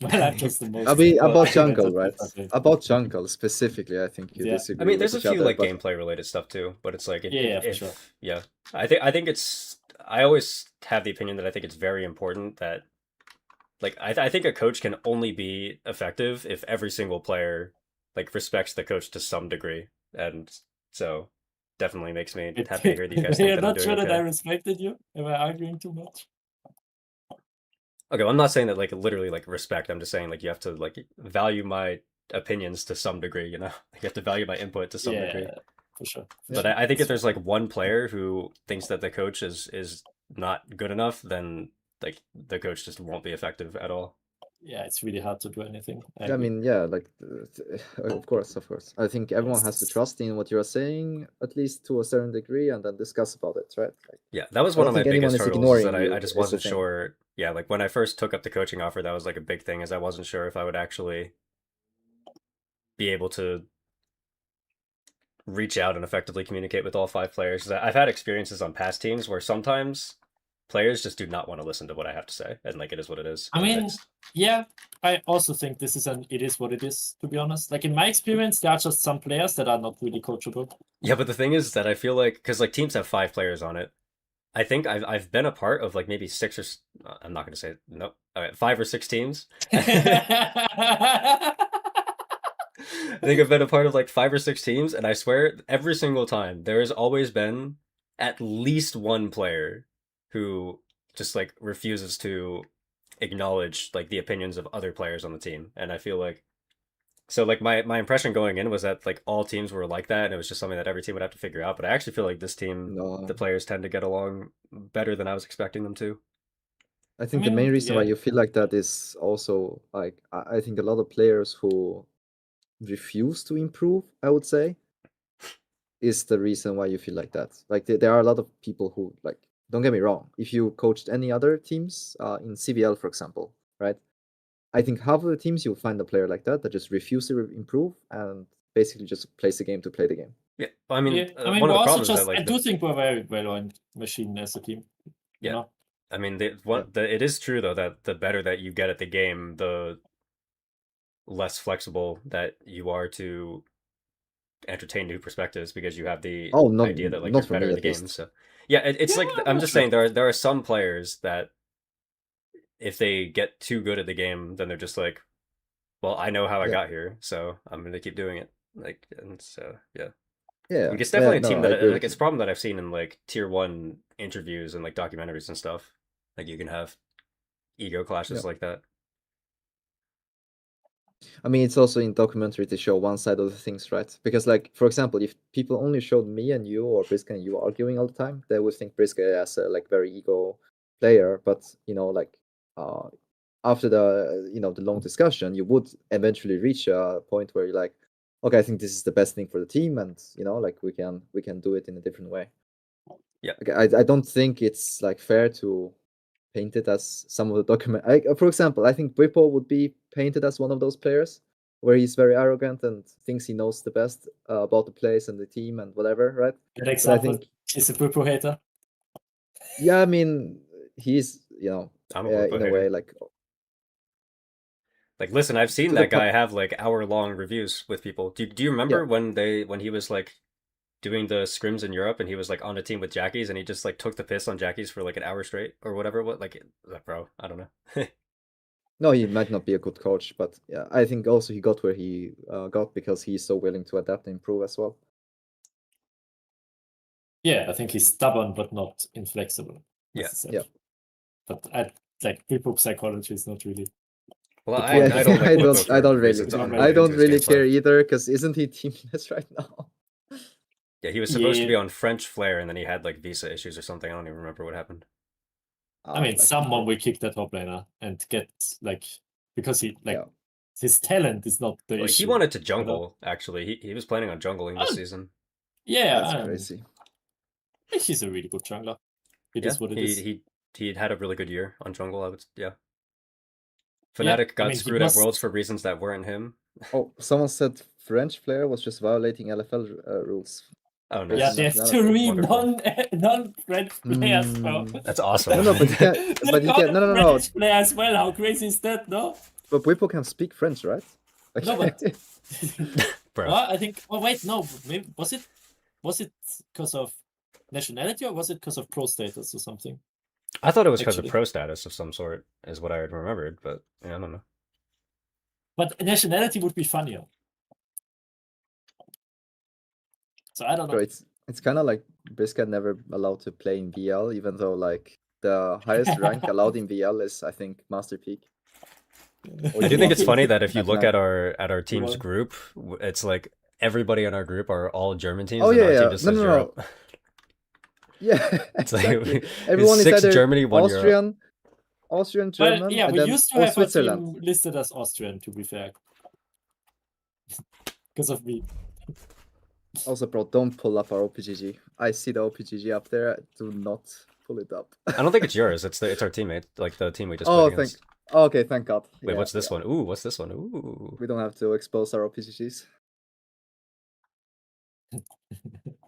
Well, I'm just the most. I mean, well, about I jungle, think right? that's different. About jungle specifically, I think you Yeah. disagree. I mean, there's a with few each other, like but gameplay related stuff too, but it's like Yeah, for sure. yeah, I think it's I always have the opinion that I think it's very important that like I think a coach can only be effective if every single player like respects the coach to some degree, and so definitely makes me happy to hear that you guys think You're that I'm not sure doing that I okay. respected you? Am I arguing too much? Okay, well, I'm not saying that like literally like respect. I'm just saying like you have to like value my opinions to some degree. You know, you have to value my input to some degree. Yeah, for sure. But I think if there's like one player who thinks that the coach is not good enough, then like the coach just won't be effective at all. Yeah, it's really hard to do anything. I agree. mean, yeah, like of course. I think everyone has to trust in what you're saying, at least to a certain degree, and then discuss about it, right? Like, Yeah, that was I one don't of my think anyone biggest is hurdles. Is ignoring that you, I just is the wasn't thing. sure. Yeah, like when I first took up the coaching offer, that was like a big thing. Is I wasn't sure if I would actually be able to reach out and effectively communicate with all 5 players. 'Cause I've had experiences on past teams where sometimes players just do not want to listen to what I have to say, and like it is what it is. I And mean, it's- yeah, I also think this is it is what it is, to be honest. Like in my experience, there are just some players that are not really coachable. yeah, but the thing is that I feel like because like teams have 5 players on it, I think I've been a part of like maybe six or I'm not gonna say no, 5 or 6 teams. I think I've been a part of like 5 or 6 teams, and I swear every single time there has always been at least one player who just like refuses to acknowledge like the opinions of other players on the team, and I feel like so like my impression going in was that like all teams were like that, and it was just something that every team would have to figure out. But I actually feel like this team, No, the players tend to get along better than I was expecting them to. I think I the mean, main reason why yeah. you feel like that is also like I think a lot of players who refuse to improve, I would say, is the reason why you feel like that. Like there are a lot of people who like, don't get me wrong, if you coached any other teams in CVL, for example, right? I think half of the teams you'll find a player like that just refuse to improve and basically just plays the game to play the game. Yeah, I mean, Yeah, I mean, one of we're the also problems just. that like I do think we're a very well-oiled machine as a team. Yeah. You know? I mean, it is true though that the better that you get at the game, the less flexible that you are to entertain new perspectives because you have the Oh, not idea that like not you're for better me at the at game. least. So yeah, it's like Yeah, I'm not just sure. saying there are some players that if they get too good at the game, then they're just like, well, I know how I Yeah. got here, so I'm gonna keep doing it. Like, and so yeah. Yeah, Like, it's definitely a no, team I that agree like with it's a you. problem that I've seen in like tier 1 interviews and like documentaries and stuff. Like you can have ego clashes Yeah. like that. I mean, it's also in documentary to show one side of the things, right? Because, like, for example, if people only showed me and you or Briska and you arguing all the time, they would think Briska as a like very ego player. But like after the long discussion, you would eventually reach a point where you're like, okay, I think this is the best thing for the team, and like we can do it in a different way. Yeah. Okay, I don't think it's like fair to painted as some of the document. For example, I think Whippo would be painted as one of those players where he's very arrogant and thinks he knows the best about the place and the team and whatever, right? Good But I example. think, He's a Purple hater. yeah, I mean, he's I'm a Poro in a hater. way like Like, listen, I've seen to the that guy have like hour-long reviews with people. Do you remember Yeah. when he was like doing the scrims in Europe and he was like on a team with Jackies and he just like took the piss on Jackies for like an hour straight or whatever? What like, bro? I don't know. no, he might not be a good coach, but yeah, I think also he got where he got because he's so willing to adapt and improve as well. Yeah, I think he's stubborn but not inflexible. Yeah. Yeah. But like people psychology is not really. Well, Yeah, I don't like Whippo for I don't really, reasons I unrelated don't to his really gameplay. care either because isn't he teamless right now? Yeah, he was supposed to be Yeah. on French Flair and then he had like visa issues or something. I don't even remember what happened. I mean, Like, someone will kick that top laner and get like because he like Yeah. his talent is not the Well, issue. he wanted to jungle, actually. He was planning on jungling this Oh. season. Yeah, That's crazy. he's a really good jungler. It Yeah, is what it is. he had a really good year on jungle, I would Yeah, Fnatic I got mean, he screwed at must- Worlds for reasons that weren't him. Oh, someone said French player was just violating LFL rules. Oh, nice. Yeah, Based there's on nationality. 3 Wonderful. non-French players, bro. That's awesome. No, but he can't. But he can. No. French player as well. How crazy is that, no? But Whippo can speak French, right? Like, No, but Bro. well, I think. Oh wait, no. Maybe was it because of nationality or was it because of pro status or something? I thought it was because of Actually. pro status of some sort, is what I had remembered, but yeah, I don't know. But nationality would be funnier. So I don't know. bro, it's kind of like Briska never allowed to play in VL, even though like the highest rank allowed in VL is I think Master Peak. I do think it's funny that if you look That's at our team's Well. group, it's like everybody in our group are all German teams. Oh, and yeah, our yeah. team just No, says no, no. Europe. Yeah, It's like exactly. Everyone is 6 either Germany, 1 Europe. Austrian, German, Well, yeah, and we then used to or have Switzerland. a team listed as Austrian, to be fair. Because of me. Also, bro, don't pull up our OPGG. I see the OPGG up there. Do not pull it up. I don't think it's yours. It's our teammate, like the team we just Oh, played against. Okay, thank God. Wait, Yeah, what's this yeah. one? Ooh, what's this one? Ooh. We don't have to expose our OPGGs.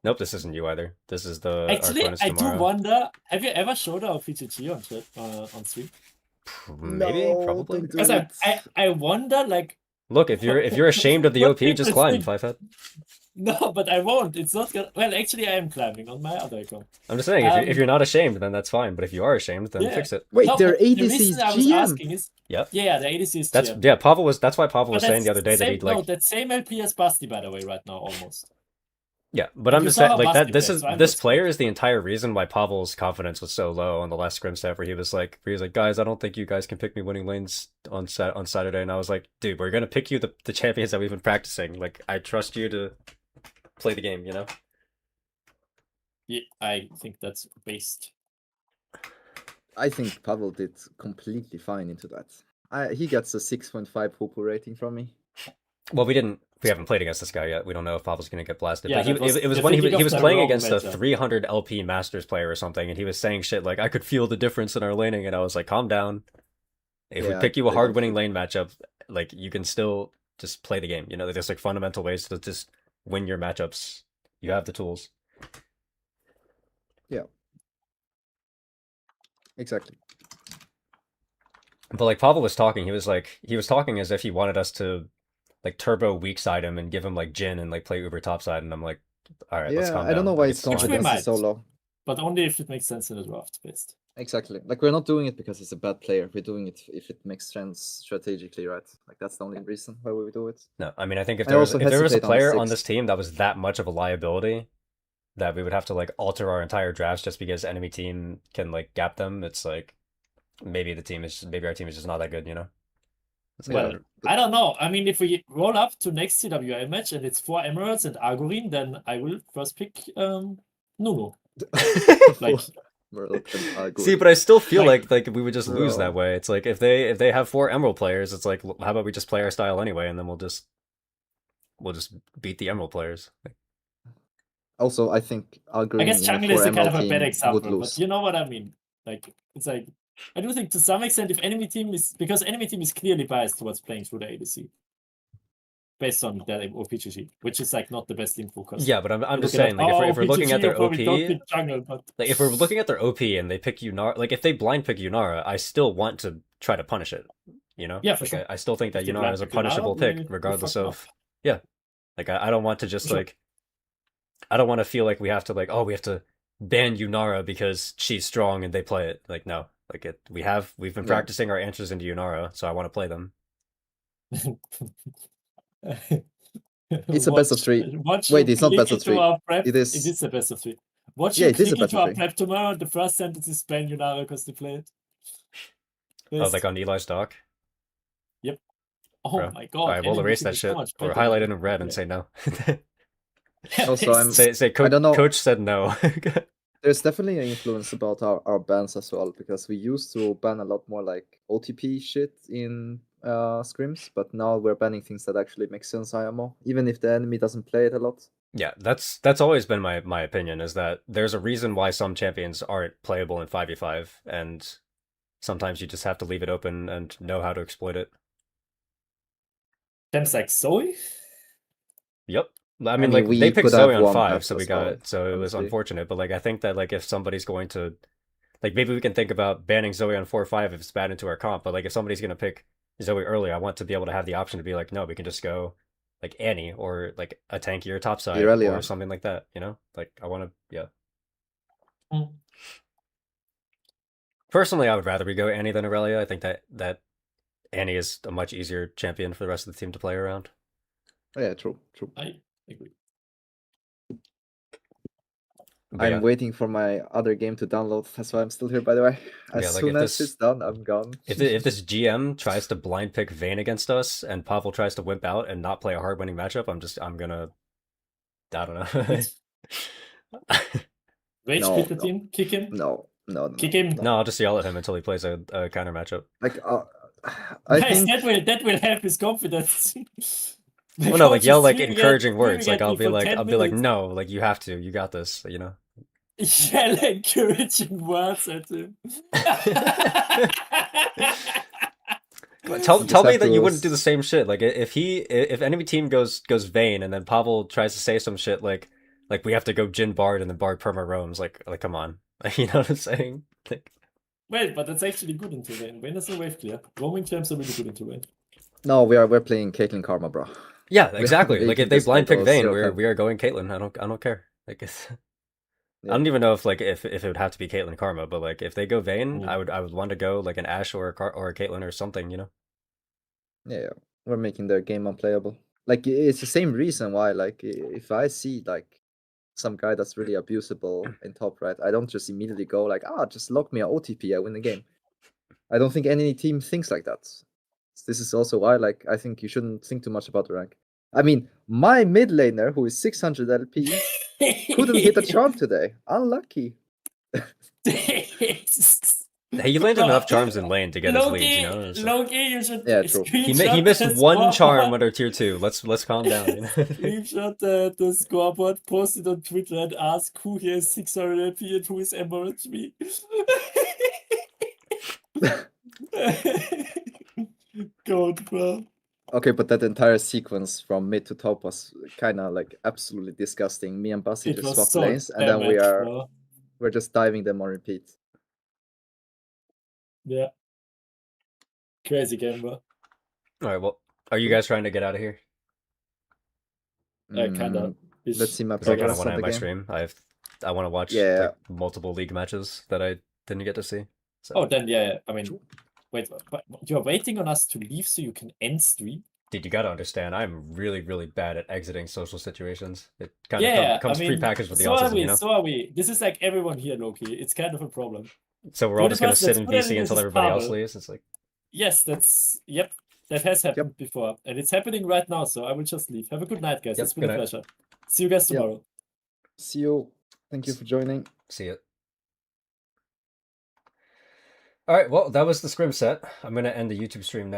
Nope, this isn't you either. This is the Actually, Arconis I do tomorrow. wonder, have you ever showed our PGG on stream? Maybe, No, probably. don't do Because it. I wonder, like, Look, if you're ashamed of the What OP, just people climb, think. Five Head. No, but I won't. It's not gonna. Well, actually, I am climbing on my other account. I'm just saying, if you're not ashamed, then that's fine. But if you are ashamed, then Yeah. fix it. Wait, No, their but the ADC is reason I was GM. asking is, Yep. yeah, the ADC is That's GM. yeah. Pavel was. That's why Pavel But was saying the that's other day that same, he'd like. no, that same LP as Basti, by the way, right now almost. Yeah, but Like, I'm you just saw saying, how like Basti that. This played, is so I'm this not player scared. is the entire reason why Pavel's confidence was so low on the last Scrim set, where he was like, guys, I don't think you guys can pick me winning lanes on Saturday, and I was like, dude, we're gonna pick you the champions that we've been practicing. Like, I trust you to play the game, you know. Yeah, I think that's based. I think Pavel did completely fine into that. He gets a 6.5 Hoopo rating from me. Well, we haven't played against this guy yet. We don't know if Pavel's gonna get blasted. Yeah, but that was it was the when thinking he of was the playing wrong against a matchup. 300 LP Masters player or something, and he was saying shit like, I could feel the difference in our laning, and I was like, calm down. If we Yeah, pick you a I hard don't winning feel- lane matchup, like you can still just play the game. You know, there's like fundamental ways to just win your matchups. You have the tools. Exactly. But like Pavel was talking, he was talking as if he wanted us to like turbo weak side him and give him like Jin and like play Uber top side, and I'm like, all right, let's Yeah, calm I don't down. know why Like, his it's fine. Which we confidence is so might. low. But only if it makes sense in the draft, based. Exactly. Like, we're not doing it because he's a bad player. We're doing it if it makes sense strategically, right? Like, that's the only reason why we do it. No, I mean, I think if I there was also a hesitate on the player on six. this team that was that much of a liability, that we would have to like alter our entire drafts just because enemy team can like gap them, it's like maybe our team is just not that good, you know? It's like, Well, I don't know. I mean, if we roll up to next CWI match and it's 4 Emeralds and Argorin, then I will first pick Nuno. Like, see, but I still feel Like, like we would just lose that bro. way. It's like if they have 4 Emerald players, it's like how about we just play our style anyway, and then we'll just beat the Emerald players. Like, Also, I think I Algorithm guess in a jungle is 4 a kind of ML a bad team would example, but lose. you know what I mean. Like, it's like, I do think to some extent, if enemy team is, because enemy team is clearly biased towards playing through the ADC. Based on their OPGG, which is like not the best info. yeah, but I'm just saying, like if we're looking at their OP, jungle, but like if we're looking at their OP and they pick Yunara, like if they blind pick Yunara, I still want to try to punish it. You know? Yeah, for like, sure. I still think that If they Yunara blind is a pick Yunara, punishable we pick, regardless fuck of yeah. Like I don't want to just sure. like I don't want to feel like we have to ban Yunara because she's strong and they play it. Like no, like we've been Yeah. practicing our answers into Yunara, so I want to play them. It's a best of 3. Wait, it's not best of 3. It is. It is a best of 3. Watch Yeah, you it is click a best into of our 3. prep tomorrow. The first sentence is ban Yunara because they play it. Oh, like on Eli's doc. Oh Bro. my god! All right, we'll enemy erase team that is so shit much or better highlight it than in red and yeah. say no. Also, I'm- say I don't know. coach said no. There's definitely an influence about our bans as well, because we used to ban a lot more like OTP shit in scrims, but now we're banning things that actually make sense IMO, even if the enemy doesn't play it a lot. Yeah, that's always been my opinion, is that there's a reason why some champions aren't playable in 5v5, and sometimes you just have to leave it open and know how to exploit it. Temps like Zoe. Yep. I mean, mean, like we they picked could have Zoe on won 5, that so we as well, got so it was honestly. unfortunate. But like I think that like if somebody's going to, like maybe we can think about banning Zoe on 4-5 if it's bad into our comp. But like if somebody's gonna pick Zoe early, I want to be able to have the option to be like, no, we can just go like Annie or like a tankier topside ERL, or yeah. something like that. You know, like I want to, yeah. Mm. Personally, I would rather we go Annie than Aurelia. I think that Annie is a much easier champion for the rest of the team to play around. Oh, yeah, true. I agree. But I'm yeah, waiting for my other game to download. That's why I'm still here, by the way. As Yeah, like, soon if as this- it's done, I'm gone. if this GM tries to blind pick Vayne against us and Pavel tries to wimp out and not play a hard winning matchup, I'm gonna, I don't know. Rage No, split the no. team. Kick him. No. Kick him. No, I'll just yell at him until he plays a counter matchup. Like, I Nice, think that will help his confidence. Well, no, like yell like encouraging words. Like I'll be like minutes. no, like you have to, you got this, you know. Yell encouraging words at him. Tell me have that you to wouldn't do the same shit. Like if enemy team goes Vayne and then Pavel tries to say some shit like we have to go Jin Bard and then Bard perma roams, like come on. You know what I'm saying? Like, Wait, but that's actually good into Vayne. Vayne is a wave clear. Roaming champs are really good into Vayne. no, we're playing Caitlyn Karma, bro. Yeah, exactly. Like if making they this, blind like, pick all Vayne, 0-10. we are going Caitlyn. I don't care. Like it's I Yeah. don't even know if like if it would have to be Caitlyn Karma, but like if they go Vayne, Mm. I would want to go like an Ashe or or a Caitlyn or something, you know? Yeah, we're making their game unplayable. Like it's the same reason why, like, if I see like some guy that's really abusable in top right, I don't just immediately go like, just lock me an OTP, I win the game. I don't think any team thinks like that. This is also why, like, I think you shouldn't think too much about the rank. I mean, my mid laner who is 600 LP couldn't hit a charm today. Unlucky. He landed enough charms in lane to get his leads, you know? So- Loki, you should Yeah, true. He screenshot missed the one charm scoreboard. under tier 2. Let's calm down. You know? Screenshot the scoreboard, post it on Twitter, and ask who here is 600 LP and who is Emerald 3. God, bro. Okay, but that entire sequence from mid to top was kind of like absolutely disgusting. Me and Bassi It just was swap so lanes, and then damaged, bro. we're just diving them on repeat. Yeah. Crazy game, bro. Alright, well, are you guys trying to get out of here? Kind of. Let's see my Because I kind of progress want to on end the my game. stream. I want to watch Yeah. like, multiple league matches that I didn't get to see. So. Oh, then yeah. I mean, wait, but you're waiting on us to leave so you can end stream? Dude, you gotta understand, I'm really, really bad at exiting social situations. It kind Yeah, of comes I mean, prepackaged with the so are autism, we. you know? So are we. This is like everyone here, Loki. It's kind of a problem. So we're all The just only gonna person sit that's in good at VC it until is everybody else Pavel. leaves. It's like, Yes, that has happened before, and it's happening right now. So I will just leave. Have a good night, guys. Yep, It's been a good night. pleasure. See you guys Yep. tomorrow. See you. Thank you for joining. see it. Alright, well, that was the scrim set. I'm gonna end the YouTube stream now.